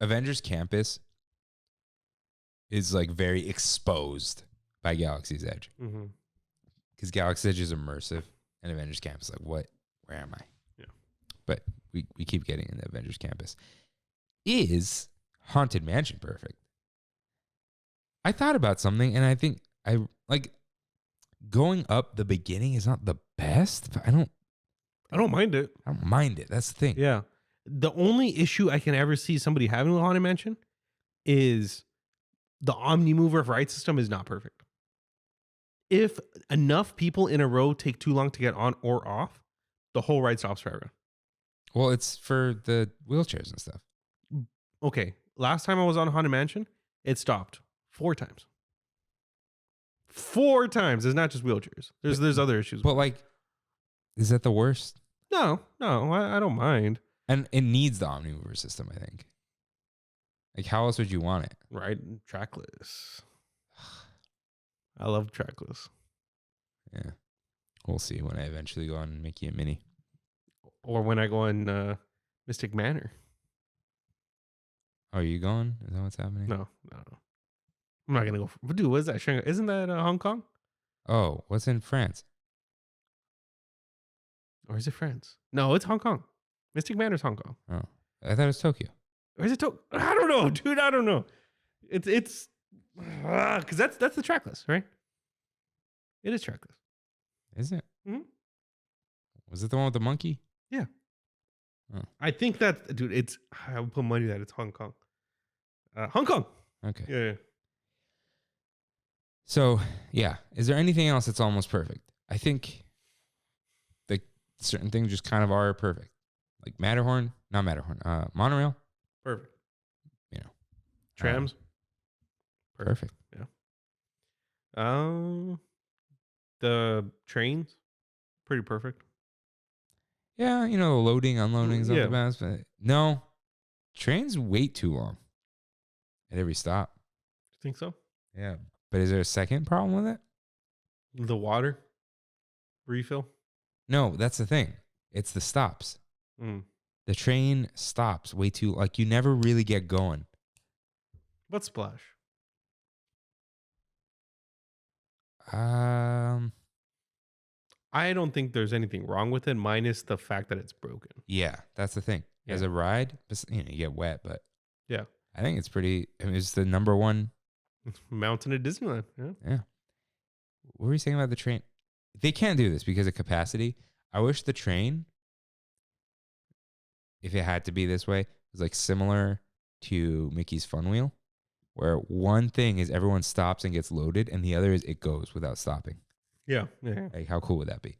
Speaker 1: Avengers Campus is like very exposed by Galaxy's Edge.
Speaker 2: Mm-hmm.
Speaker 1: Because Galaxy's Edge is immersive and Avengers Campus, like, what? Where am I?
Speaker 2: Yeah.
Speaker 1: But we keep getting into Avengers Campus. Is Haunted Mansion perfect? I thought about something, and I think I like going up the beginning is not the best, but I don't
Speaker 2: mind it.
Speaker 1: mind it. That's the thing.
Speaker 2: Yeah. The only issue I can ever see somebody having with Haunted Mansion is the Omni Mover ride system is not perfect. If enough people in a row take too long to get on or off, the whole ride stops forever.
Speaker 1: Well, it's for the wheelchairs and stuff.
Speaker 2: Okay. Last time I was on Haunted Mansion, it stopped 4 times. 4 times. It's not just wheelchairs. There's other issues.
Speaker 1: But like, is that the worst?
Speaker 2: No, I don't mind.
Speaker 1: And it needs the Omni Mover system, I think. Like, how else would you want it?
Speaker 2: Right? Trackless. I love trackless.
Speaker 1: Yeah. We'll see when I eventually go on Mickey and Minnie.
Speaker 2: Or when I go on Mystic Manor.
Speaker 1: Oh, are you going? Is that what's happening?
Speaker 2: No. I'm not going to go. Dude, what is that? Shanghai? Isn't that Hong Kong?
Speaker 1: Oh, what's in France?
Speaker 2: Or is it France? No, it's Hong Kong. Mystic Manor's Hong Kong.
Speaker 1: Oh, I thought it was Tokyo.
Speaker 2: Or is it Tokyo? I don't know, dude. I don't know. It's because that's the trackless, right? It is trackless.
Speaker 1: Is it?
Speaker 2: Mhm.
Speaker 1: Was it the one with the monkey?
Speaker 2: Yeah.
Speaker 1: Oh.
Speaker 2: I think that, dude, I would put money that it's Hong Kong. Hong Kong.
Speaker 1: Okay.
Speaker 2: Yeah.
Speaker 1: So, yeah. Is there anything else that's almost perfect? I think like certain things just kind of are perfect. Like Monorail.
Speaker 2: Perfect.
Speaker 1: You know.
Speaker 2: Trams.
Speaker 1: Perfect.
Speaker 2: Yeah. The trains. Pretty perfect.
Speaker 1: Yeah, you know, the loading, unloading is not
Speaker 2: Yeah.
Speaker 1: the best, but no. Trains wait too long at every stop.
Speaker 2: Think so?
Speaker 1: Yeah. But is there a second problem with it?
Speaker 2: The water refill.
Speaker 1: No, that's the thing. It's the stops.
Speaker 2: Mm.
Speaker 1: The train stops way too, like you never really get going.
Speaker 2: But Splash. I don't think there's anything wrong with it, minus the fact that it's broken.
Speaker 1: Yeah, that's the thing.
Speaker 2: Yeah.
Speaker 1: As a ride, you get wet, but
Speaker 2: Yeah.
Speaker 1: I think it's it's the number one.
Speaker 2: Mountain at Disneyland. Yeah.
Speaker 1: Yeah. What were you saying about the train? They can't do this because of capacity. I wish the train, if it had to be this way, was like similar to Mickey's Fun Wheel, where one thing is everyone stops and gets loaded, and the other is it goes without stopping.
Speaker 2: Yeah.
Speaker 1: Like, how cool would that be?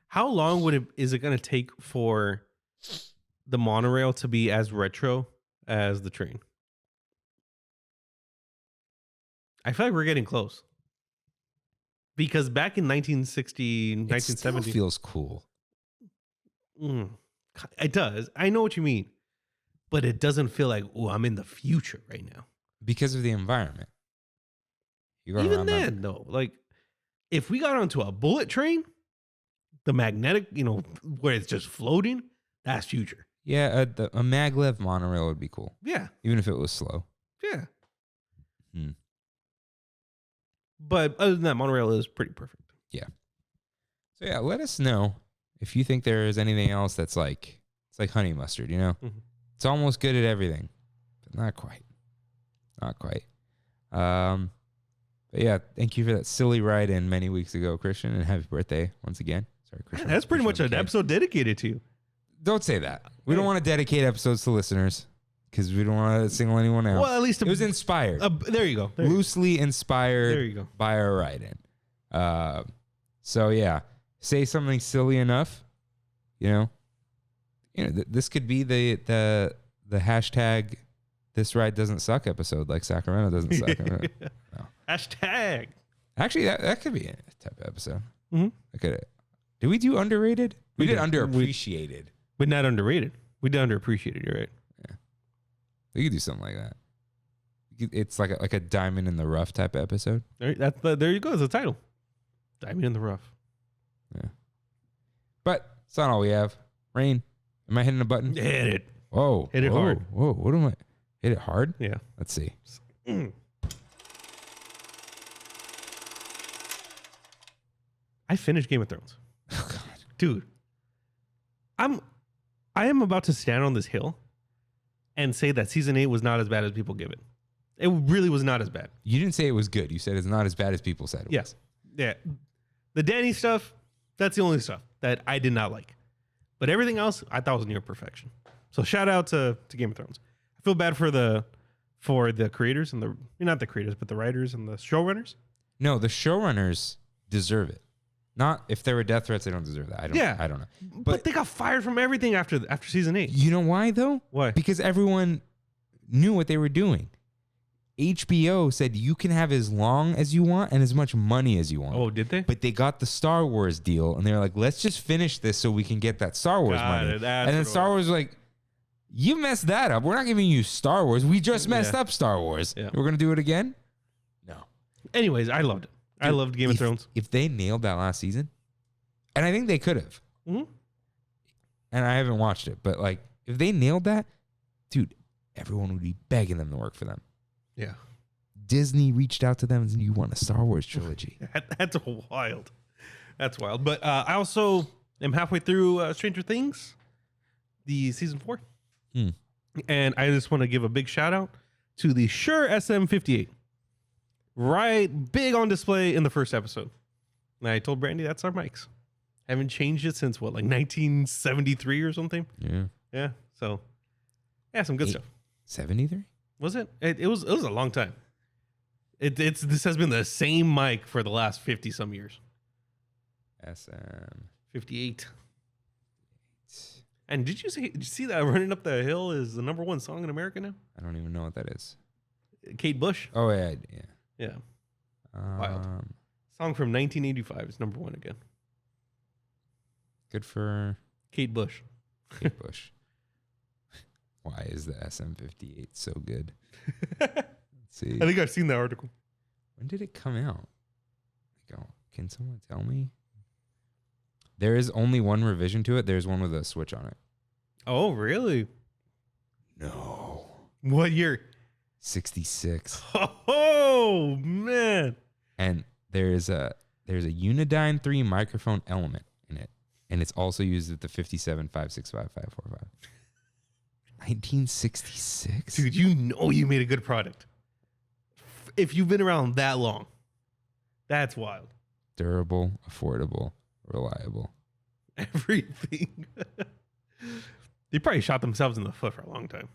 Speaker 2: How long is it going to take for the monorail to be as retro as the train? I feel like we're getting close. Because back in 1960,
Speaker 1: It
Speaker 2: 1970.
Speaker 1: still feels cool.
Speaker 2: It does. I know what you mean. But it doesn't feel like, oh, I'm in the future right now.
Speaker 1: Because of the environment. You're going
Speaker 2: Even
Speaker 1: around
Speaker 2: then, though, like if we got onto a bullet train, the magnetic, where it's just floating, that's future.
Speaker 1: Yeah, a maglev monorail would be cool.
Speaker 2: Yeah.
Speaker 1: Even if it was slow.
Speaker 2: Yeah.
Speaker 1: Hmm.
Speaker 2: But other than that, monorail is pretty perfect.
Speaker 1: Yeah. So yeah, let us know if you think there is anything else that's like, it's like honey mustard, you know?
Speaker 2: Mm-hmm.
Speaker 1: It's almost good at everything, but not quite. Not quite. But yeah, thank you for that silly ride in many weeks ago, Christian, and happy birthday once again. Sorry, Christian.
Speaker 2: That's pretty much an episode dedicated to you.
Speaker 1: Don't say that. We don't want to dedicate episodes to listeners because we don't want to single anyone out.
Speaker 2: Well, at least
Speaker 1: it was inspired.
Speaker 2: There you go.
Speaker 1: Loosely inspired
Speaker 2: There you go.
Speaker 1: by our ride-in. So yeah, say something silly enough, this could be the hashtag this ride doesn't suck episode, like Sacramento doesn't suck. No.
Speaker 2: Hashtag.
Speaker 1: Actually, that could be a type of episode.
Speaker 2: Mm-hmm.
Speaker 1: Did we do underrated? We did
Speaker 2: did.
Speaker 1: underappreciated.
Speaker 2: But not underrated. We did underappreciated. You're right.
Speaker 1: Yeah, we could do something like that. It's like a diamond in the rough type of episode.
Speaker 2: There you go. It's the title. Diamond in the rough.
Speaker 1: Yeah, but it's not all we have. Rain, am I hitting a button?
Speaker 2: Hit it.
Speaker 1: Whoa,
Speaker 2: Hit it hard.
Speaker 1: Whoa, what am I? Hit it hard?
Speaker 2: Yeah.
Speaker 1: Let's see.
Speaker 2: I finished Game of Thrones.
Speaker 1: Oh God,
Speaker 2: Dude. I am about to stand on this hill and say that season 8 was not as bad as people give it. It really was not as bad.
Speaker 1: You didn't say it was good. You said it's not as bad as people said it
Speaker 2: Yes. Yeah. The Danny stuff, that's the only stuff that I did not like. But everything else, I thought was near perfection. So shout out to Game of Thrones. I feel bad for the creators and not the creators, but the writers and the showrunners.
Speaker 1: No, the showrunners deserve it. Not if there were death threats, they don't deserve that. I don't know.
Speaker 2: But they got fired from everything after season 8.
Speaker 1: You know why though?
Speaker 2: Why?
Speaker 1: Because everyone knew what they were doing. HBO said you can have as long as you want and as much money as you want.
Speaker 2: Oh, did they?
Speaker 1: But they got the Star Wars deal, and they're like, let's just finish this so we can get that Star Wars money. And then Star Wars was like, you messed that up. We're not giving you Star Wars. We just messed up Star Wars.
Speaker 2: Yeah.
Speaker 1: We're going to do it again? No.
Speaker 2: Anyways, I loved it. I loved Game of Thrones.
Speaker 1: If they nailed that last season, and I think they could have, and I haven't watched it, but like, if they nailed that, dude, everyone would be begging them to work for them.
Speaker 2: Yeah.
Speaker 1: Disney reached out to them and said, you want a Star Wars trilogy.
Speaker 2: That's wild. That's wild. But I also am halfway through Stranger Things, the season 4. And I just want to give a big shout out to the Shure SM58. Right, big on display in the first episode. And I told Brandy that's our mics. Haven't changed it since what, like 1973 or something?
Speaker 1: Yeah.
Speaker 2: Yeah. So, yeah, some good stuff.
Speaker 1: 73?
Speaker 2: Was it? It was a long time. This has been the same mic for the last 50 some years.
Speaker 1: SM
Speaker 2: 58. And did you see that Running Up the Hill is the #1 song in America now?
Speaker 1: I don't even know what that is.
Speaker 2: Kate Bush.
Speaker 1: Oh yeah.
Speaker 2: Yeah. Wild. Song from 1985 is #1 again.
Speaker 1: Good for
Speaker 2: Kate Bush.
Speaker 1: Kate Bush. Why is the SM58 so good? Let's see.
Speaker 2: I think I've seen that article.
Speaker 1: When did it come out? Can someone tell me? There is only one revision to it. There's one with a switch on it.
Speaker 2: Oh, really?
Speaker 1: No.
Speaker 2: What year?
Speaker 1: 66.
Speaker 2: Oh, man.
Speaker 1: And there's a Unidyne 3 microphone element in it. And it's also used with the 57 565 545. 1966?
Speaker 2: Dude, you know you made a good product. If you've been around that long, that's wild.
Speaker 1: Durable, affordable, reliable.
Speaker 2: Everything. They probably shot themselves in the foot for a long time.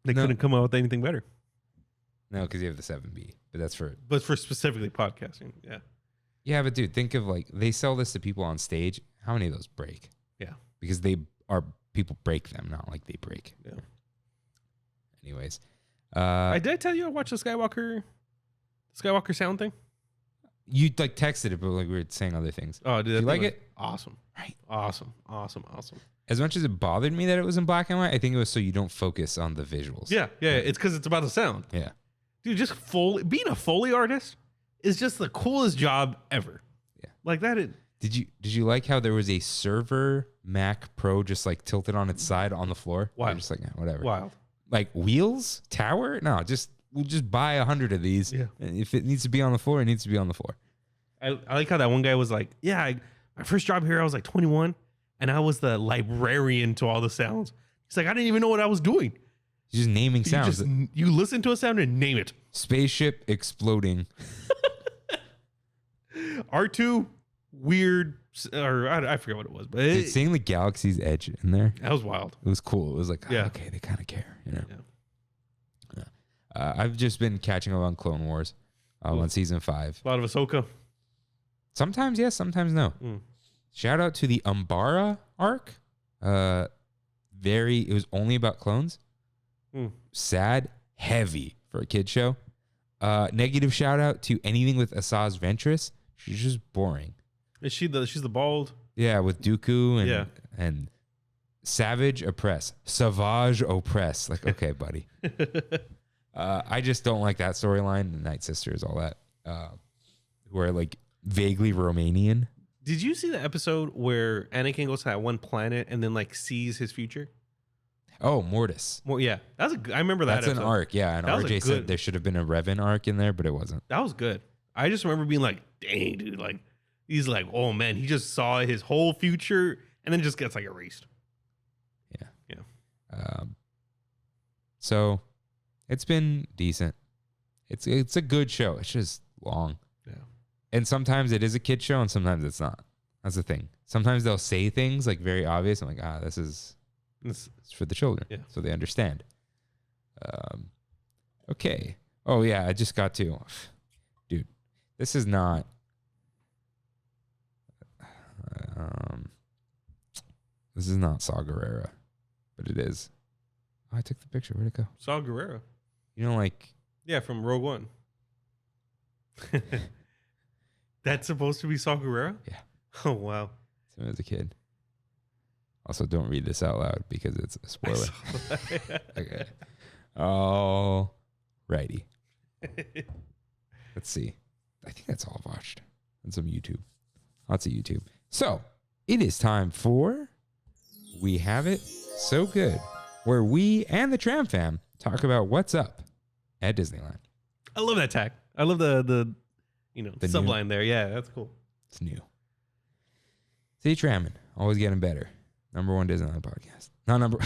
Speaker 2: They couldn't come out with anything better.
Speaker 1: No, because you have the 7B. But that's for...
Speaker 2: But for specifically podcasting, yeah.
Speaker 1: Yeah, but dude, think of like, they sell this to people on stage. How many of those break? Yeah. Because people break them, not like they break.
Speaker 2: Yeah.
Speaker 1: Anyways.
Speaker 2: Did I tell you I watched the Skywalker sound thing?
Speaker 1: You like texted it, but like we were saying other things.
Speaker 2: Oh,
Speaker 1: did you like it?
Speaker 2: Awesome.
Speaker 1: Right.
Speaker 2: Awesome.
Speaker 1: As much as it bothered me that it was in black and white, I think it was so you don't focus on the visuals.
Speaker 2: Yeah. It's because it's about the sound.
Speaker 1: Yeah.
Speaker 2: Dude, just being a Foley artist is just the coolest job ever.
Speaker 1: Yeah.
Speaker 2: Like that.
Speaker 1: Did you like how there was a server Mac Pro just like tilted on its side on the floor?
Speaker 2: Wild.
Speaker 1: Just like, whatever.
Speaker 2: Wild.
Speaker 1: Like wheels? Tower? No, we'll just buy 100 of these. Yeah. And if it needs to be on the floor, it needs to be on the floor.
Speaker 2: I like how that one guy was like, yeah, my first job here, I was like 21 and I was the librarian to all the sounds. He's like, I didn't even know what I was doing.
Speaker 1: You're just naming sounds.
Speaker 2: You listen to a sound and name it.
Speaker 1: Spaceship exploding.
Speaker 2: R2, weird, or I forget what it was. But
Speaker 1: seeing the Galaxy's Edge in there.
Speaker 2: That was wild.
Speaker 1: It was cool. It was like, okay, they kind of care, you know? Yeah. I've just been catching up on Clone Wars on season 5.
Speaker 2: A lot of Ahsoka.
Speaker 1: Sometimes yes, sometimes no. Shout out to the Umbara arc. It was only about clones. Sad, heavy for a kid show. Negative shout out to anything with Asajj Ventress. She's just boring.
Speaker 2: Is she's the bald?
Speaker 1: Yeah, with Dooku and Savage Oppress. Savage Oppress. Like, okay, buddy. I just don't like that storyline. The Night Sisters, all that. Who are like vaguely Romanian.
Speaker 2: Did you see the episode where Anakin goes to that one planet and then like sees his future?
Speaker 1: Oh, Mortis.
Speaker 2: Yeah, I remember that.
Speaker 1: That's
Speaker 2: episode.
Speaker 1: an arc, yeah. And RJ said there should have been a Revan arc in there, but it wasn't.
Speaker 2: That was good. I just remember being like, dang, dude, like he's like, oh man, he just saw his whole future and then just gets like erased.
Speaker 1: Yeah. So it's been decent. It's a good show. It's just long.
Speaker 2: Yeah.
Speaker 1: And sometimes it is a kid show and sometimes it's not. That's the thing. Sometimes they'll say things like very obvious. I'm like, this is it's for the children.
Speaker 2: Yeah.
Speaker 1: So they understand. Okay. Oh yeah, I just got to. Dude, this is not this is not Saw Gerrera, but it is. Oh, I took the picture. Where'd it go?
Speaker 2: Saw Gerrera.
Speaker 1: You know, like
Speaker 2: Yeah, from Rogue One. That's supposed to be Saw Gerrera?
Speaker 1: Yeah.
Speaker 2: Oh, wow.
Speaker 1: him as a kid. Also, don't read this out loud because it's a spoiler. Okay. All righty. Let's see. I think that's all I've watched. And some YouTube. Lots of YouTube. So, it is time for We Have It So Good, where we and the Tram fam talk about what's up at Disneyland.
Speaker 2: I love that tag. I love the
Speaker 1: The
Speaker 2: subline there. Yeah, that's cool.
Speaker 1: It's new. See, Trammin, always getting better. Number one Disneyland podcast. Not number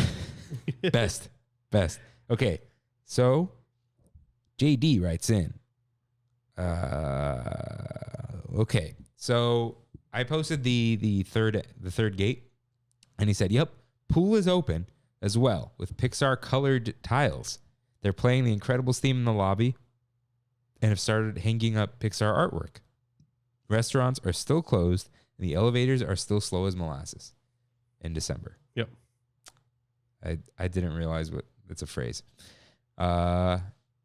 Speaker 1: best. Okay, so JD writes in. Okay, so I posted the third gate, and he said, "Yep, pool is open as well with Pixar colored tiles. They're playing the Incredibles theme in the lobby, and have started hanging up Pixar artwork. Restaurants are still closed, and the elevators are still slow as molasses in December."
Speaker 2: Yep.
Speaker 1: I didn't realize it's a phrase.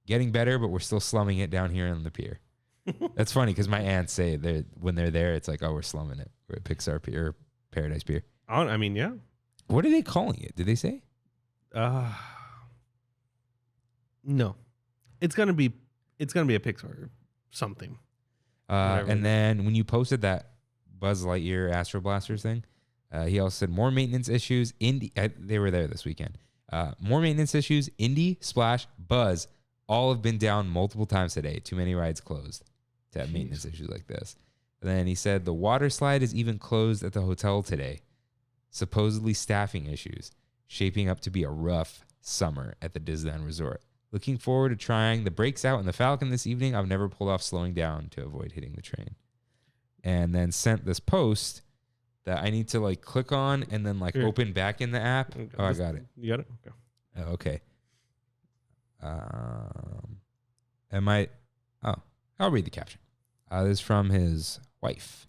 Speaker 1: Getting better, but we're still slumming it down here on the pier. That's funny because my aunts say when they're there, it's like, oh, we're slumming it. We're at Pixar Pier, or Paradise Pier.
Speaker 2: I mean, yeah.
Speaker 1: What are they calling it? Did they say?
Speaker 2: No. It's gonna be a Pixar something.
Speaker 1: And then when you posted that Buzz Lightyear Astro Blasters thing, he also said more maintenance issues. They were there this weekend. More maintenance issues. Indy, Splash, Buzz, all have been down multiple times today. Too many rides closed to have maintenance issues like this. And then he said the water slide is even closed at the hotel today. Supposedly staffing issues. Shaping up to be a rough summer at the Disneyland Resort. Looking forward to trying the brakes out in the Falcon this evening. I've never pulled off slowing down to avoid hitting the train. And then sent this post that I need to click on and then
Speaker 2: Here.
Speaker 1: open back in the app. Oh, I got it.
Speaker 2: You got it? Okay.
Speaker 1: Okay. I'll read the caption. This is from his wife.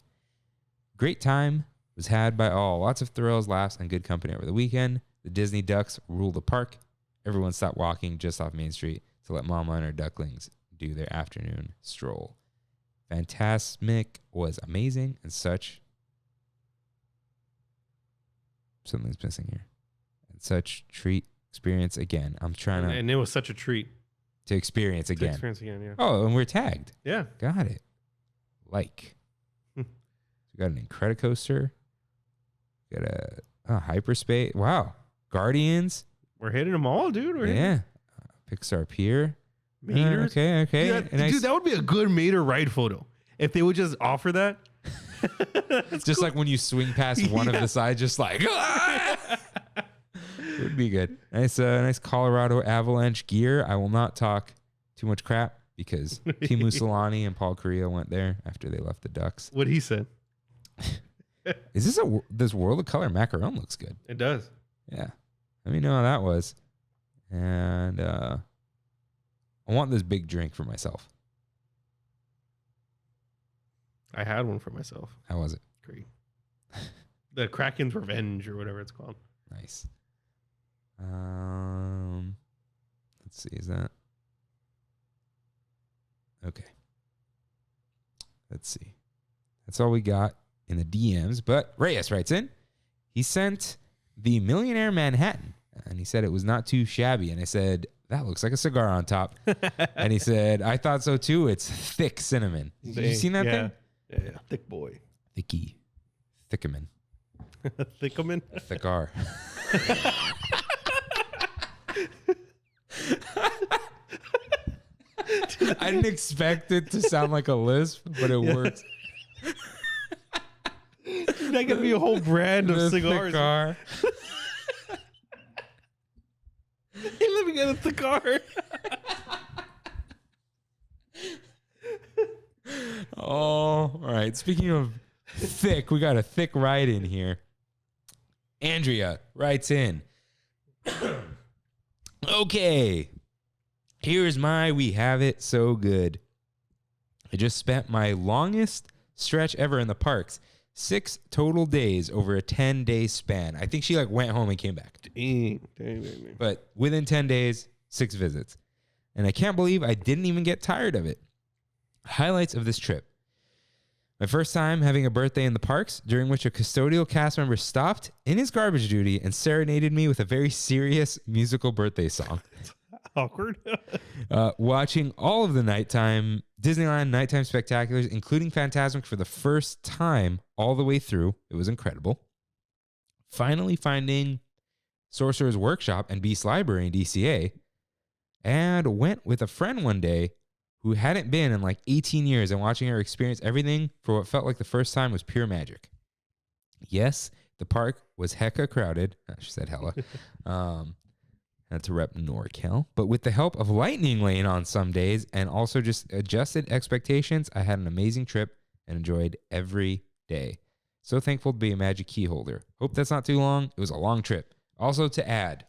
Speaker 1: Great time was had by all. Lots of thrills, laughs, and good company over the weekend. The Disney Ducks ruled the park. Everyone stopped walking just off Main Street to let Mama and her ducklings do their afternoon stroll. Fantasmic was amazing and such. Something's missing here. And such treat experience again. I'm trying to.
Speaker 2: And it was such a treat
Speaker 1: To experience again.
Speaker 2: yeah.
Speaker 1: Oh, and we're tagged.
Speaker 2: Yeah.
Speaker 1: Got it. We got an Incredicoaster. We got a hyperspace. Wow. Guardians.
Speaker 2: We're hitting them all, dude.
Speaker 1: Pixar Pier.
Speaker 2: Maters.
Speaker 1: Okay.
Speaker 2: Dude, that would be a good Mater ride photo. If they would just offer that.
Speaker 1: Just like when you swing past one of the sides, just like. It would be good. Nice Colorado Avalanche gear. I will not talk too much crap because Timu Solani and Paul Correa went there after they left the Ducks.
Speaker 2: What he said.
Speaker 1: Is this World of Color macaron looks good?
Speaker 2: It does.
Speaker 1: Yeah. Let me know how that was. And I want this big drink for myself.
Speaker 2: I had one for myself.
Speaker 1: How was it?
Speaker 2: Great. The Kraken's Revenge or whatever it's called.
Speaker 1: Nice. Let's see. Is that okay? Let's see. That's all we got in the DMs. But Reyes writes in. He sent the Millionaire Manhattan, and he said it was not too shabby. And I said, that looks like a cigar on top. And he said, I thought so too. It's thick cinnamon. You seen that thing?
Speaker 2: Yeah. Thick boy.
Speaker 1: Thicky. Thickaman.
Speaker 2: Thickaman?
Speaker 1: Thickar. I didn't expect it to sound like a lisp, but it works.
Speaker 2: That could be a whole brand of cigars.
Speaker 1: Thickar.
Speaker 2: Hey, let me get with the car.
Speaker 1: Oh, all right. Speaking of thick, we got a thick ride in here. Andrea writes in. Okay. Here's my we have it so good. I just spent my longest stretch ever in the parks. 6 total days over a 10-day span. I think she like went home and came back.
Speaker 2: Dang.
Speaker 1: But within 10 days, 6 visits. And I can't believe I didn't even get tired of it. Highlights of this trip. My first time having a birthday in the parks, during which a custodial cast member stopped in his garbage duty and serenaded me with a very serious musical birthday song.
Speaker 2: Awkward.
Speaker 1: Watching all of the Disneyland nighttime spectaculars, including Fantasmic, for the first time all the way through. It was incredible. Finally finding Sorcerer's Workshop and Beast Library in DCA, and went with a friend one day who hadn't been in like 18 years, and watching her experience everything for what felt like the first time was pure magic. Yes, the park was hecka crowded. She said hella. Had to rep NorCal. But with the help of Lightning Lane on some days and also just adjusted expectations, I had an amazing trip and enjoyed every day. So thankful to be a magic key holder. Hope that's not too long. It was a long trip. Also to add,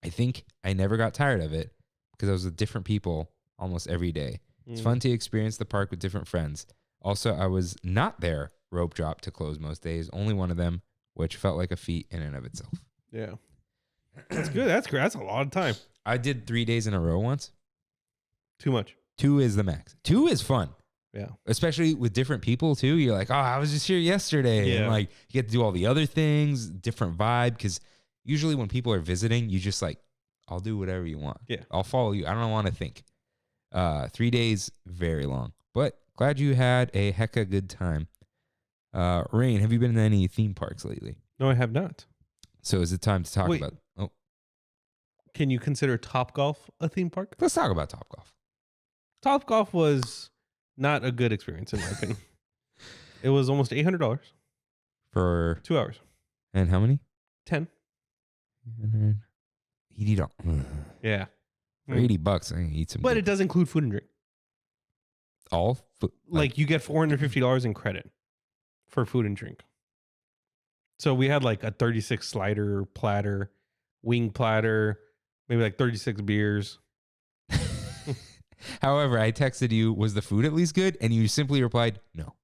Speaker 1: I think I never got tired of it because I was with different people almost every day. It's fun to experience the park with different friends. Also, I was not there rope drop to close most days, only one of them, which felt like a feat in and of itself.
Speaker 2: Yeah. That's good. That's great. That's a lot of time.
Speaker 1: I did 3 days in a row once.
Speaker 2: Too much.
Speaker 1: 2 is the max. 2 is fun.
Speaker 2: Yeah.
Speaker 1: Especially with different people too. You're like, oh, I was just here yesterday.
Speaker 2: Yeah.
Speaker 1: And like you get to do all the other things, different vibe. Because usually when people are visiting, you just like, I'll do whatever you want.
Speaker 2: Yeah.
Speaker 1: I'll follow you. I don't want to think. 3 days, very long. But glad you had a hecka good time. Rain, have you been in any theme parks lately?
Speaker 2: No, I have not.
Speaker 1: So is it time to talk about... Oh,
Speaker 2: Can you consider Topgolf a theme park?
Speaker 1: let's talk about Topgolf.
Speaker 2: Topgolf was not a good experience in my opinion. It was almost $800
Speaker 1: For...
Speaker 2: 2 hours.
Speaker 1: And how many?
Speaker 2: 10.
Speaker 1: He'd eat all...
Speaker 2: Yeah.
Speaker 1: For $80, I can eat some...
Speaker 2: But
Speaker 1: good-
Speaker 2: it does include food and drink.
Speaker 1: all...
Speaker 2: Like you get $450 in credit for food and drink. So we had like a 36 slider platter, wing platter, maybe like 36 beers.
Speaker 1: However, I texted you, was the food at least good? And you simply replied, no,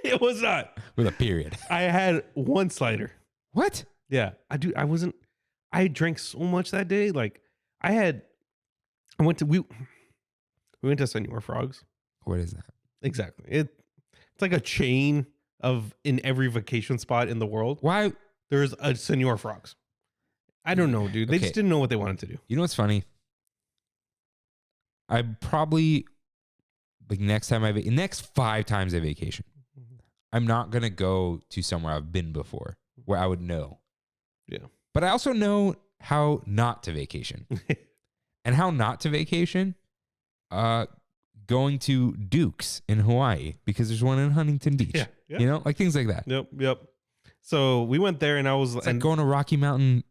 Speaker 2: It was not.
Speaker 1: with a period.
Speaker 2: I had 1 slider.
Speaker 1: What?
Speaker 2: Yeah. I drank so much that day. Like we went to Senor Frogs.
Speaker 1: What is that?
Speaker 2: Exactly. It's like a chain of in every vacation spot in the world.
Speaker 1: Why?
Speaker 2: There's a Senor Frogs. I don't know, dude. They
Speaker 1: Okay.
Speaker 2: just didn't know what they wanted to do.
Speaker 1: You know what's funny? I probably, like next 5 times I vacation, I'm not going to go to somewhere I've been before where I would know.
Speaker 2: Yeah.
Speaker 1: But I also know how not to vacation. And how not to vacation, going to Duke's in Hawaii because there's one in Huntington Beach.
Speaker 2: Yeah.
Speaker 1: You know, like things like that.
Speaker 2: Yep. So we went there and I was
Speaker 1: It's like going to Rocky Mountain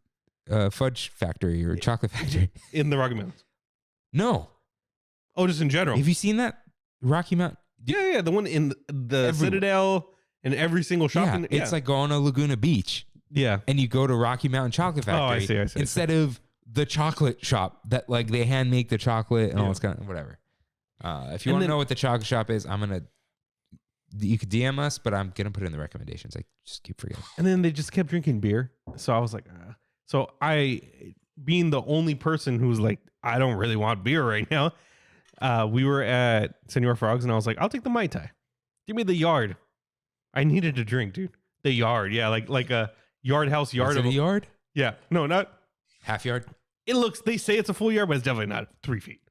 Speaker 1: fudge factory or chocolate factory.
Speaker 2: in the Rocky Mountains.
Speaker 1: No.
Speaker 2: Oh, just in general.
Speaker 1: Have you seen that? Rocky Mountain?
Speaker 2: Yeah. The one in the
Speaker 1: Everywhere.
Speaker 2: Citadel and every single shop.
Speaker 1: Yeah, it's like going to Laguna Beach
Speaker 2: yeah.
Speaker 1: and you go to Rocky Mountain Chocolate Factory.
Speaker 2: I see.
Speaker 1: Instead of the chocolate shop that like they hand make the chocolate and all this kind of whatever. If you want to know what the chocolate shop is, you could DM us, but I'm going to put it in the recommendations. I just keep forgetting.
Speaker 2: And then they just kept drinking beer. So I was like, so I, being the only person who was like, I don't really want beer right now. We were at Senor Frogs and I was like, I'll take the Mai Tai. Give me the yard. I needed a drink, dude. The yard. Yeah. Like a yard house yard.
Speaker 1: Is it a yard?
Speaker 2: Yeah. No, not.
Speaker 1: Half yard?
Speaker 2: They say it's a full yard, but it's definitely not 3 feet.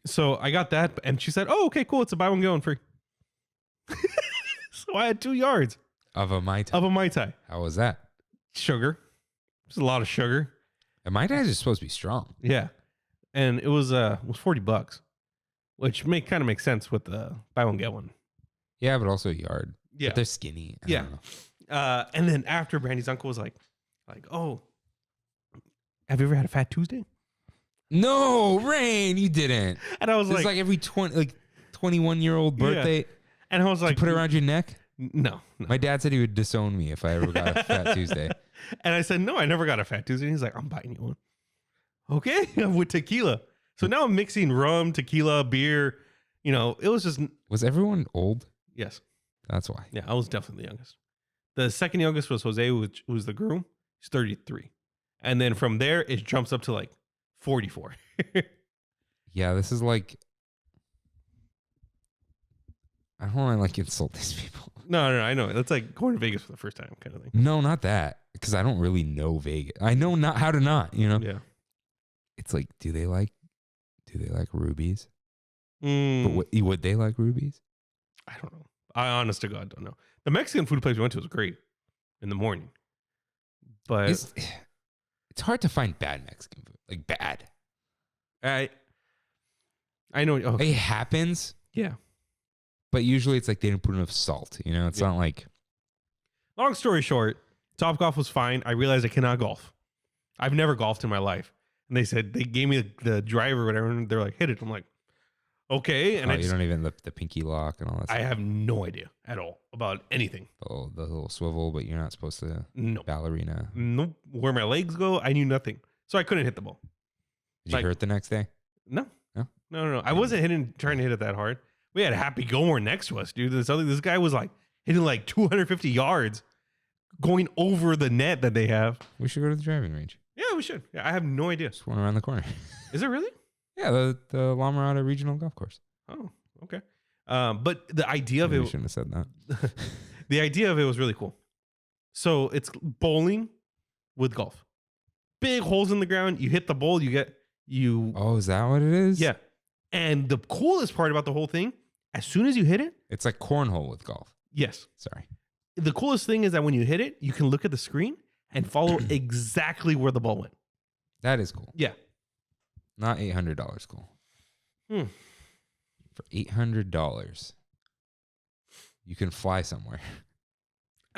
Speaker 2: So I got that and she said, oh, okay, cool. It's a buy one, get one free. So I had 2 yards
Speaker 1: Of a Mai Tai.
Speaker 2: of a Mai Tai.
Speaker 1: How was that?
Speaker 2: Sugar. There's a lot of sugar.
Speaker 1: And Mai Tais is supposed to be strong.
Speaker 2: Yeah. And it was $40, which kind of makes sense with the buy one, get one.
Speaker 1: Yeah, but also a yard.
Speaker 2: Yeah.
Speaker 1: But they're skinny. I
Speaker 2: Yeah.
Speaker 1: don't know.
Speaker 2: And then after Brandy's uncle was like, oh, have you ever had a Fat Tuesday?
Speaker 1: No, Rain, you didn't.
Speaker 2: And I was
Speaker 1: It's like every 21-year-old birthday.
Speaker 2: And I was like,
Speaker 1: put it around your neck.
Speaker 2: No.
Speaker 1: My dad said he would disown me if I ever got a Fat Tuesday.
Speaker 2: And I said, no, I never got a Fat Tuesday. And he's like, I'm buying you one. Okay. With tequila. So now I'm mixing rum, tequila, beer. You know, it was just.
Speaker 1: Was everyone old?
Speaker 2: Yes.
Speaker 1: That's why.
Speaker 2: Yeah, I was definitely the youngest. The second youngest was Jose, which was the groom. He's 33. And then from there, it jumps up to like 44.
Speaker 1: Yeah, this is like. I don't want to like insult these people.
Speaker 2: No, I know. That's like going to Vegas for the first time kind of thing.
Speaker 1: No, not that. Because I don't really know Vegas. I know not how to not, you know?
Speaker 2: Yeah.
Speaker 1: It's like, do they like rubies?
Speaker 2: Mm,
Speaker 1: But would they like rubies?
Speaker 2: I don't know. I honest to God don't know. The Mexican food place we went to was great in the morning. But
Speaker 1: It's hard to find bad Mexican food. Like bad.
Speaker 2: I know. Oh,
Speaker 1: It happens,
Speaker 2: yeah.
Speaker 1: but usually it's like they didn't put enough salt. You know, it's not like.
Speaker 2: Long story short, Topgolf was fine. I realized I cannot golf. I've never golfed in my life. And they said, they gave me the driver or whatever, and they're like, hit it. I'm like, okay. And
Speaker 1: You don't even the pinky lock and all that
Speaker 2: I
Speaker 1: stuff.
Speaker 2: have no idea at all about anything.
Speaker 1: The little swivel, but you're not supposed to
Speaker 2: No.
Speaker 1: ballerina.
Speaker 2: No. Where my legs go, I knew nothing. So I couldn't hit the ball.
Speaker 1: Did you hurt the next day?
Speaker 2: No.
Speaker 1: No?
Speaker 2: No. I wasn't trying to hit it that hard. We had Happy Gilmore next to us, dude. This guy was like hitting like 250 yards going over the net that they have.
Speaker 1: We should go to the driving range.
Speaker 2: Yeah, we should. Yeah, I have no idea.
Speaker 1: Just one around the corner.
Speaker 2: Is it really?
Speaker 1: Yeah, the La Mirada Regional Golf Course.
Speaker 2: Oh, okay. But the idea of
Speaker 1: Maybe
Speaker 2: it,
Speaker 1: we shouldn't have said that.
Speaker 2: the idea of it was really cool. So it's bowling with golf. Big holes in the ground. You hit the bowl, you.
Speaker 1: Oh, is that what it is?
Speaker 2: Yeah. And the coolest part about the whole thing, as soon as you hit it,
Speaker 1: It's like cornhole with golf.
Speaker 2: yes.
Speaker 1: Sorry.
Speaker 2: The coolest thing is that when you hit it, you can look at the screen and follow exactly where the ball went.
Speaker 1: That is cool.
Speaker 2: Yeah.
Speaker 1: Not $800 cool.
Speaker 2: Hmm.
Speaker 1: For $800, you can fly somewhere.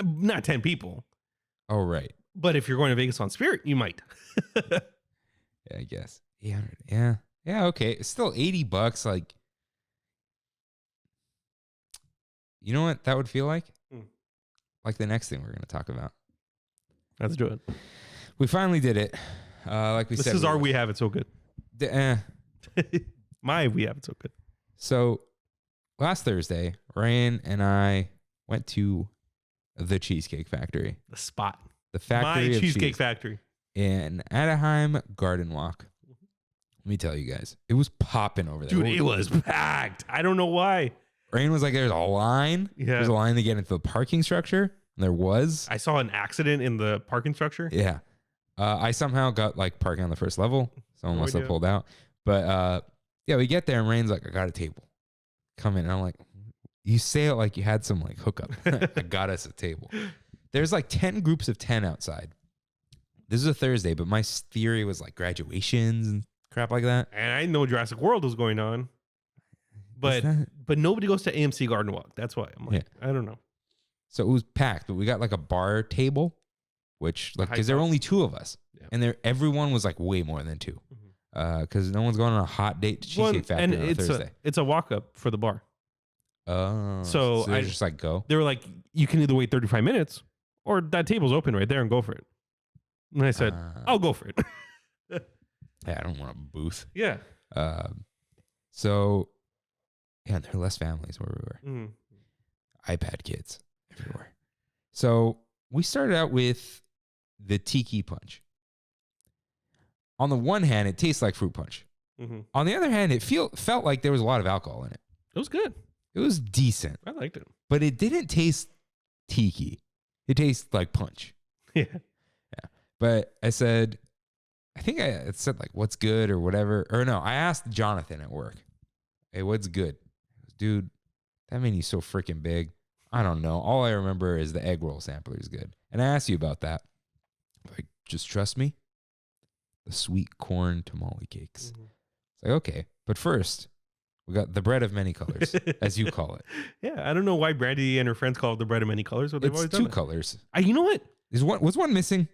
Speaker 2: Not 10 people,
Speaker 1: Oh, right.
Speaker 2: but if you're going to Vegas on Spirit, you might.
Speaker 1: Yeah, I guess. 800. Yeah. Yeah, okay. It's still $80. Like, you know what that would feel like? Like the next thing we're going to talk about.
Speaker 2: Let's do it.
Speaker 1: We finally did it. Like we
Speaker 2: This
Speaker 1: said.
Speaker 2: is our We Have It So Good. My We Have It So Good.
Speaker 1: So last Thursday, Ryan and I went to the Cheesecake Factory.
Speaker 2: The spot.
Speaker 1: The factory
Speaker 2: My
Speaker 1: of
Speaker 2: Cheesecake
Speaker 1: cheese
Speaker 2: Factory.
Speaker 1: in Anaheim Garden Walk. Let me tell you guys, it was popping over there.
Speaker 2: Dude, it was packed. I don't know why.
Speaker 1: Rain was like, there's a line.
Speaker 2: Yeah.
Speaker 1: There's a line to get into the parking structure. And there was.
Speaker 2: I saw an accident in the parking structure.
Speaker 1: Yeah. I somehow got like parking on the first level. Someone
Speaker 2: No
Speaker 1: must have
Speaker 2: idea.
Speaker 1: pulled out. But yeah, we get there and Rain's like, I got a table. Come in. And I'm like, you say it like you had some like hookup. I got us a table. There's like 10 groups of 10 outside. This is a Thursday, but my theory was like graduations and crap like that.
Speaker 2: And I know Jurassic World was going on. But
Speaker 1: that-
Speaker 2: but nobody goes to AMC Garden Walk. That's why. I'm like, I don't know.
Speaker 1: So it was packed, but we got like a bar table, which like, cause there were only two of us
Speaker 2: Yeah.
Speaker 1: and everyone was like way more than two. Cause no one's going on a hot date to Cheesecake Factory
Speaker 2: and
Speaker 1: on a
Speaker 2: it's
Speaker 1: Thursday.
Speaker 2: it's a walk up for the bar.
Speaker 1: Oh,
Speaker 2: So
Speaker 1: they
Speaker 2: I-
Speaker 1: just like go.
Speaker 2: They were like, you can either wait 35 minutes or that table's open right there and go for it. And I said, I'll go for it.
Speaker 1: Yeah, I don't want a booth.
Speaker 2: Yeah.
Speaker 1: So yeah, there are less families where we were.
Speaker 2: Mm.
Speaker 1: iPad kids everywhere. So we started out with the tiki punch. On the one hand, it tastes like fruit punch.
Speaker 2: Mm-hmm.
Speaker 1: On the other hand, it felt like there was a lot of alcohol in it.
Speaker 2: It was good.
Speaker 1: It was decent,
Speaker 2: I liked it.
Speaker 1: but it didn't taste tiki. It tastes like punch.
Speaker 2: Yeah.
Speaker 1: But I said, I think I said like, what's good or whatever. Or no, I asked Jonathan at work, hey, what's good? He goes, dude, that menu's so freaking big. I don't know. All I remember is the egg roll sampler is good. And I asked you about that. Like, just trust me. The sweet corn tamale cakes.
Speaker 2: Mm-hmm.
Speaker 1: It's like, okay. But first, we got the bread of many colors, as you call it.
Speaker 2: Yeah. I don't know why Brandy and her friends call it the bread of many colors, but they've
Speaker 1: It's
Speaker 2: always
Speaker 1: two
Speaker 2: done it.
Speaker 1: colors.
Speaker 2: You know what?
Speaker 1: Was one missing?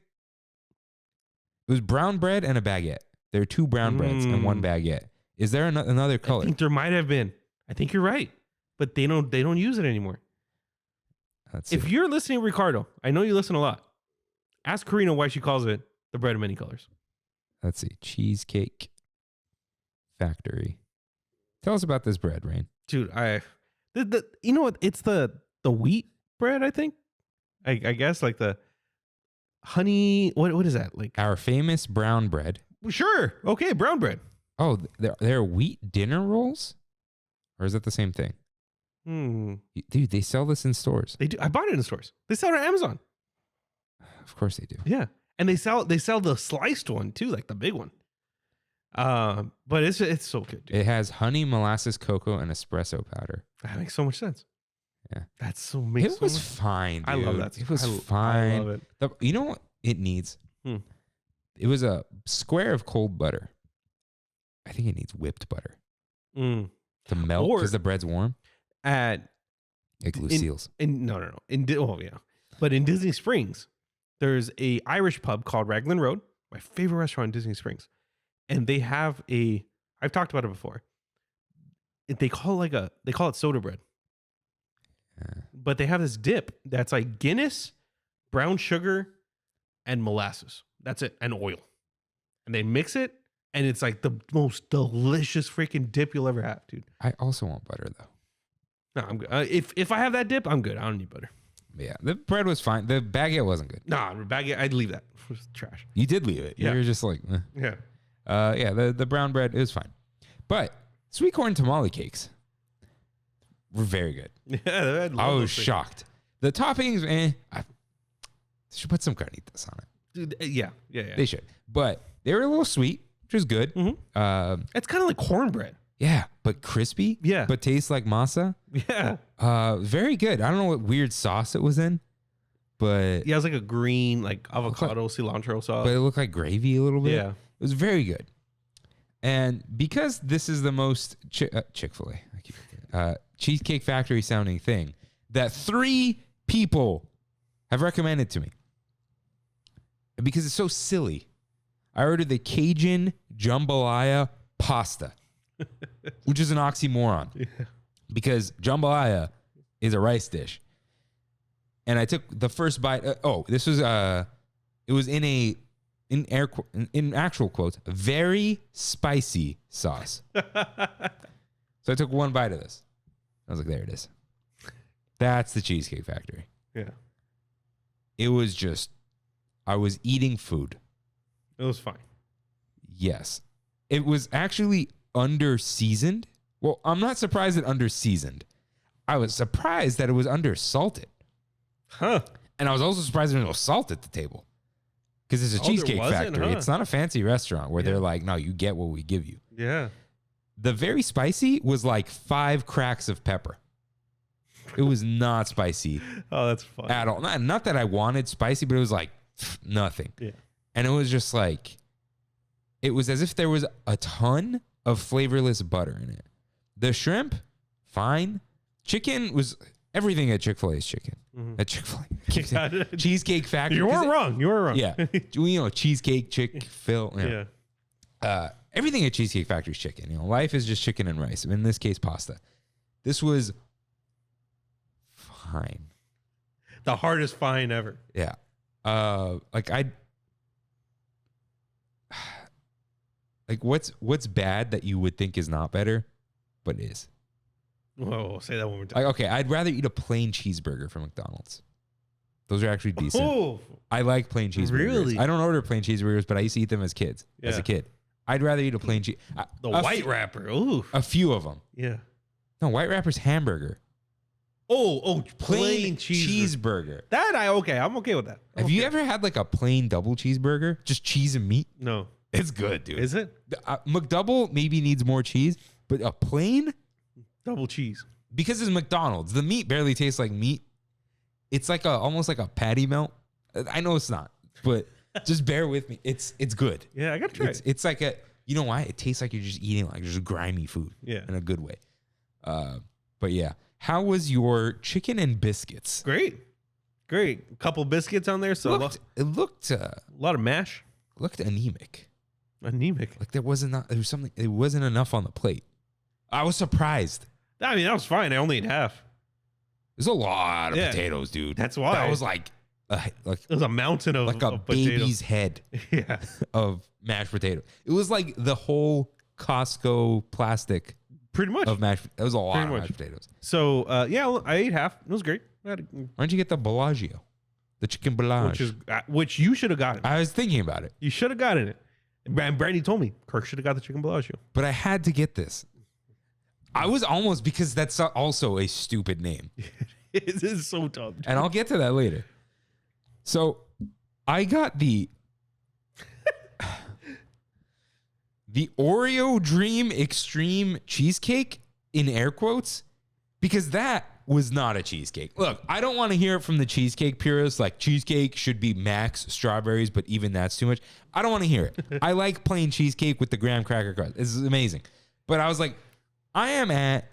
Speaker 1: It was brown bread and a baguette. There are 2 brown breads and 1 baguette. Is there another color?
Speaker 2: I think there might have been. I think you're right, but they don't use it anymore. If you're listening, Ricardo, I know you listen a lot. Ask Karina why she calls it the bread of many colors.
Speaker 1: Let's see. Cheesecake Factory. Tell us about this bread, Rain.
Speaker 2: Dude, you know what? It's the wheat bread, I think. I guess like the honey. What is that like?
Speaker 1: Our famous brown bread.
Speaker 2: Sure. Okay, brown bread.
Speaker 1: Oh, they're wheat dinner rolls, or is that the same thing? Dude, they sell this in stores.
Speaker 2: They do. I bought it in stores. They sell it on Amazon.
Speaker 1: Of course they do.
Speaker 2: Yeah, and they sell the sliced one too, like the big one. But it's so good, dude.
Speaker 1: It has honey, molasses, cocoa, and espresso powder.
Speaker 2: That makes so much sense.
Speaker 1: Yeah,
Speaker 2: that's so.
Speaker 1: It was fine. Dude.
Speaker 2: I love that.
Speaker 1: It was fine.
Speaker 2: I love it.
Speaker 1: You know what it needs? It was a square of cold butter. I think it needs whipped butter to melt because the bread's warm.
Speaker 2: Like
Speaker 1: Lucille's.
Speaker 2: No. But in Disney Springs, there's a Irish pub called Raglan Road, my favorite restaurant in Disney Springs, and they have I've talked about it before. They call it soda bread, but they have this dip that's like Guinness, brown sugar, and molasses. That's it, and oil, and they mix it, and it's like the most delicious freaking dip you'll ever have, dude.
Speaker 1: I also want butter though.
Speaker 2: No, I'm good. If I have that dip, I'm good. I don't need butter.
Speaker 1: Yeah, the bread was fine. The baguette wasn't good.
Speaker 2: Nah, baguette, I'd leave that. It was trash.
Speaker 1: You did leave it.
Speaker 2: Yeah.
Speaker 1: You were just like, eh.
Speaker 2: Yeah.
Speaker 1: The brown bread is fine. But sweet corn tamale cakes were very good.
Speaker 2: Yeah,
Speaker 1: I was shocked. The toppings, I should put some carnitas on it.
Speaker 2: Dude, yeah.
Speaker 1: They should. But they were a little sweet, which is good.
Speaker 2: Mm-hmm. It's kind of like cornbread.
Speaker 1: Yeah, but crispy.
Speaker 2: Yeah.
Speaker 1: But tastes like masa.
Speaker 2: Yeah.
Speaker 1: Very good. I don't know what weird sauce it was in, but
Speaker 2: yeah, it was like a green, like avocado cilantro sauce.
Speaker 1: But it looked like gravy a little bit.
Speaker 2: Yeah.
Speaker 1: It was very good. And because this is the most Chick-fil-A, Cheesecake Factory sounding thing that 3 people have recommended to me, and because it's so silly, I ordered the Cajun jambalaya pasta, which is an oxymoron.
Speaker 2: Yeah.
Speaker 1: Because jambalaya is a rice dish. And I took the first bite. This was it was in actual quotes, very spicy sauce. So I took one bite of this. I was like, there it is. That's the Cheesecake Factory.
Speaker 2: Yeah.
Speaker 1: It was just, I was eating food.
Speaker 2: It was fine.
Speaker 1: Yes. It was actually under seasoned. Well, I'm not surprised it under seasoned. I was surprised that it was under salted.
Speaker 2: Huh.
Speaker 1: And I was also surprised there was no salt at the table. Because it's a Cheesecake Factory. It's not a fancy restaurant where they're like, no, you get what we give you.
Speaker 2: Yeah.
Speaker 1: The very spicy was like 5 cracks of pepper. It was not spicy.
Speaker 2: Oh, that's fun.
Speaker 1: At all. Not that I wanted spicy, but it was like nothing.
Speaker 2: Yeah.
Speaker 1: And it was just like, it was as if there was a ton of flavorless butter in it. The shrimp, fine. Chicken was, everything at Chick-fil-A is chicken. Mm-hmm. At Chick-fil-A. Cheesecake Factory.
Speaker 2: You were wrong.
Speaker 1: Yeah. Cheesecake, Chick-fil-A.
Speaker 2: Yeah.
Speaker 1: Everything at Cheesecake Factory is chicken. Life is just chicken and rice. In this case, pasta. This was fine.
Speaker 2: The hardest fine ever.
Speaker 1: Yeah. What's bad that you would think is not better, but is?
Speaker 2: Whoa, say that one more time.
Speaker 1: Okay, I'd rather eat a plain cheeseburger from McDonald's. Those are actually decent.
Speaker 2: Oh,
Speaker 1: I like plain cheeseburgers.
Speaker 2: Really?
Speaker 1: I don't order plain cheeseburgers, but I used to eat them as a kid. I'd rather eat a plain cheese.
Speaker 2: The white wrapper. Ooh.
Speaker 1: A few of them.
Speaker 2: Yeah.
Speaker 1: No, white wrapper's hamburger.
Speaker 2: Oh, plain
Speaker 1: cheeseburger.
Speaker 2: I'm okay with that.
Speaker 1: Have you ever had like a plain double cheeseburger? Just cheese and meat?
Speaker 2: No.
Speaker 1: It's good, dude.
Speaker 2: Is it?
Speaker 1: McDouble maybe needs more cheese, but a plain
Speaker 2: double cheese.
Speaker 1: Because it's McDonald's. The meat barely tastes like meat. It's like almost like a patty melt. I know it's not, but just bear with me. It's good.
Speaker 2: Yeah, I gotta try it.
Speaker 1: It's like you know why? It tastes like you're just eating like just grimy food.
Speaker 2: Yeah.
Speaker 1: In a good way. But yeah. How was your chicken and biscuits?
Speaker 2: Great. A couple biscuits on there. So
Speaker 1: it looked
Speaker 2: a lot of mash.
Speaker 1: looked anemic.
Speaker 2: Anemic.
Speaker 1: Like there was something. It wasn't enough on the plate. I was surprised.
Speaker 2: I mean, that was fine. I only ate half.
Speaker 1: There's a lot of potatoes, dude.
Speaker 2: That's why.
Speaker 1: That was like
Speaker 2: it was a mountain of
Speaker 1: like a
Speaker 2: of
Speaker 1: baby's head
Speaker 2: Yeah.
Speaker 1: of mashed potato. It was like the whole Costco plastic
Speaker 2: Pretty much.
Speaker 1: of mashed. It was a lot
Speaker 2: Pretty
Speaker 1: of
Speaker 2: much.
Speaker 1: mashed potatoes.
Speaker 2: So, I ate half. It was great.
Speaker 1: Why don't you get the Bellagio, the chicken Bellagio?
Speaker 2: Which you should have gotten.
Speaker 1: I was thinking about it,
Speaker 2: You should have gotten it. And Brandy told me Kirk should have got the chicken Bellagio.
Speaker 1: but I had to get this. I was almost, because that's also a stupid name.
Speaker 2: It is so dumb.
Speaker 1: And I'll get to that later. So I got the Oreo Dream Extreme Cheesecake in air quotes, because that was not a cheesecake. Look, I don't want to hear it from the cheesecake purists like cheesecake should be max strawberries, but even that's too much. I don't want to hear it. I like plain cheesecake with the graham cracker crust. This is amazing. But I was like, I am at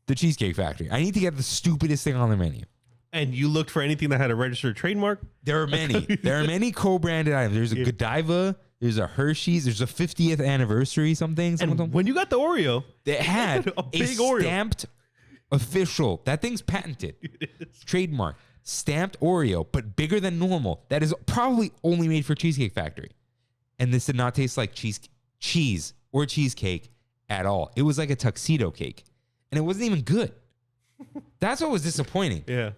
Speaker 1: the Cheesecake Factory. I need to get the stupidest thing on the menu.
Speaker 2: And you looked for anything that had a registered trademark?
Speaker 1: There are many. There are many co-branded items. There's a Godiva. There's a Hershey's. There's a 50th anniversary something.
Speaker 2: And when you got the Oreo,
Speaker 1: They had
Speaker 2: a
Speaker 1: a
Speaker 2: big Oreo.
Speaker 1: stamped official. That thing's patented. Trademark. Stamped Oreo, but bigger than normal. That is probably only made for Cheesecake Factory. And this did not taste like cheese or cheesecake at all. It was like a tuxedo cake. And it wasn't even good. That's what was disappointing.
Speaker 2: yeah,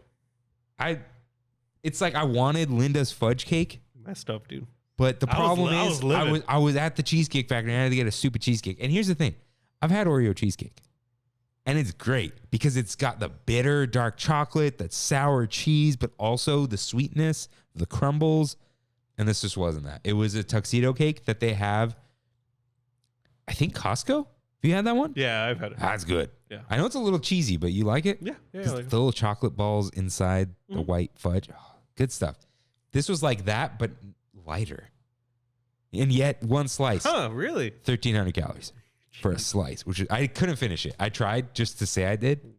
Speaker 1: It's like I wanted Linda's fudge cake.
Speaker 2: messed up, dude.
Speaker 1: But the problem is,
Speaker 2: livid.
Speaker 1: I was at the Cheesecake Factory and I had to get a stupid cheesecake. And here's the thing. I've had Oreo cheesecake. And it's great because it's got the bitter dark chocolate, that sour cheese, but also the sweetness, the crumbles. And this just wasn't that. It was a tuxedo cake that they have, I think, Costco. Have you had that one?
Speaker 2: Yeah, I've had it.
Speaker 1: That's good.
Speaker 2: Yeah.
Speaker 1: I know it's a little cheesy, but you like it?
Speaker 2: Yeah, I
Speaker 1: 'Cause
Speaker 2: like it.
Speaker 1: the little chocolate balls inside the white fudge. Oh, good stuff. This was like that, but lighter. And yet one slice,
Speaker 2: Huh, really?
Speaker 1: 1,300 calories for a slice, which is, I couldn't finish it. I tried just to say I did.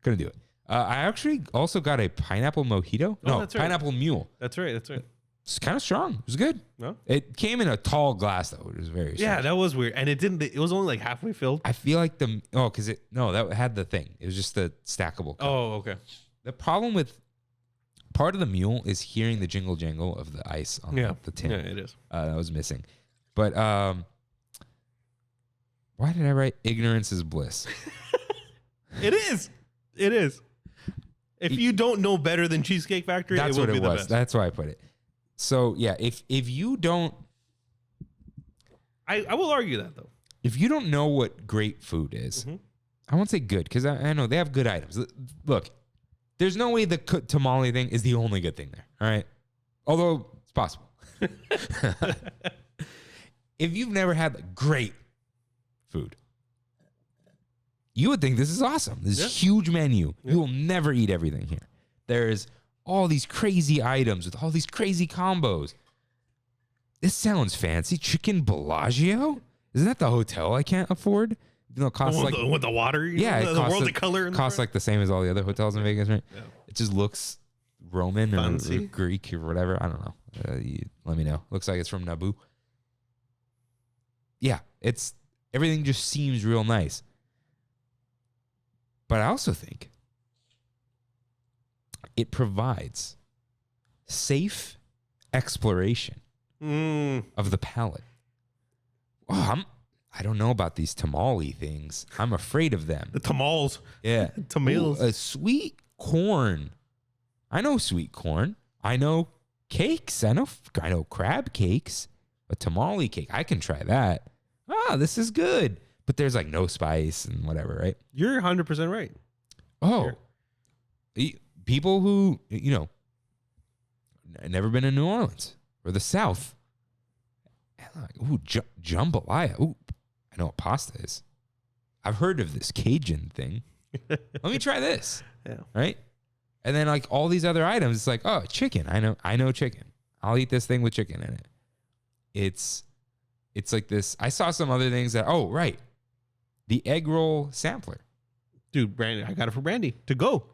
Speaker 1: Couldn't do it. I actually also got a pineapple mojito. No,
Speaker 2: that's right.
Speaker 1: pineapple mule.
Speaker 2: That's right. That's right.
Speaker 1: It's kind of strong. It was good.
Speaker 2: No?
Speaker 1: It came in a tall glass, though. It was very
Speaker 2: Yeah,
Speaker 1: strange.
Speaker 2: that was weird. And it didn't, it was only like halfway filled.
Speaker 1: I feel like that had the thing. It was just the stackable cup.
Speaker 2: Oh, okay.
Speaker 1: The problem with part of the mule is hearing the jingle jangle of the ice on the tin.
Speaker 2: Yeah, it is.
Speaker 1: That was missing. But why did I write ignorance is bliss?
Speaker 2: It is. It is. If you don't know better than Cheesecake Factory,
Speaker 1: That's
Speaker 2: it would
Speaker 1: what
Speaker 2: be
Speaker 1: it
Speaker 2: the
Speaker 1: was.
Speaker 2: best.
Speaker 1: That's why I put it. So yeah, if you don't
Speaker 2: I will argue that though.
Speaker 1: know what great food is,
Speaker 2: Mm-hmm.
Speaker 1: I won't say good because I know they have good items. Look, there's no way the tamale thing is the only good thing there. All right, although it's possible. If you've never had great food, you would think this is awesome. This is huge menu. You will never eat everything here. There's all these crazy items with all these crazy combos. This sounds fancy. Chicken Bellagio? Isn't that the hotel I can't afford? You know, it costs like
Speaker 2: with the water,
Speaker 1: yeah,
Speaker 2: the
Speaker 1: costs
Speaker 2: world of color. In the
Speaker 1: costs
Speaker 2: front.
Speaker 1: like the same as all the other hotels in Vegas, right?
Speaker 2: Yeah.
Speaker 1: It just looks Roman or
Speaker 2: Fancy.
Speaker 1: Greek or whatever. I don't know. You let me know. Looks like it's from Naboo. Yeah, it's everything just seems real nice. But I also think it provides safe exploration of the palate. Oh, I don't know about these tamale things. I'm afraid of them.
Speaker 2: The tamales.
Speaker 1: Yeah.
Speaker 2: Tamales.
Speaker 1: Ooh, a sweet corn. I know sweet corn. I know cakes. I know crab cakes. A tamale cake. I can try that. Ah, this is good. But there's like no spice and whatever, right?
Speaker 2: You're 100% right.
Speaker 1: Oh.
Speaker 2: Sure.
Speaker 1: People who, never been in New Orleans or the South. Ooh, jambalaya. Ooh, I know what pasta is. I've heard of this Cajun thing. Let me try this.
Speaker 2: Yeah.
Speaker 1: Right? And then like all these other items, it's like, oh, chicken. I know chicken. I'll eat this thing with chicken in it. It's like this. I saw some other things that, oh, right. The egg roll sampler.
Speaker 2: Dude, Brandy, I got it for Brandy to go.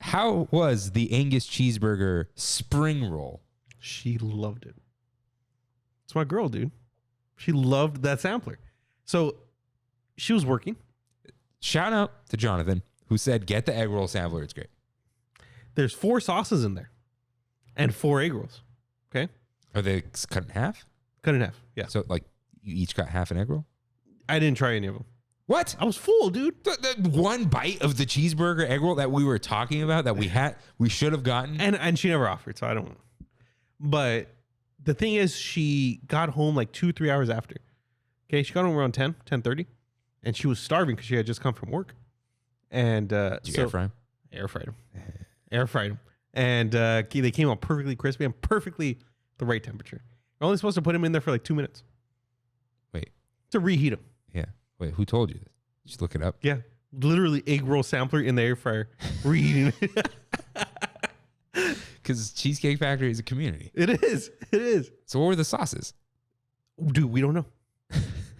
Speaker 1: How was the Angus cheeseburger spring roll?
Speaker 2: She loved it. It's my girl, dude. She loved that sampler. So she was working.
Speaker 1: Shout out to Jonathan, who said, get the egg roll sampler. It's great.
Speaker 2: There's 4 sauces in there and 4 egg rolls. Okay.
Speaker 1: Are they cut in half?
Speaker 2: Cut in half. Yeah.
Speaker 1: So, like, you each got half an egg roll?
Speaker 2: I didn't try any of them.
Speaker 1: What?
Speaker 2: I was full, dude.
Speaker 1: The one bite of the cheeseburger egg roll that we were talking about that we should have gotten.
Speaker 2: And she never offered, so I don't know. But the thing is, she got home like 2-3 hours after. Okay, she got home around 10:30, and she was starving because she had just come from work. And
Speaker 1: Did you air fry 'em?
Speaker 2: Air fried them. Air fried them. And they came out perfectly crispy and perfectly the right temperature. You're only supposed to put them in there for like 2 minutes.
Speaker 1: Wait.
Speaker 2: To reheat them.
Speaker 1: Yeah. Wait, who told you this? Just look it up.
Speaker 2: Yeah. Literally egg roll sampler in the air fryer. Reheating it.
Speaker 1: Because Cheesecake Factory is a community.
Speaker 2: It is. It is.
Speaker 1: So what were the sauces?
Speaker 2: Dude, we don't know.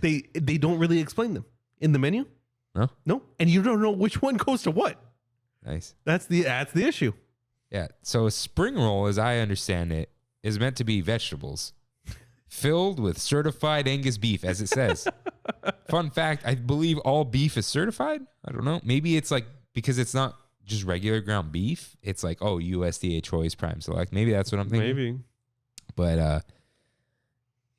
Speaker 2: They don't really explain them in the menu.
Speaker 1: No?
Speaker 2: No. And you don't know which one goes to what.
Speaker 1: Nice.
Speaker 2: That's the issue.
Speaker 1: Yeah. So a spring roll, as I understand it, is meant to be vegetables filled with certified Angus beef, as it says. Fun fact, I believe all beef is certified. I don't know. Maybe it's like, because it's not just regular ground beef. It's like, oh, USDA Choice Prime Select. Maybe that's what I'm thinking.
Speaker 2: Maybe.
Speaker 1: But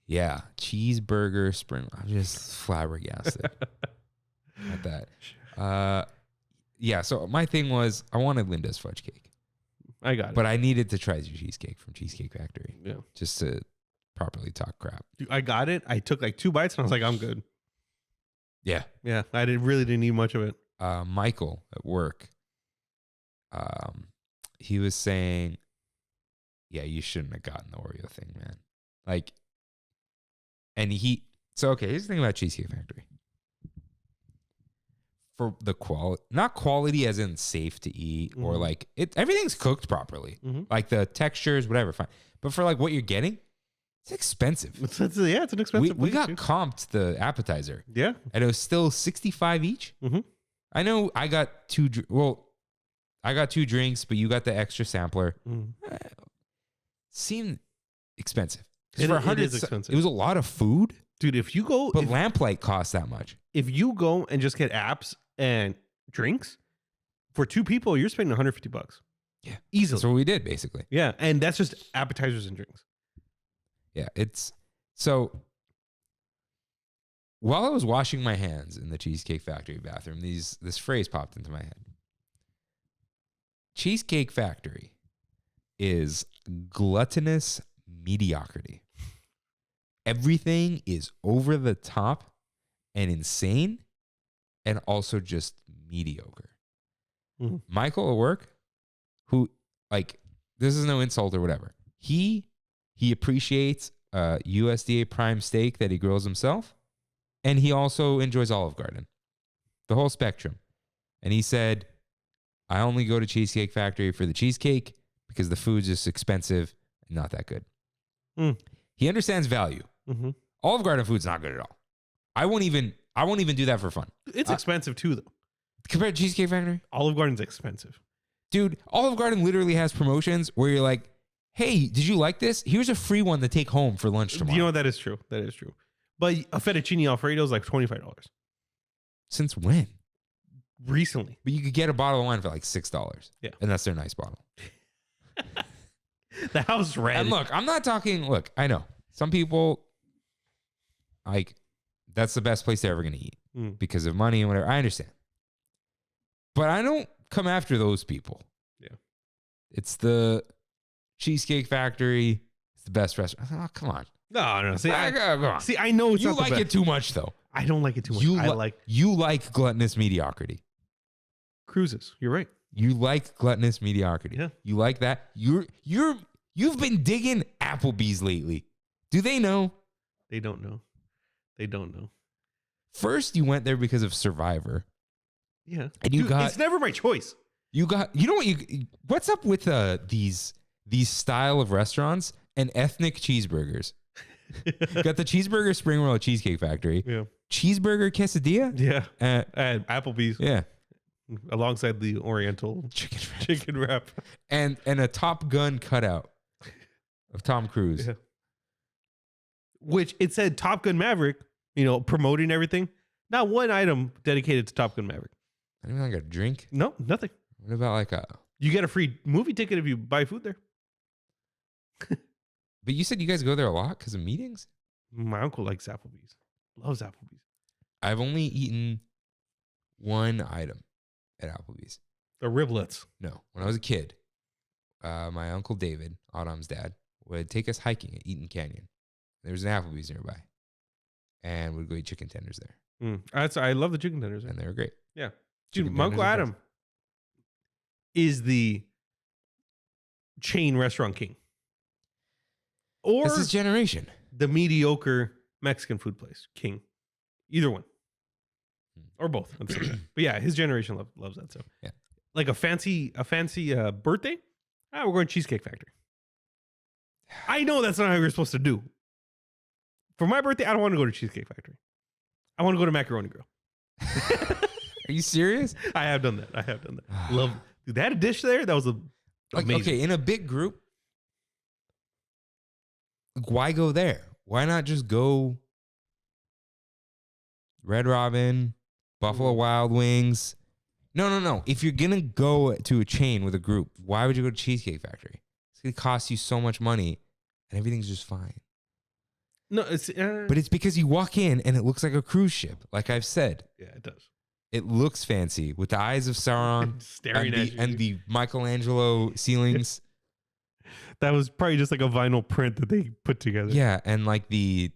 Speaker 1: yeah, cheeseburger spring. I'm just flabbergasted at that. Yeah, so my thing was I wanted Linda's fudge cake.
Speaker 2: I got it.
Speaker 1: But I needed to try the cheesecake from Cheesecake Factory.
Speaker 2: Yeah.
Speaker 1: Just to properly talk crap.
Speaker 2: Dude, I got it. I took like 2 bites and I was like, I'm good.
Speaker 1: Yeah.
Speaker 2: Yeah. I really didn't need much of it.
Speaker 1: Michael at work, he was saying, yeah, you shouldn't have gotten the Oreo thing, man. Like, and so okay, here's the thing about Cheesecake Factory. For the quality, not quality as in safe to eat or like everything's cooked properly. Like the textures, whatever, fine. But for like what you're getting, it's expensive.
Speaker 2: It's an expensive
Speaker 1: We
Speaker 2: place,
Speaker 1: got
Speaker 2: dude.
Speaker 1: comped the appetizer.
Speaker 2: Yeah.
Speaker 1: And it was still $65 each.
Speaker 2: Mm-hmm.
Speaker 1: I know I got 2 drinks, but you got the extra sampler. Seemed expensive.
Speaker 2: It
Speaker 1: For 100,
Speaker 2: is expensive.
Speaker 1: It was a lot of food.
Speaker 2: Dude, if you go,
Speaker 1: But lamplight costs that much.
Speaker 2: if you go and just get apps and drinks for 2 people, you're spending $150.
Speaker 1: Yeah.
Speaker 2: Easily.
Speaker 1: That's what we did, basically.
Speaker 2: Yeah. And that's just appetizers and drinks.
Speaker 1: Yeah. It's so while I was washing my hands in the Cheesecake Factory bathroom, this phrase popped into my head. Cheesecake Factory is gluttonous mediocrity. Everything is over the top and insane and also just mediocre.
Speaker 2: Mhm.
Speaker 1: Michael at work, who, like, this is no insult or whatever. He appreciates USDA prime steak that he grills himself, and he also enjoys Olive Garden, the whole spectrum. And he said, I only go to Cheesecake Factory for the cheesecake because the food's just expensive and not that good. He understands value.
Speaker 2: Mm-hmm.
Speaker 1: Olive Garden food's not good at all. I won't even do that for fun.
Speaker 2: It's expensive too, though.
Speaker 1: Compared to Cheesecake Factory?
Speaker 2: Olive Garden's expensive.
Speaker 1: Dude, Olive Garden literally has promotions where you're like, hey, did you like this? Here's a free one to take home for lunch tomorrow.
Speaker 2: You know, that is true. That is true. But a fettuccine Alfredo is like $25.
Speaker 1: Since when?
Speaker 2: Recently.
Speaker 1: But you could get a bottle of wine for like $6.
Speaker 2: Yeah.
Speaker 1: And that's their nice bottle.
Speaker 2: The house red.
Speaker 1: And look, I'm not talking, I know. Some people, like, that's the best place they're ever going to eat because of money and whatever. I understand. But I don't come after those people.
Speaker 2: Yeah.
Speaker 1: It's the Cheesecake Factory. It's the best restaurant. Oh, come on.
Speaker 2: No. See,
Speaker 1: Come on.
Speaker 2: I know it's
Speaker 1: You
Speaker 2: not the
Speaker 1: like
Speaker 2: best.
Speaker 1: it too much, though.
Speaker 2: I don't like it too much.
Speaker 1: You like gluttonous mediocrity.
Speaker 2: Cruises. You're right.
Speaker 1: You like gluttonous mediocrity.
Speaker 2: Yeah.
Speaker 1: You like that. You've been digging Applebee's lately. Do they know?
Speaker 2: They don't know. They don't know.
Speaker 1: First, you went there because of Survivor.
Speaker 2: Yeah.
Speaker 1: And you got.
Speaker 2: It's never my choice.
Speaker 1: You know what? What's up with these style of restaurants and ethnic cheeseburgers? Got the cheeseburger spring roll at Cheesecake Factory.
Speaker 2: Yeah.
Speaker 1: Cheeseburger quesadilla.
Speaker 2: Yeah.
Speaker 1: And
Speaker 2: And Applebee's.
Speaker 1: yeah.
Speaker 2: Alongside the Oriental chicken wrap.
Speaker 1: And a Top Gun cutout of Tom Cruise.
Speaker 2: Yeah. which it said Top Gun Maverick, promoting everything. Not one item dedicated to Top Gun Maverick.
Speaker 1: Not even like a drink.
Speaker 2: No, nothing.
Speaker 1: What about like a?
Speaker 2: You get a free movie ticket if you buy food there.
Speaker 1: But you said you guys go there a lot because of meetings.
Speaker 2: My uncle likes Applebee's. Loves Applebee's.
Speaker 1: I've only eaten one item at Applebee's.
Speaker 2: The riblets.
Speaker 1: No, when I was a kid, my uncle David, Autumn's dad, would take us hiking at Eaton Canyon. There was an Applebee's nearby, and we'd go eat chicken tenders there.
Speaker 2: I love the chicken tenders.
Speaker 1: And they were great.
Speaker 2: Yeah.
Speaker 1: Chicken
Speaker 2: Dude, my Uncle
Speaker 1: tenders are
Speaker 2: Adam is the chain restaurant king. Or
Speaker 1: This is generation.
Speaker 2: the mediocre Mexican food place king. Either one. Or both. I'm saying that. But yeah, his generation loves that. So
Speaker 1: Yeah.
Speaker 2: Like a fancy birthday. We're going Cheesecake Factory. I know that's not how you're supposed to do. For my birthday, I don't want to go to Cheesecake Factory. I want to go to Macaroni Grill.
Speaker 1: Are you serious?
Speaker 2: I have done that. Love. Dude, they had a dish there that was amazing.
Speaker 1: Okay, in a big group, why go there? Why not just go Red Robin, Buffalo Wild Wings? No. If you're going to go to a chain with a group, why would you go to Cheesecake Factory? It's going to cost you so much money and everything's just fine.
Speaker 2: No, it's
Speaker 1: But it's because you walk in and it looks like a cruise ship. Like I've said,
Speaker 2: yeah, it does.
Speaker 1: it looks fancy with the eyes of Sauron
Speaker 2: Staring
Speaker 1: and
Speaker 2: at you.
Speaker 1: and the Michelangelo ceilings.
Speaker 2: That was probably just like a vinyl print that they put together.
Speaker 1: Yeah, and like the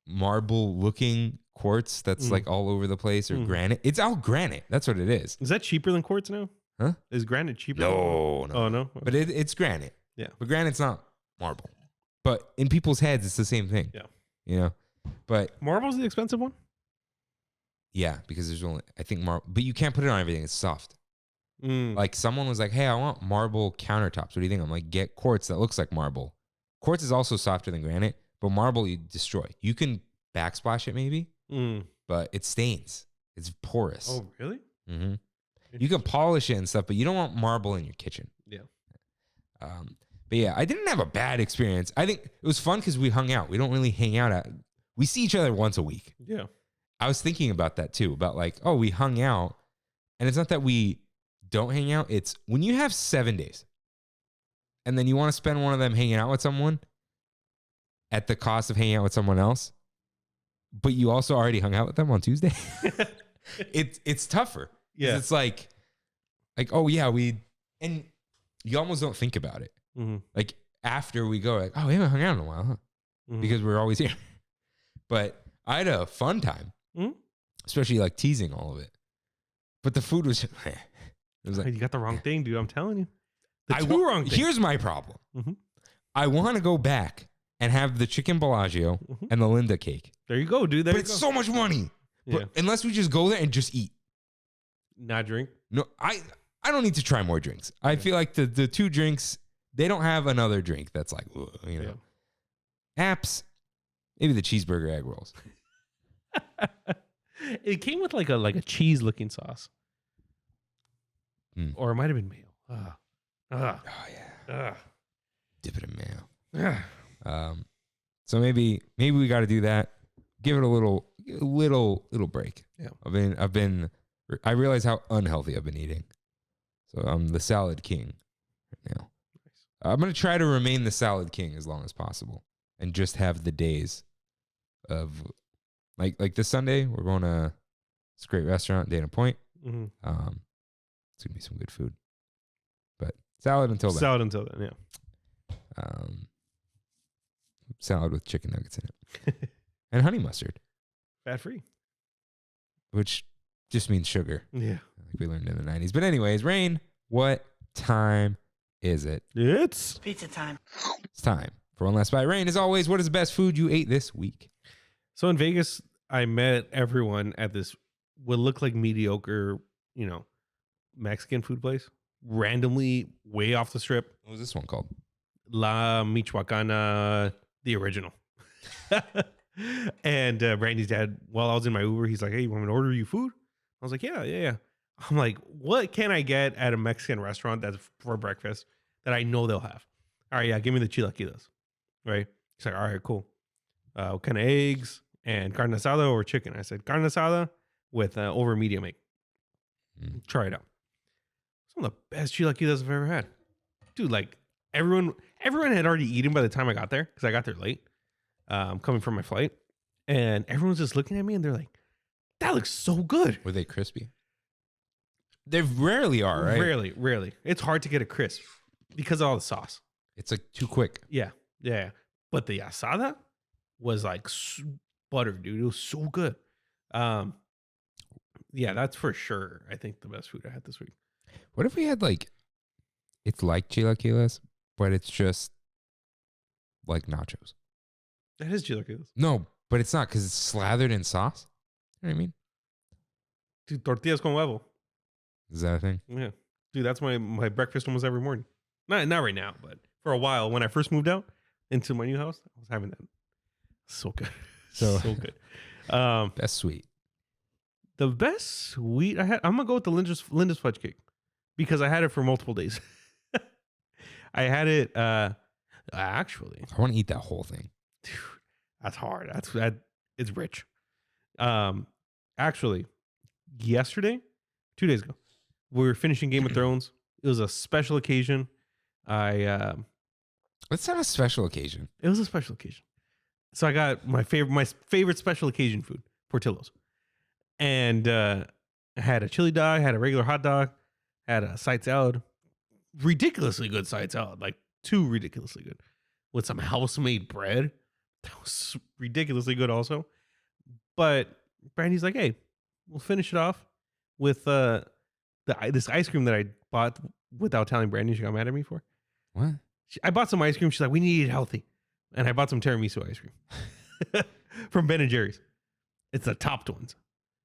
Speaker 1: marble looking quartz that's like all over the place, or granite. It's all granite. That's what it is.
Speaker 2: Is that cheaper than quartz now?
Speaker 1: Huh?
Speaker 2: Is granite cheaper?
Speaker 1: No.
Speaker 2: Oh no.
Speaker 1: But it's granite.
Speaker 2: Yeah.
Speaker 1: But granite's not marble. But in people's heads, it's the same thing.
Speaker 2: Yeah.
Speaker 1: You know? But
Speaker 2: Marble's the expensive one?
Speaker 1: yeah, because there's only, I think, marble. But you can't put it on everything. It's soft. Like someone was like, hey, I want marble countertops. What do you think? I'm like, get quartz that looks like marble. Quartz is also softer than granite, but marble you destroy. You can backsplash it maybe, but it stains. It's porous.
Speaker 2: Oh, really?
Speaker 1: Mm-hmm. You can polish it and stuff, but you don't want marble in your kitchen.
Speaker 2: Yeah.
Speaker 1: But yeah, I didn't have a bad experience. I think it was fun because we hung out. We don't really hang out we see each other once a week.
Speaker 2: Yeah.
Speaker 1: I was thinking about that too, about like, oh, we hung out. And it's not that we don't hang out. It's when you have 7 days and then you want to spend one of them hanging out with someone at the cost of hanging out with someone else, but you also already hung out with them on Tuesday. It's tougher.
Speaker 2: Yeah.
Speaker 1: It's like, oh yeah, and you almost don't think about it. Like after we go, like, oh, we haven't hung out in a while, huh? Because we're always here. But I had a fun time, especially like teasing all of it. But the food was, it was like,
Speaker 2: you got the wrong thing, dude. I'm telling you.
Speaker 1: wrong thing. Here's my problem. I want to go back and have the chicken Bellagio and the Linda cake.
Speaker 2: There you go, dude.
Speaker 1: But it's so much money.
Speaker 2: Yeah.
Speaker 1: But unless we just go there and just eat.
Speaker 2: Not drink.
Speaker 1: No, I don't need to try more drinks. I feel like the 2 drinks, they don't have another drink that's like, apps, maybe the cheeseburger egg rolls.
Speaker 2: It came with like a cheese looking sauce. Or it might have been mayo.
Speaker 1: Oh yeah. Dip it in mayo.
Speaker 2: Ah.
Speaker 1: So maybe we got to do that. Give it a little break.
Speaker 2: Yeah.
Speaker 1: I realize how unhealthy I've been eating. So I'm the salad king right now. I'm going to try to remain the salad king as long as possible and just have the days of like this Sunday, we're going to this great restaurant, Dana Point. It's going to be some good food. But salad until then.
Speaker 2: Yeah.
Speaker 1: Salad with chicken nuggets in it. And honey mustard.
Speaker 2: Fat free.
Speaker 1: Which just means sugar.
Speaker 2: Yeah.
Speaker 1: Like we learned in the 90s. But anyways, Rain, what time is it?
Speaker 2: It's
Speaker 5: pizza time.
Speaker 1: It's time for one last bite. Rain, as always, what is the best food you ate this week?
Speaker 2: So in Vegas, I met everyone at this what looked like mediocre, Mexican food place. Randomly way off the strip.
Speaker 1: What was this one called?
Speaker 2: La Michoacana, the original. And Randy's dad, while I was in my Uber, he's like, hey, you want me to order you food? I was like, yeah. I'm like, what can I get at a Mexican restaurant that's for breakfast that I know they'll have? All right, yeah, give me the chilaquiles. Right? He's like, all right, cool. what kind of eggs, and carne asada or chicken. I said carne asada with over medium egg. Try it out. It's one of the best chilaquiles I've ever had. Dude, like everyone had already eaten by the time I got there because I got there late, coming from my flight. And everyone's just looking at me and they're like, that looks so good.
Speaker 1: Were they crispy? They rarely are, right?
Speaker 2: Rarely. It's hard to get a crisp because of all the sauce.
Speaker 1: It's like too quick.
Speaker 2: Yeah. But the asada was like butter, dude. It was so good. Yeah, that's for sure. I think the best food I had this week.
Speaker 1: What if we had like, it's like chilaquiles, but it's just like nachos?
Speaker 2: That is chilaquiles.
Speaker 1: No, but it's not because it's slathered in sauce. You know what I mean?
Speaker 2: Dude, tortillas con huevo.
Speaker 1: Is that a thing?
Speaker 2: Yeah. Dude, that's my breakfast almost every morning. Not right now, but for a while when I first moved out into my new house, I was having that. So good.
Speaker 1: So
Speaker 2: good.
Speaker 1: Best sweet.
Speaker 2: The best sweet I had, I'm gonna go with the Linda's fudge cake because I had it for multiple days. I had it actually.
Speaker 1: I want to eat that whole thing.
Speaker 2: Dude, that's hard. It's rich. Actually, yesterday, 2 days ago, we were finishing Game of Thrones. It was a special occasion.
Speaker 1: It's not a special occasion.
Speaker 2: It was a special occasion. So I got my favorite special occasion food, Portillo's. And I had a chili dog, had a regular hot dog, had a side salad. Ridiculously good side salad, like too ridiculously good. With some house-made bread. That was ridiculously good also. But Brandy's like, hey, we'll finish it off with this ice cream that I bought without telling Brandy. She got mad at me for.
Speaker 1: What?
Speaker 2: I bought some ice cream. She's like, we need to eat healthy. And I bought some tiramisu ice cream from Ben & Jerry's. It's the topped ones.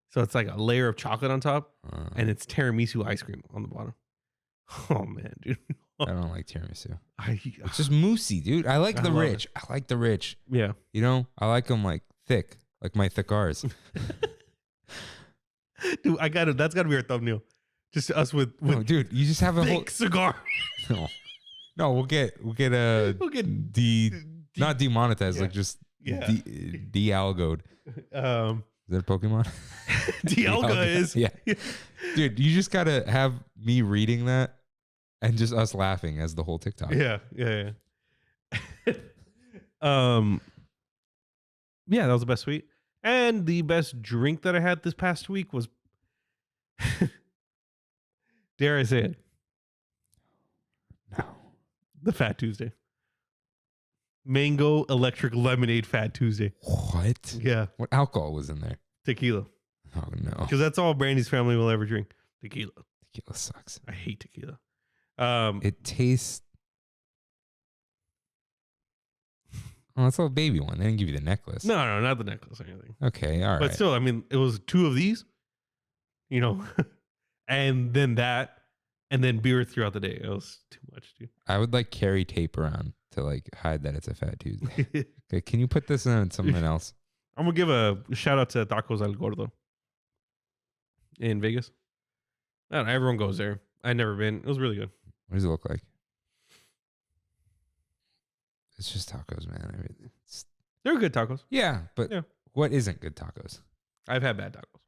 Speaker 2: So it's like a layer of chocolate on top and it's tiramisu ice cream on the bottom. Oh, man, dude.
Speaker 1: I don't like tiramisu.
Speaker 2: It's
Speaker 1: It's just moussey, dude. I like the rich. I like the rich.
Speaker 2: Yeah.
Speaker 1: You know, I like them like thick, like my cigars.
Speaker 2: Dude, that's got to be our thumbnail. Just us with
Speaker 1: No, dude, you just have a whole
Speaker 2: thick cigar.
Speaker 1: No, we'll get not demonetized, like just de-algoed. Is that a Pokemon?
Speaker 2: Dialga is.
Speaker 1: Yeah. Dude, you just gotta have me reading that and just us laughing as the whole TikTok.
Speaker 2: Yeah. Yeah, that was the best sweet. And the best drink that I had this past week was dare I say it?
Speaker 1: No.
Speaker 2: The Fat Tuesday. Mango electric lemonade Fat Tuesday.
Speaker 1: What?
Speaker 2: Yeah.
Speaker 1: What alcohol was in there?
Speaker 2: Tequila.
Speaker 1: Oh no.
Speaker 2: Because that's all Brandy's family will ever drink. Tequila.
Speaker 1: Tequila sucks.
Speaker 2: I hate tequila.
Speaker 1: It tastes. Oh, that's a little baby one. They didn't give you the necklace.
Speaker 2: No, not the necklace or anything.
Speaker 1: Okay, all right.
Speaker 2: But still, I mean, it was 2 of these, you know, and then that, and then beer throughout the day. It was too much, dude.
Speaker 1: I would like carry tape around to like hide that it's a Fat Tuesday. Okay, can you put this in something else?
Speaker 2: I'm going to give a shout out to Tacos El Gordo in Vegas. I don't know, everyone goes there. I've never been. It was really good.
Speaker 1: What does it look like? It's just tacos, man.
Speaker 2: They're good tacos.
Speaker 1: Yeah, but
Speaker 2: Yeah.
Speaker 1: What isn't good tacos?
Speaker 2: I've had bad tacos.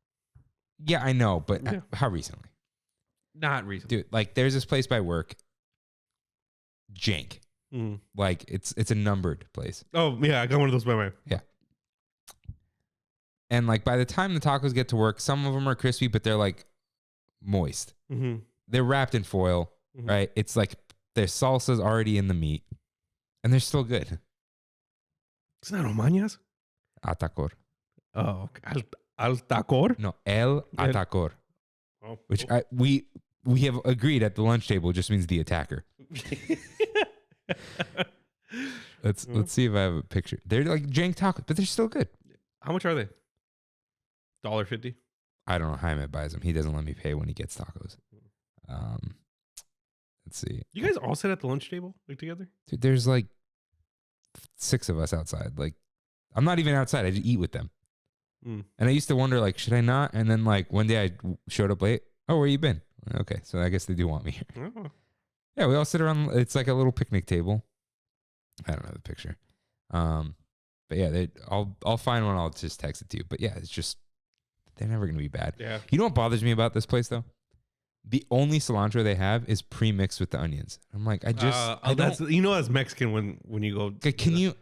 Speaker 1: Yeah, I know, but
Speaker 2: Yeah.
Speaker 1: how recently?
Speaker 2: Not recently.
Speaker 1: Dude, like there's this place by work, Jank.
Speaker 2: Mm.
Speaker 1: Like it's a numbered place.
Speaker 2: Oh, yeah. I got one of those by my.
Speaker 1: And like by the time the tacos get to work, some of them are crispy, but they're like moist.
Speaker 2: Mm-hmm.
Speaker 1: They're wrapped in foil,
Speaker 2: Mhm.
Speaker 1: right? It's like their salsa's already in the meat, and they're still good.
Speaker 2: It's not Omañas?
Speaker 1: Atacor.
Speaker 2: Oh, okay. Al tacor?
Speaker 1: No, el atacor,
Speaker 2: Oh,
Speaker 1: which we have agreed at the lunch table just means the attacker. Let's see if I have a picture. They're like jank tacos, but they're still good.
Speaker 2: How much are they? $1.50?
Speaker 1: I don't know. Jaime buys them. He doesn't let me pay when he gets tacos. Let's see.
Speaker 2: You guys all sit at the lunch table like together?
Speaker 1: Dude, there's like 6 of us outside. Like, I'm not even outside. I just eat with them.
Speaker 2: Mm.
Speaker 1: And I used to wonder, like, should I not? And then, like, one day I showed up late. Oh, where you been? Okay, so I guess they do want me here.
Speaker 2: Oh.
Speaker 1: Yeah, we all sit around. It's like a little picnic table. I don't know the picture. But yeah, I'll find one. I'll just text it to you. But yeah, it's just they're never gonna be bad.
Speaker 2: Yeah.
Speaker 1: You know what bothers me about this place though? The only cilantro they have is pre-mixed with the onions. I'm like, I don't.
Speaker 2: That's Mexican when you go.
Speaker 1: Okay, can you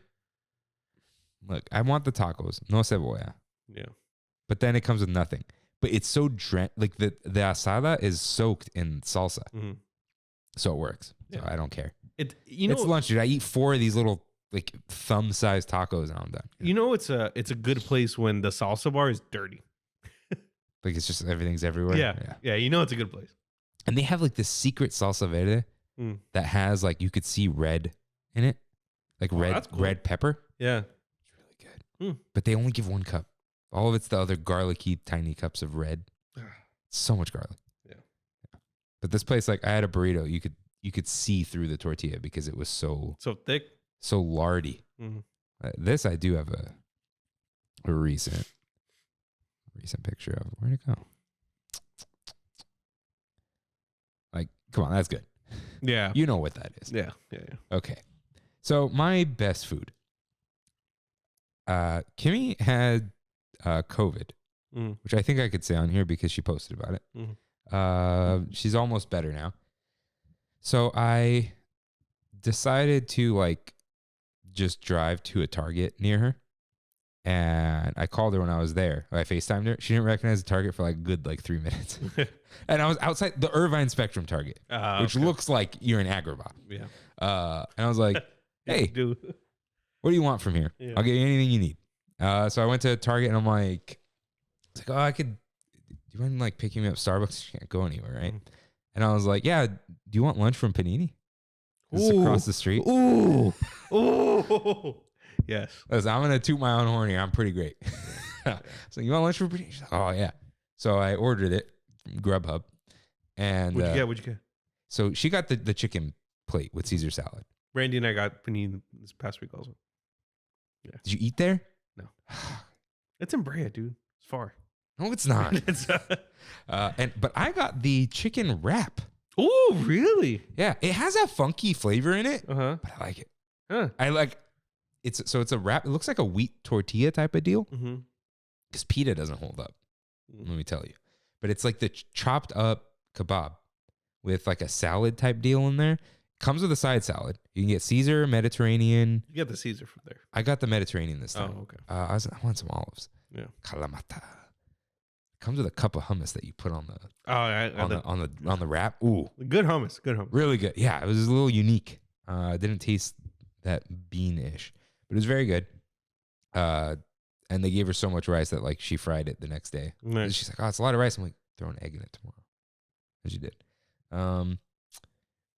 Speaker 1: look? I want the tacos, no cebolla.
Speaker 2: Yeah.
Speaker 1: But then it comes with nothing. But it's so like the asada is soaked in salsa, so it works. So I don't care. It's lunch, dude. I eat 4 of these little like thumb-sized tacos, and I'm done.
Speaker 2: You know, it's a good place when the salsa bar is dirty.
Speaker 1: Like it's just everything's everywhere.
Speaker 2: Yeah. You know, it's a good place.
Speaker 1: And they have like this secret salsa verde that has like you could see red in it, like red pepper.
Speaker 2: Yeah,
Speaker 1: it's really good. But they only give 1 cup. All of it's the other garlicky tiny cups of red. So much garlic.
Speaker 2: Yeah.
Speaker 1: But this place, like I had a burrito, you could see through the tortilla because it was so
Speaker 2: thick,
Speaker 1: so lardy. This I do have a recent picture of. Where'd it go? Like, come on, that's good.
Speaker 2: Yeah.
Speaker 1: You know what that is.
Speaker 2: Yeah.
Speaker 1: Okay. So my best food. Kimmy had COVID, which I think I could say on here because she posted about it. She's almost better now. So I decided to like just drive to a Target near her. And I called her when I was there. I FaceTimed her. She didn't recognize the Target for like a good 3 minutes. And I was outside the Irvine Spectrum Target, which looks like you're in Agrabah.
Speaker 2: Yeah.
Speaker 1: And I was like, hey, what do you want from here? Yeah. I'll get you anything you need. So I went to Target and I'm like, oh, do you mind like picking me up Starbucks? You can't go anywhere, right? And I was like, yeah, do you want lunch from Panini? It's across the street.
Speaker 2: Ooh. Yes.
Speaker 1: Listen, I'm going to toot my own horn here. I'm pretty great. So you want lunch from Panini? She's like, oh, yeah. So I ordered it from Grubhub. And
Speaker 2: What'd you get?
Speaker 1: So she got the chicken plate with Caesar salad.
Speaker 2: Randy and I got panini this past week also.
Speaker 1: Yeah. Did you eat there?
Speaker 2: No. It's in Brea, dude. It's far.
Speaker 1: No, it's not. But I got the chicken wrap.
Speaker 2: Oh, really?
Speaker 1: Yeah. It has a funky flavor in it,
Speaker 2: but
Speaker 1: I like it. I like it's a wrap. It looks like a wheat tortilla type of deal. Because pita doesn't hold up. Let me tell you. But it's like the chopped up kebab with like a salad type deal in there. Comes with a side salad. You can get Caesar, Mediterranean.
Speaker 2: You get the Caesar from there.
Speaker 1: I got the Mediterranean this time.
Speaker 2: Oh, okay.
Speaker 1: I want some olives.
Speaker 2: Yeah.
Speaker 1: Kalamata. Comes with a cup of hummus that you put on the on the wrap. Ooh,
Speaker 2: good hummus.
Speaker 1: Really good. Yeah, it was a little unique. Didn't taste that bean-ish, but it was very good. And they gave her so much rice that like she fried it the next day.
Speaker 2: Nice.
Speaker 1: She's like, oh, it's a lot of rice. I'm like, throw an egg in it tomorrow. And she did.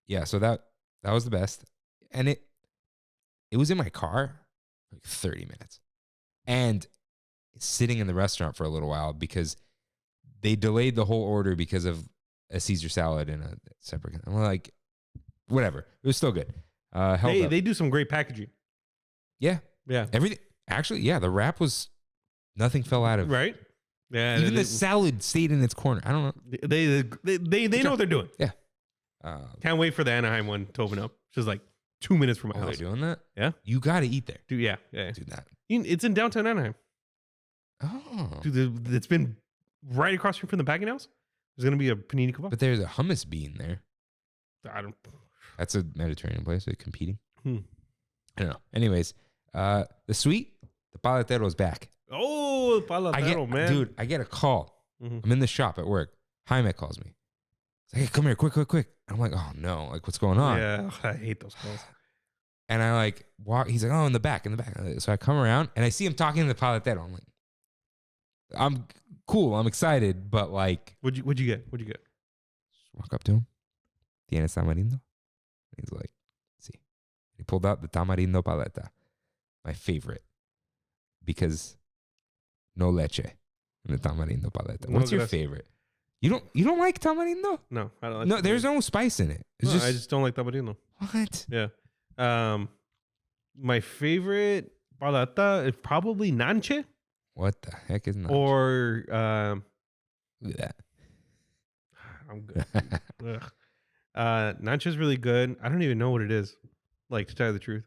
Speaker 1: Yeah, so that was the best. And it was in my car like 30 minutes. And sitting in the restaurant for a little while because they delayed the whole order because of a Caesar salad and a separate. I'm like, whatever. It was still good.
Speaker 2: They do some great packaging.
Speaker 1: Yeah.
Speaker 2: Yeah.
Speaker 1: Everything. Actually, yeah, the wrap was, nothing fell out of.
Speaker 2: Right. Yeah.
Speaker 1: Even the salad stayed in its corner. I don't know.
Speaker 2: They know what they're doing.
Speaker 1: Yeah.
Speaker 2: Can't wait for the Anaheim one to open up. It's just like 2 minutes from my house.
Speaker 1: They're doing that?
Speaker 2: Yeah.
Speaker 1: You got to eat there.
Speaker 2: Dude, yeah.
Speaker 1: Do that.
Speaker 2: It's in downtown Anaheim.
Speaker 1: Oh.
Speaker 2: Dude, it's been right across from the packing house. There's going to be a panini kebab.
Speaker 1: But there's a hummus bean there.
Speaker 2: That's
Speaker 1: a Mediterranean place. They're competing. I don't know. Anyways, the sweet, the paletero is back.
Speaker 2: Oh, the paletero, man.
Speaker 1: Dude, I get a call. I'm in the shop at work. Jaime calls me. He's like, hey, come here, quick. I'm like, oh no, like what's going on?
Speaker 2: Yeah, I hate those calls.
Speaker 1: And I like walk. He's like, oh, in the back. So I come around and I see him talking to the paletero. I'm like, I'm cool. I'm excited, but like,
Speaker 2: what'd you get?
Speaker 1: Walk up to him. ¿Tienes tamarindo? He's like, see. He pulled out the tamarindo paleta, my favorite, because no leche in the tamarindo paleta. What's your favorite? You don't like tamarindo?
Speaker 2: No, I don't like.
Speaker 1: No, there's no spice in it. It's
Speaker 2: I just don't like tamarindo.
Speaker 1: What?
Speaker 2: Yeah. My favorite paleta is probably nanche.
Speaker 1: What the heck is nanche?
Speaker 2: Or
Speaker 1: look at that.
Speaker 2: I'm good. Nanche is really good. I don't even know what it is. Like, to tell you the truth.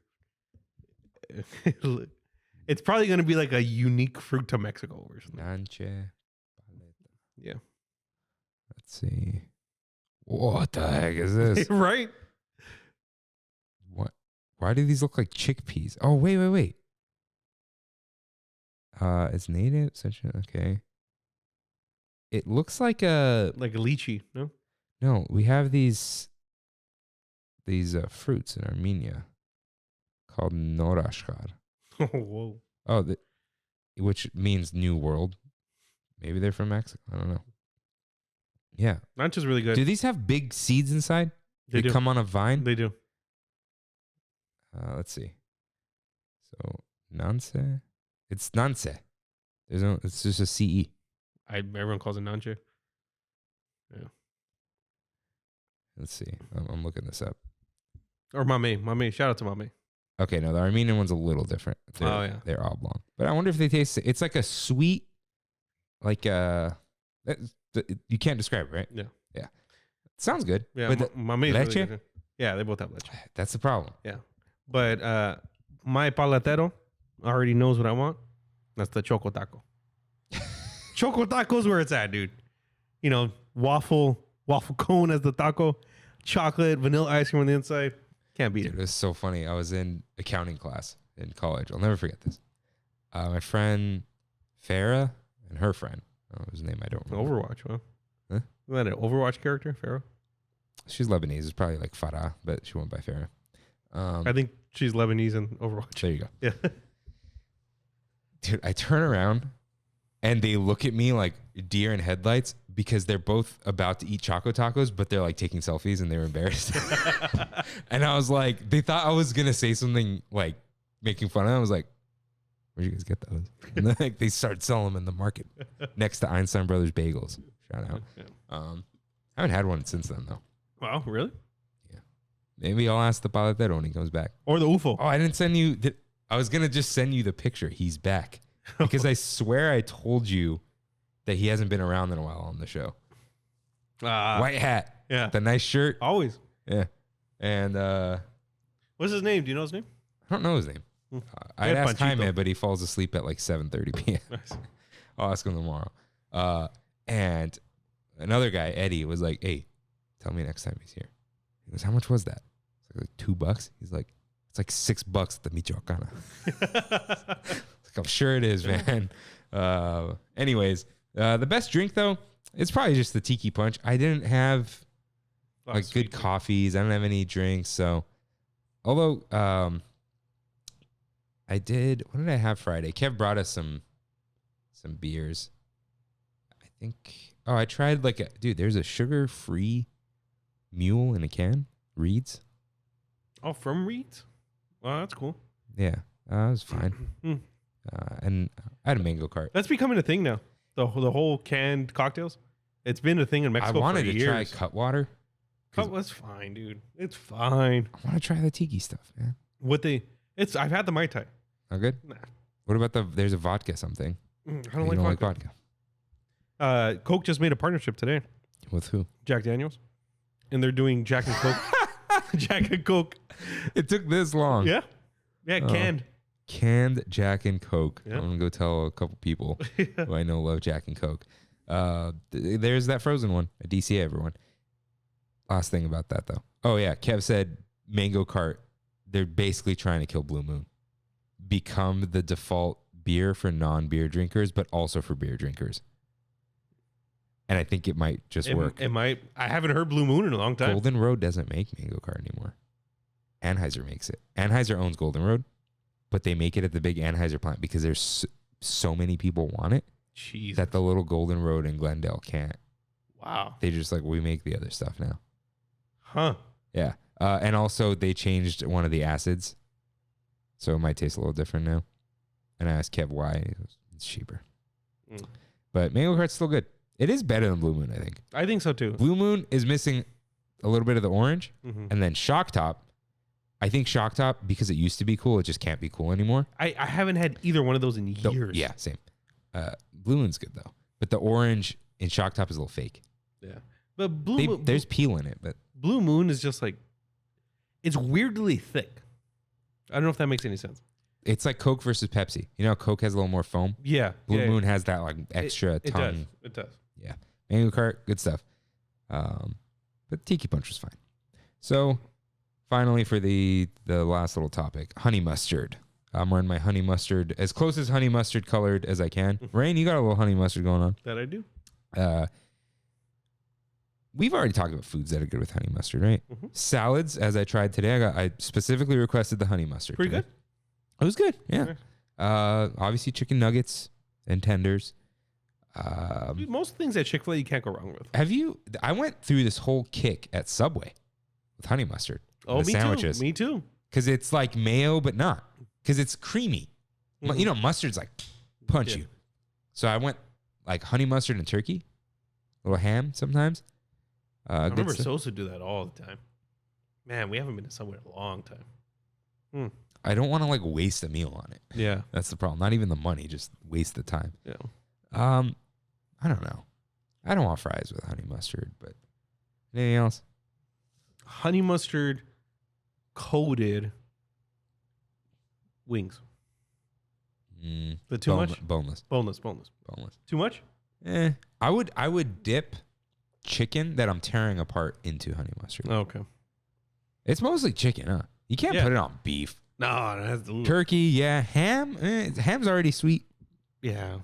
Speaker 2: It's probably going to be like a unique fruit to Mexico or something.
Speaker 1: Nanche.
Speaker 2: Yeah.
Speaker 1: Let's see. What the heck is this?
Speaker 2: Right?
Speaker 1: What? Why do these look like chickpeas? Oh, wait. It's native. Okay. It looks like a
Speaker 2: lychee, no?
Speaker 1: No, we have these fruits in Armenia called norashkar.
Speaker 2: Whoa.
Speaker 1: Oh, which means New World. Maybe they're from Mexico. I don't know. Yeah.
Speaker 2: Nancha's really good.
Speaker 1: Do these have big seeds inside?
Speaker 2: They do.
Speaker 1: Come on a vine?
Speaker 2: They do.
Speaker 1: Let's see. So, Nance. It's Nance. It's just a CE.
Speaker 2: Everyone calls it nanche. Yeah.
Speaker 1: Let's see. I'm looking this up.
Speaker 2: Or mame. Shout out to mame.
Speaker 1: Okay, no, the Armenian one's a little different. They're oblong. But I wonder if they taste. It's like a sweet, like you can't describe it, right?
Speaker 2: Yeah.
Speaker 1: Yeah. Sounds good.
Speaker 2: Yeah.
Speaker 1: But
Speaker 2: Mame is
Speaker 1: leche?
Speaker 2: really good. Yeah, they both have leche.
Speaker 1: That's the problem.
Speaker 2: Yeah. But my palatero already knows what I want. That's the choco taco. Choco taco's where it's at, dude. You know, waffle cone as the taco, chocolate, vanilla ice cream on the inside. Can't beat
Speaker 1: Dude,
Speaker 2: it.
Speaker 1: it was so funny. I was in accounting class in college. I'll never forget this. My friend Farah and her friend. Oh, his name I don't remember.
Speaker 2: Overwatch, huh?
Speaker 1: Huh?
Speaker 2: Is that an Overwatch character, Pharaoh?
Speaker 1: She's Lebanese. It's probably like Farah, but she went by Farah.
Speaker 2: I think she's Lebanese in Overwatch.
Speaker 1: There you go.
Speaker 2: Yeah.
Speaker 1: Dude, I turn around and they look at me like deer in headlights because they're both about to eat Choco Tacos, but they're like taking selfies and they're embarrassed. And I was like, they thought I was going to say something like making fun of them. I was like, where'd you guys get those? And then like, they start selling them in the market next to Einstein Brothers Bagels. Shout out.
Speaker 2: Yeah.
Speaker 1: I haven't had one since then though.
Speaker 2: Wow, really?
Speaker 1: Yeah. Maybe I'll ask the paletero when he comes back.
Speaker 2: Or the UFO.
Speaker 1: Oh, I didn't send you. I was going to just send you the picture. He's back. Because I swear I told you that he hasn't been around in a while on the show. White hat.
Speaker 2: Yeah.
Speaker 1: The nice shirt.
Speaker 2: Always.
Speaker 1: Yeah. And
Speaker 2: What's his name? Do you know his name?
Speaker 1: I don't know his name. I'd
Speaker 2: Yeah,
Speaker 1: ask
Speaker 2: Panchito.
Speaker 1: Jaime, but he falls asleep at like 7:30 p.m.
Speaker 2: Nice.
Speaker 1: I'll ask him tomorrow. And another guy, Eddie, was like, hey, tell me next time he's here. He goes, how much was that? It's like $2. He's like, it's like $6 at the Michoacana. Like, I'm sure it is, man. Anyways, the best drink though, it's probably just the tiki punch. I didn't have like good coffees. I don't have any drinks. So, although I did. What did I have Friday? Kev brought us some beers. I think. Oh, I tried like dude. There's a sugar-free mule in a can. Reed's.
Speaker 2: Oh, from Reed's? Wow, that's cool.
Speaker 1: Yeah, it was fine. And I had a mango cart.
Speaker 2: That's becoming a thing now. The whole canned cocktails. It's been a thing in Mexico
Speaker 1: I wanted
Speaker 2: for
Speaker 1: to
Speaker 2: years.
Speaker 1: try Cutwater.
Speaker 2: Cut was fine, dude. It's fine.
Speaker 1: I want to try the tiki stuff, man.
Speaker 2: I've had the Mai Tai.
Speaker 1: Not good?
Speaker 2: Nah.
Speaker 1: What about there's a vodka something.
Speaker 2: I
Speaker 1: You
Speaker 2: don't like vodka. Coke just made a partnership today.
Speaker 1: With who?
Speaker 2: Jack Daniels. And they're doing Jack and Coke. Jack and Coke.
Speaker 1: It took this long.
Speaker 2: Yeah. Yeah, canned.
Speaker 1: Canned Jack and Coke.
Speaker 2: Yeah.
Speaker 1: I'm going to go tell a couple people who I know love Jack and Coke. There's that frozen one at DCA, everyone. Last thing about that, though. Oh, yeah. Kev said Mango Cart, they're basically trying to kill Blue Moon. Become the default beer for non-beer drinkers, but also for beer drinkers. And I think it might just work.
Speaker 2: It might. I haven't heard Blue Moon in a long time.
Speaker 1: Golden Road doesn't make Mango Cart anymore. Anheuser makes it. Anheuser owns Golden Road, but they make it at the big Anheuser plant because there's so many people want it
Speaker 2: Jeez.
Speaker 1: that the little Golden Road in Glendale can't.
Speaker 2: Wow.
Speaker 1: They just like, we make the other stuff now.
Speaker 2: Huh.
Speaker 1: Yeah. And also they changed one of the acids. So it might taste a little different now. And I asked Kev why. He goes, it's cheaper.
Speaker 2: Mm.
Speaker 1: But Mango Cart's still good. It is better than Blue Moon, I think.
Speaker 2: I think so too.
Speaker 1: Blue Moon is missing a little bit of the orange.
Speaker 2: Mm-hmm.
Speaker 1: And then Shock Top. I think Shock Top, because it used to be cool, it just can't be cool anymore.
Speaker 2: I haven't had either one of those in years.
Speaker 1: Yeah, same. Blue Moon's good, though. But the orange in Shock Top is a little fake.
Speaker 2: Yeah. But Blue Moon,
Speaker 1: There's peel in it, but
Speaker 2: Blue Moon is just like, it's weirdly thick. I don't know if that makes any sense.
Speaker 1: It's like Coke versus Pepsi. You know, Coke has a little more foam.
Speaker 2: Yeah.
Speaker 1: Blue Moon has that like extra
Speaker 2: It
Speaker 1: tongue.
Speaker 2: does. It does.
Speaker 1: Yeah. Mango cart, good stuff. But Tiki Punch was fine. So finally for the last little topic, honey mustard. I'm wearing my honey mustard, as close as honey mustard colored as I can. Rain, you got a little honey mustard going on.
Speaker 2: That I do.
Speaker 1: We've already talked about foods that are good with honey mustard, right? Salads, as I tried today, I specifically requested the honey mustard.
Speaker 2: Pretty
Speaker 1: today.
Speaker 2: good.
Speaker 1: It was good, yeah.
Speaker 2: Nice.
Speaker 1: Obviously chicken nuggets and tenders.
Speaker 2: Dude, most things at Chick-fil-A you can't go wrong with.
Speaker 1: I went through this whole kick at Subway with honey mustard.
Speaker 2: Oh,
Speaker 1: the
Speaker 2: me
Speaker 1: sandwiches.
Speaker 2: too. Me too.
Speaker 1: Because it's like mayo, but not. Because it's creamy. You know, mustard's like punch you. So I went like honey mustard and turkey, a little ham sometimes.
Speaker 2: I remember Sosa do that all the time. Man, we haven't been to Subway in a long time.
Speaker 1: I don't want to like waste a meal on it.
Speaker 2: Yeah.
Speaker 1: That's the problem. Not even the money, just waste the time.
Speaker 2: Yeah.
Speaker 1: I don't know. I don't want fries with honey mustard, but anything else?
Speaker 2: Honey mustard coated wings. But too much?
Speaker 1: Boneless.
Speaker 2: Boneless. Too much?
Speaker 1: I would dip chicken that I'm tearing apart into honey mustard.
Speaker 2: Oh, okay.
Speaker 1: It's mostly chicken, huh? You can't put it on beef.
Speaker 2: No, it has to.
Speaker 1: Turkey, yeah. Ham, ham's already sweet.
Speaker 2: Yeah.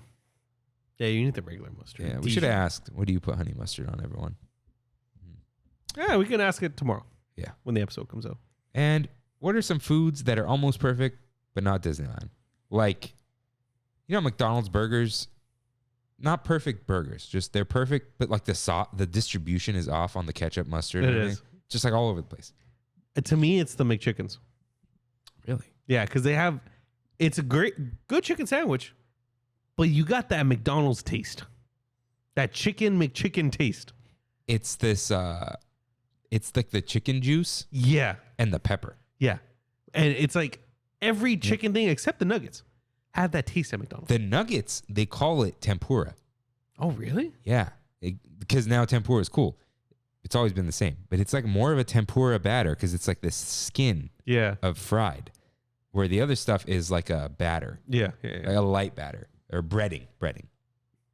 Speaker 2: Yeah, you need the regular mustard.
Speaker 1: Yeah, we should have asked, what do you put honey mustard on, everyone?
Speaker 2: Yeah, we can ask it tomorrow.
Speaker 1: Yeah.
Speaker 2: When the episode comes out.
Speaker 1: And what are some foods that are almost perfect, but not Disneyland? Like, you know, McDonald's burgers, not perfect burgers, just they're perfect, but like the distribution is off on the ketchup, mustard.
Speaker 2: It is.
Speaker 1: Just like all over the place.
Speaker 2: To me, it's the McChickens.
Speaker 1: Really?
Speaker 2: Yeah, because it's a good chicken sandwich, but you got that McDonald's taste. That chicken McChicken taste.
Speaker 1: It's this, it's like the chicken juice.
Speaker 2: Yeah.
Speaker 1: And the pepper.
Speaker 2: Yeah. And it's like every chicken thing except the nuggets had that taste at McDonald's.
Speaker 1: The nuggets, they call it tempura.
Speaker 2: Oh, really?
Speaker 1: Yeah. Because now tempura is cool. It's always been the same. But it's like more of a tempura batter because it's like this skin of fried. Where the other stuff is like a batter.
Speaker 2: Yeah.
Speaker 1: Like a light batter. Or breading.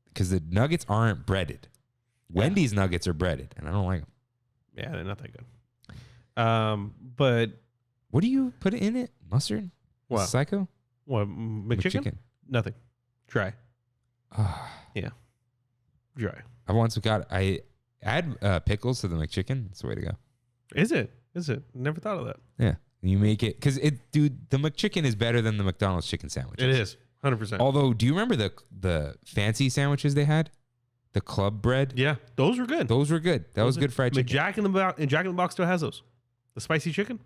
Speaker 1: Because the nuggets aren't breaded. Wendy's nuggets are breaded. And I don't like them.
Speaker 2: Yeah, they're not that good. But
Speaker 1: what do you put in it? Mustard?
Speaker 2: What?
Speaker 1: Psycho?
Speaker 2: What? McChicken? Nothing. Dry. Yeah. Dry.
Speaker 1: I add pickles to the McChicken. That's the way to go.
Speaker 2: Is it? Never thought of that.
Speaker 1: Yeah. You make it because the McChicken is better than the McDonald's chicken sandwiches.
Speaker 2: It is 100%.
Speaker 1: Although, do you remember the fancy sandwiches they had? The club bread?
Speaker 2: Yeah, those were good.
Speaker 1: Those were good. That was good fried chicken.
Speaker 2: Jack in the Box still has those. The spicy chicken?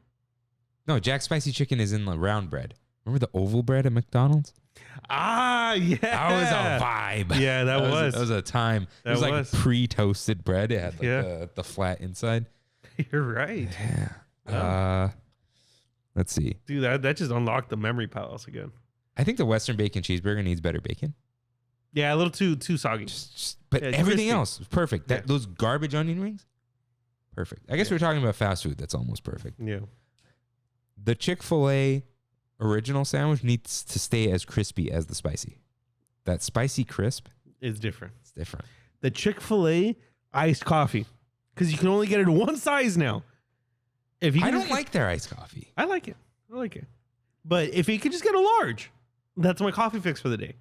Speaker 1: No, Jack's spicy chicken is in the round bread. Remember the oval bread at McDonald's?
Speaker 2: Ah, yeah.
Speaker 1: That was a vibe.
Speaker 2: Yeah, that was.
Speaker 1: That was a time. It was like pre-toasted bread. It had like the flat inside.
Speaker 2: You're right.
Speaker 1: Yeah. Let's see.
Speaker 2: Dude, that just unlocked the memory palace again.
Speaker 1: I think the Western bacon cheeseburger needs better bacon.
Speaker 2: Yeah, a little too soggy.
Speaker 1: But everything
Speaker 2: crispy.
Speaker 1: else was perfect. Those garbage onion rings, perfect. I guess we're talking about fast food. That's almost perfect.
Speaker 2: Yeah.
Speaker 1: The Chick-fil-A original sandwich needs to stay as crispy as the spicy. That spicy crisp
Speaker 2: is different.
Speaker 1: It's different.
Speaker 2: The Chick-fil-A iced coffee, because you can only get it in one size now. If you
Speaker 1: I don't like their iced coffee.
Speaker 2: I like it. But if you could just get a large, that's my coffee fix for the day.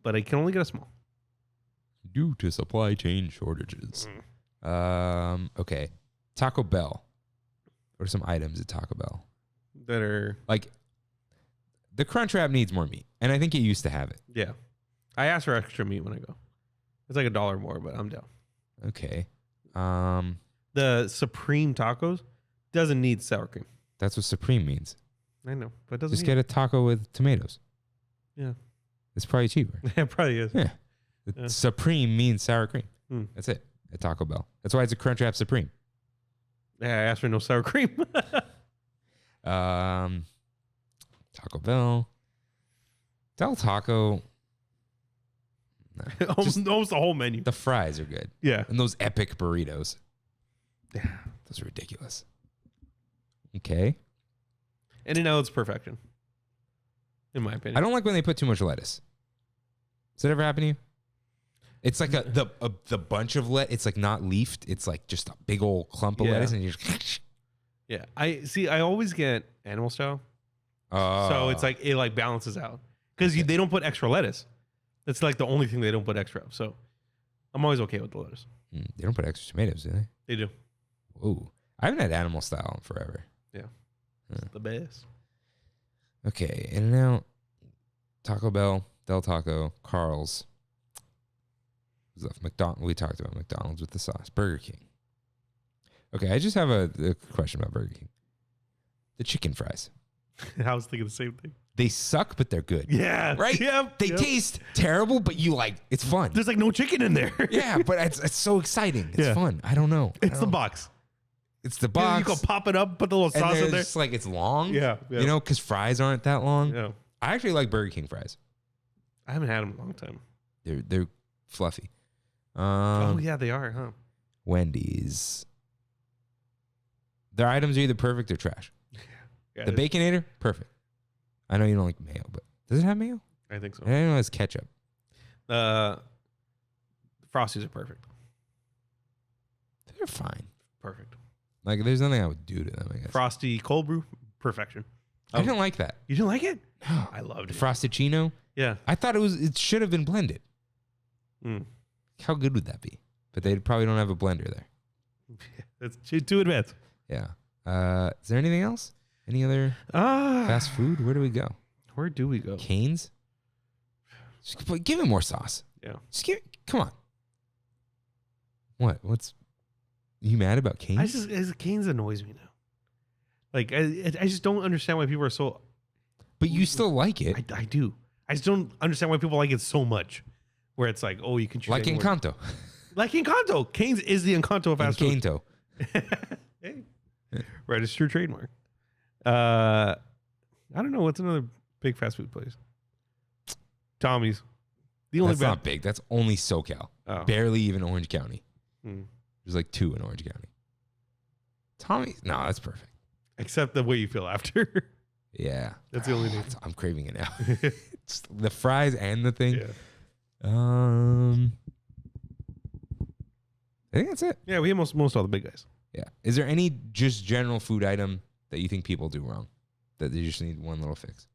Speaker 2: But I can only get a small.
Speaker 1: Due to supply chain shortages. Okay. Taco Bell. What are some items at Taco Bell?
Speaker 2: That are...
Speaker 1: Like, the Crunchwrap needs more meat. And I think it used to have it.
Speaker 2: Yeah. I ask for extra meat when I go. It's like $1 more, but I'm down.
Speaker 1: Okay.
Speaker 2: The Supreme tacos doesn't need sour cream.
Speaker 1: That's what Supreme means.
Speaker 2: I know, but it doesn't
Speaker 1: Just get a taco with tomatoes.
Speaker 2: Yeah.
Speaker 1: It's probably cheaper.
Speaker 2: It probably is.
Speaker 1: Yeah. Supreme means sour cream. That's it at Taco Bell. That's why it's a Crunchwrap Supreme.
Speaker 2: Yeah, I asked for no sour cream.
Speaker 1: Taco Bell. Del Taco.
Speaker 2: Nah, almost the whole menu.
Speaker 1: The fries are good.
Speaker 2: Yeah.
Speaker 1: And those epic burritos.
Speaker 2: Yeah.
Speaker 1: Those are ridiculous. Okay.
Speaker 2: In-N-Out's perfection, in my opinion.
Speaker 1: I don't like when they put too much lettuce. Does that ever happen to you? It's like the bunch of it's like not leafed. It's like just a big old clump of lettuce, and you just
Speaker 2: Yeah, I always get animal style, so it's like it like balances out because they don't put extra lettuce. That's like the only thing they don't put extra of. So I'm always okay with the lettuce.
Speaker 1: They don't put extra tomatoes, do they?
Speaker 2: They do.
Speaker 1: Whoa, I haven't had animal style in forever.
Speaker 2: Yeah, it's the best.
Speaker 1: Okay, In-N-Out, Taco Bell, Del Taco, Carl's. McDonald's. We talked about McDonald's with the sauce. Burger King. Okay, I just have a question about Burger King. The chicken fries.
Speaker 2: I was thinking the same thing.
Speaker 1: They suck, but they're good.
Speaker 2: Yeah.
Speaker 1: Right?
Speaker 2: Yep.
Speaker 1: They taste terrible, but you like, it's fun.
Speaker 2: There's like no chicken in there.
Speaker 1: Yeah, but it's so exciting. It's
Speaker 2: Yeah.
Speaker 1: fun. I don't know.
Speaker 2: It's the box.
Speaker 1: It's the box.
Speaker 2: You can pop it up, put the little sauce in there.
Speaker 1: It's like it's long.
Speaker 2: Yeah.
Speaker 1: You know, because fries aren't that long.
Speaker 2: Yeah.
Speaker 1: I actually like Burger King fries.
Speaker 2: I haven't had them in a long time.
Speaker 1: They're fluffy.
Speaker 2: Oh yeah, they are, huh?
Speaker 1: Wendy's. Their items are either perfect or trash.
Speaker 2: Yeah,
Speaker 1: The Baconator, perfect. I know you don't like mayo, but does it have mayo?
Speaker 2: I think so.
Speaker 1: I know it has ketchup.
Speaker 2: Frosties are perfect.
Speaker 1: They're fine.
Speaker 2: Perfect.
Speaker 1: Like, there's nothing I would do to them, I guess.
Speaker 2: Frosty cold brew, perfection.
Speaker 1: I didn't like that.
Speaker 2: You didn't like it?
Speaker 1: No.
Speaker 2: I loved it.
Speaker 1: Frosted-chino.
Speaker 2: Yeah.
Speaker 1: I thought it should have been blended.
Speaker 2: Mm.
Speaker 1: How good would that be? But they probably don't have a blender there.
Speaker 2: That's too advanced.
Speaker 1: Yeah. Is there anything else? Any other fast food? Where do we go?
Speaker 2: Where do we go?
Speaker 1: Cane's? Just give it more sauce.
Speaker 2: Yeah.
Speaker 1: Come on. What's you mad about Cane's?
Speaker 2: Cane's annoys me now. Like I just don't understand why people are so.
Speaker 1: But you still like it.
Speaker 2: I do. I just don't understand why people like it so much. Where it's like, oh, you can choose
Speaker 1: like
Speaker 2: anywhere.
Speaker 1: Encanto.
Speaker 2: Like Encanto. Cane's is the Encanto of fast food.
Speaker 1: Encanto.
Speaker 2: Hey. Registered trademark. I don't know. What's another big fast food place? Tommy's.
Speaker 1: That's not big. That's only SoCal.
Speaker 2: Oh.
Speaker 1: Barely even Orange County.
Speaker 2: Hmm.
Speaker 1: There's like 2 in Orange County. Tommy's? No, that's perfect.
Speaker 2: Except the way you feel after.
Speaker 1: Yeah.
Speaker 2: That's the only thing.
Speaker 1: I'm craving it now. It's the fries and the thing.
Speaker 2: Yeah.
Speaker 1: I think that's it.
Speaker 2: Yeah, we have most all the big guys.
Speaker 1: Yeah. Is there any just general food item that you think people do wrong? That they just need one little fix?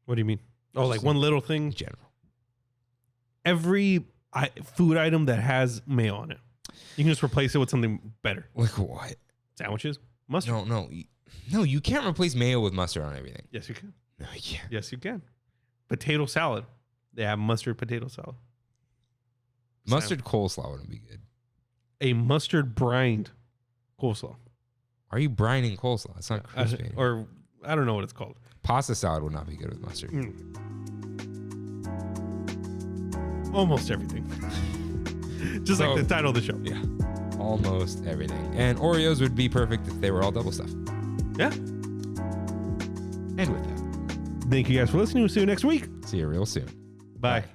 Speaker 2: What do you mean? Oh,
Speaker 1: Just
Speaker 2: like one little thing?
Speaker 1: In general.
Speaker 2: Every food item that has mayo on it, you can just replace it with something better.
Speaker 1: Like what?
Speaker 2: Sandwiches? Mustard?
Speaker 1: No. No, you can't replace mayo with mustard on everything.
Speaker 2: Yes, you can.
Speaker 1: No, you can't.
Speaker 2: Yes, you can. Potato salad. They have mustard potato salad.
Speaker 1: Mustard coleslaw wouldn't be good.
Speaker 2: A mustard brined coleslaw.
Speaker 1: Are you brining coleslaw? It's not crispy.
Speaker 2: Or I don't know what it's called.
Speaker 1: Pasta salad would not be good with mustard.
Speaker 2: Almost everything. Just
Speaker 1: So-
Speaker 2: like the title of the show.
Speaker 1: Yeah. Almost everything. And Oreos would be perfect if they were all double stuffed.
Speaker 2: Yeah.
Speaker 1: And with that,
Speaker 2: Thank you guys for listening. We'll see you next week.
Speaker 1: see you real soon.
Speaker 2: Bye.
Speaker 1: Bye.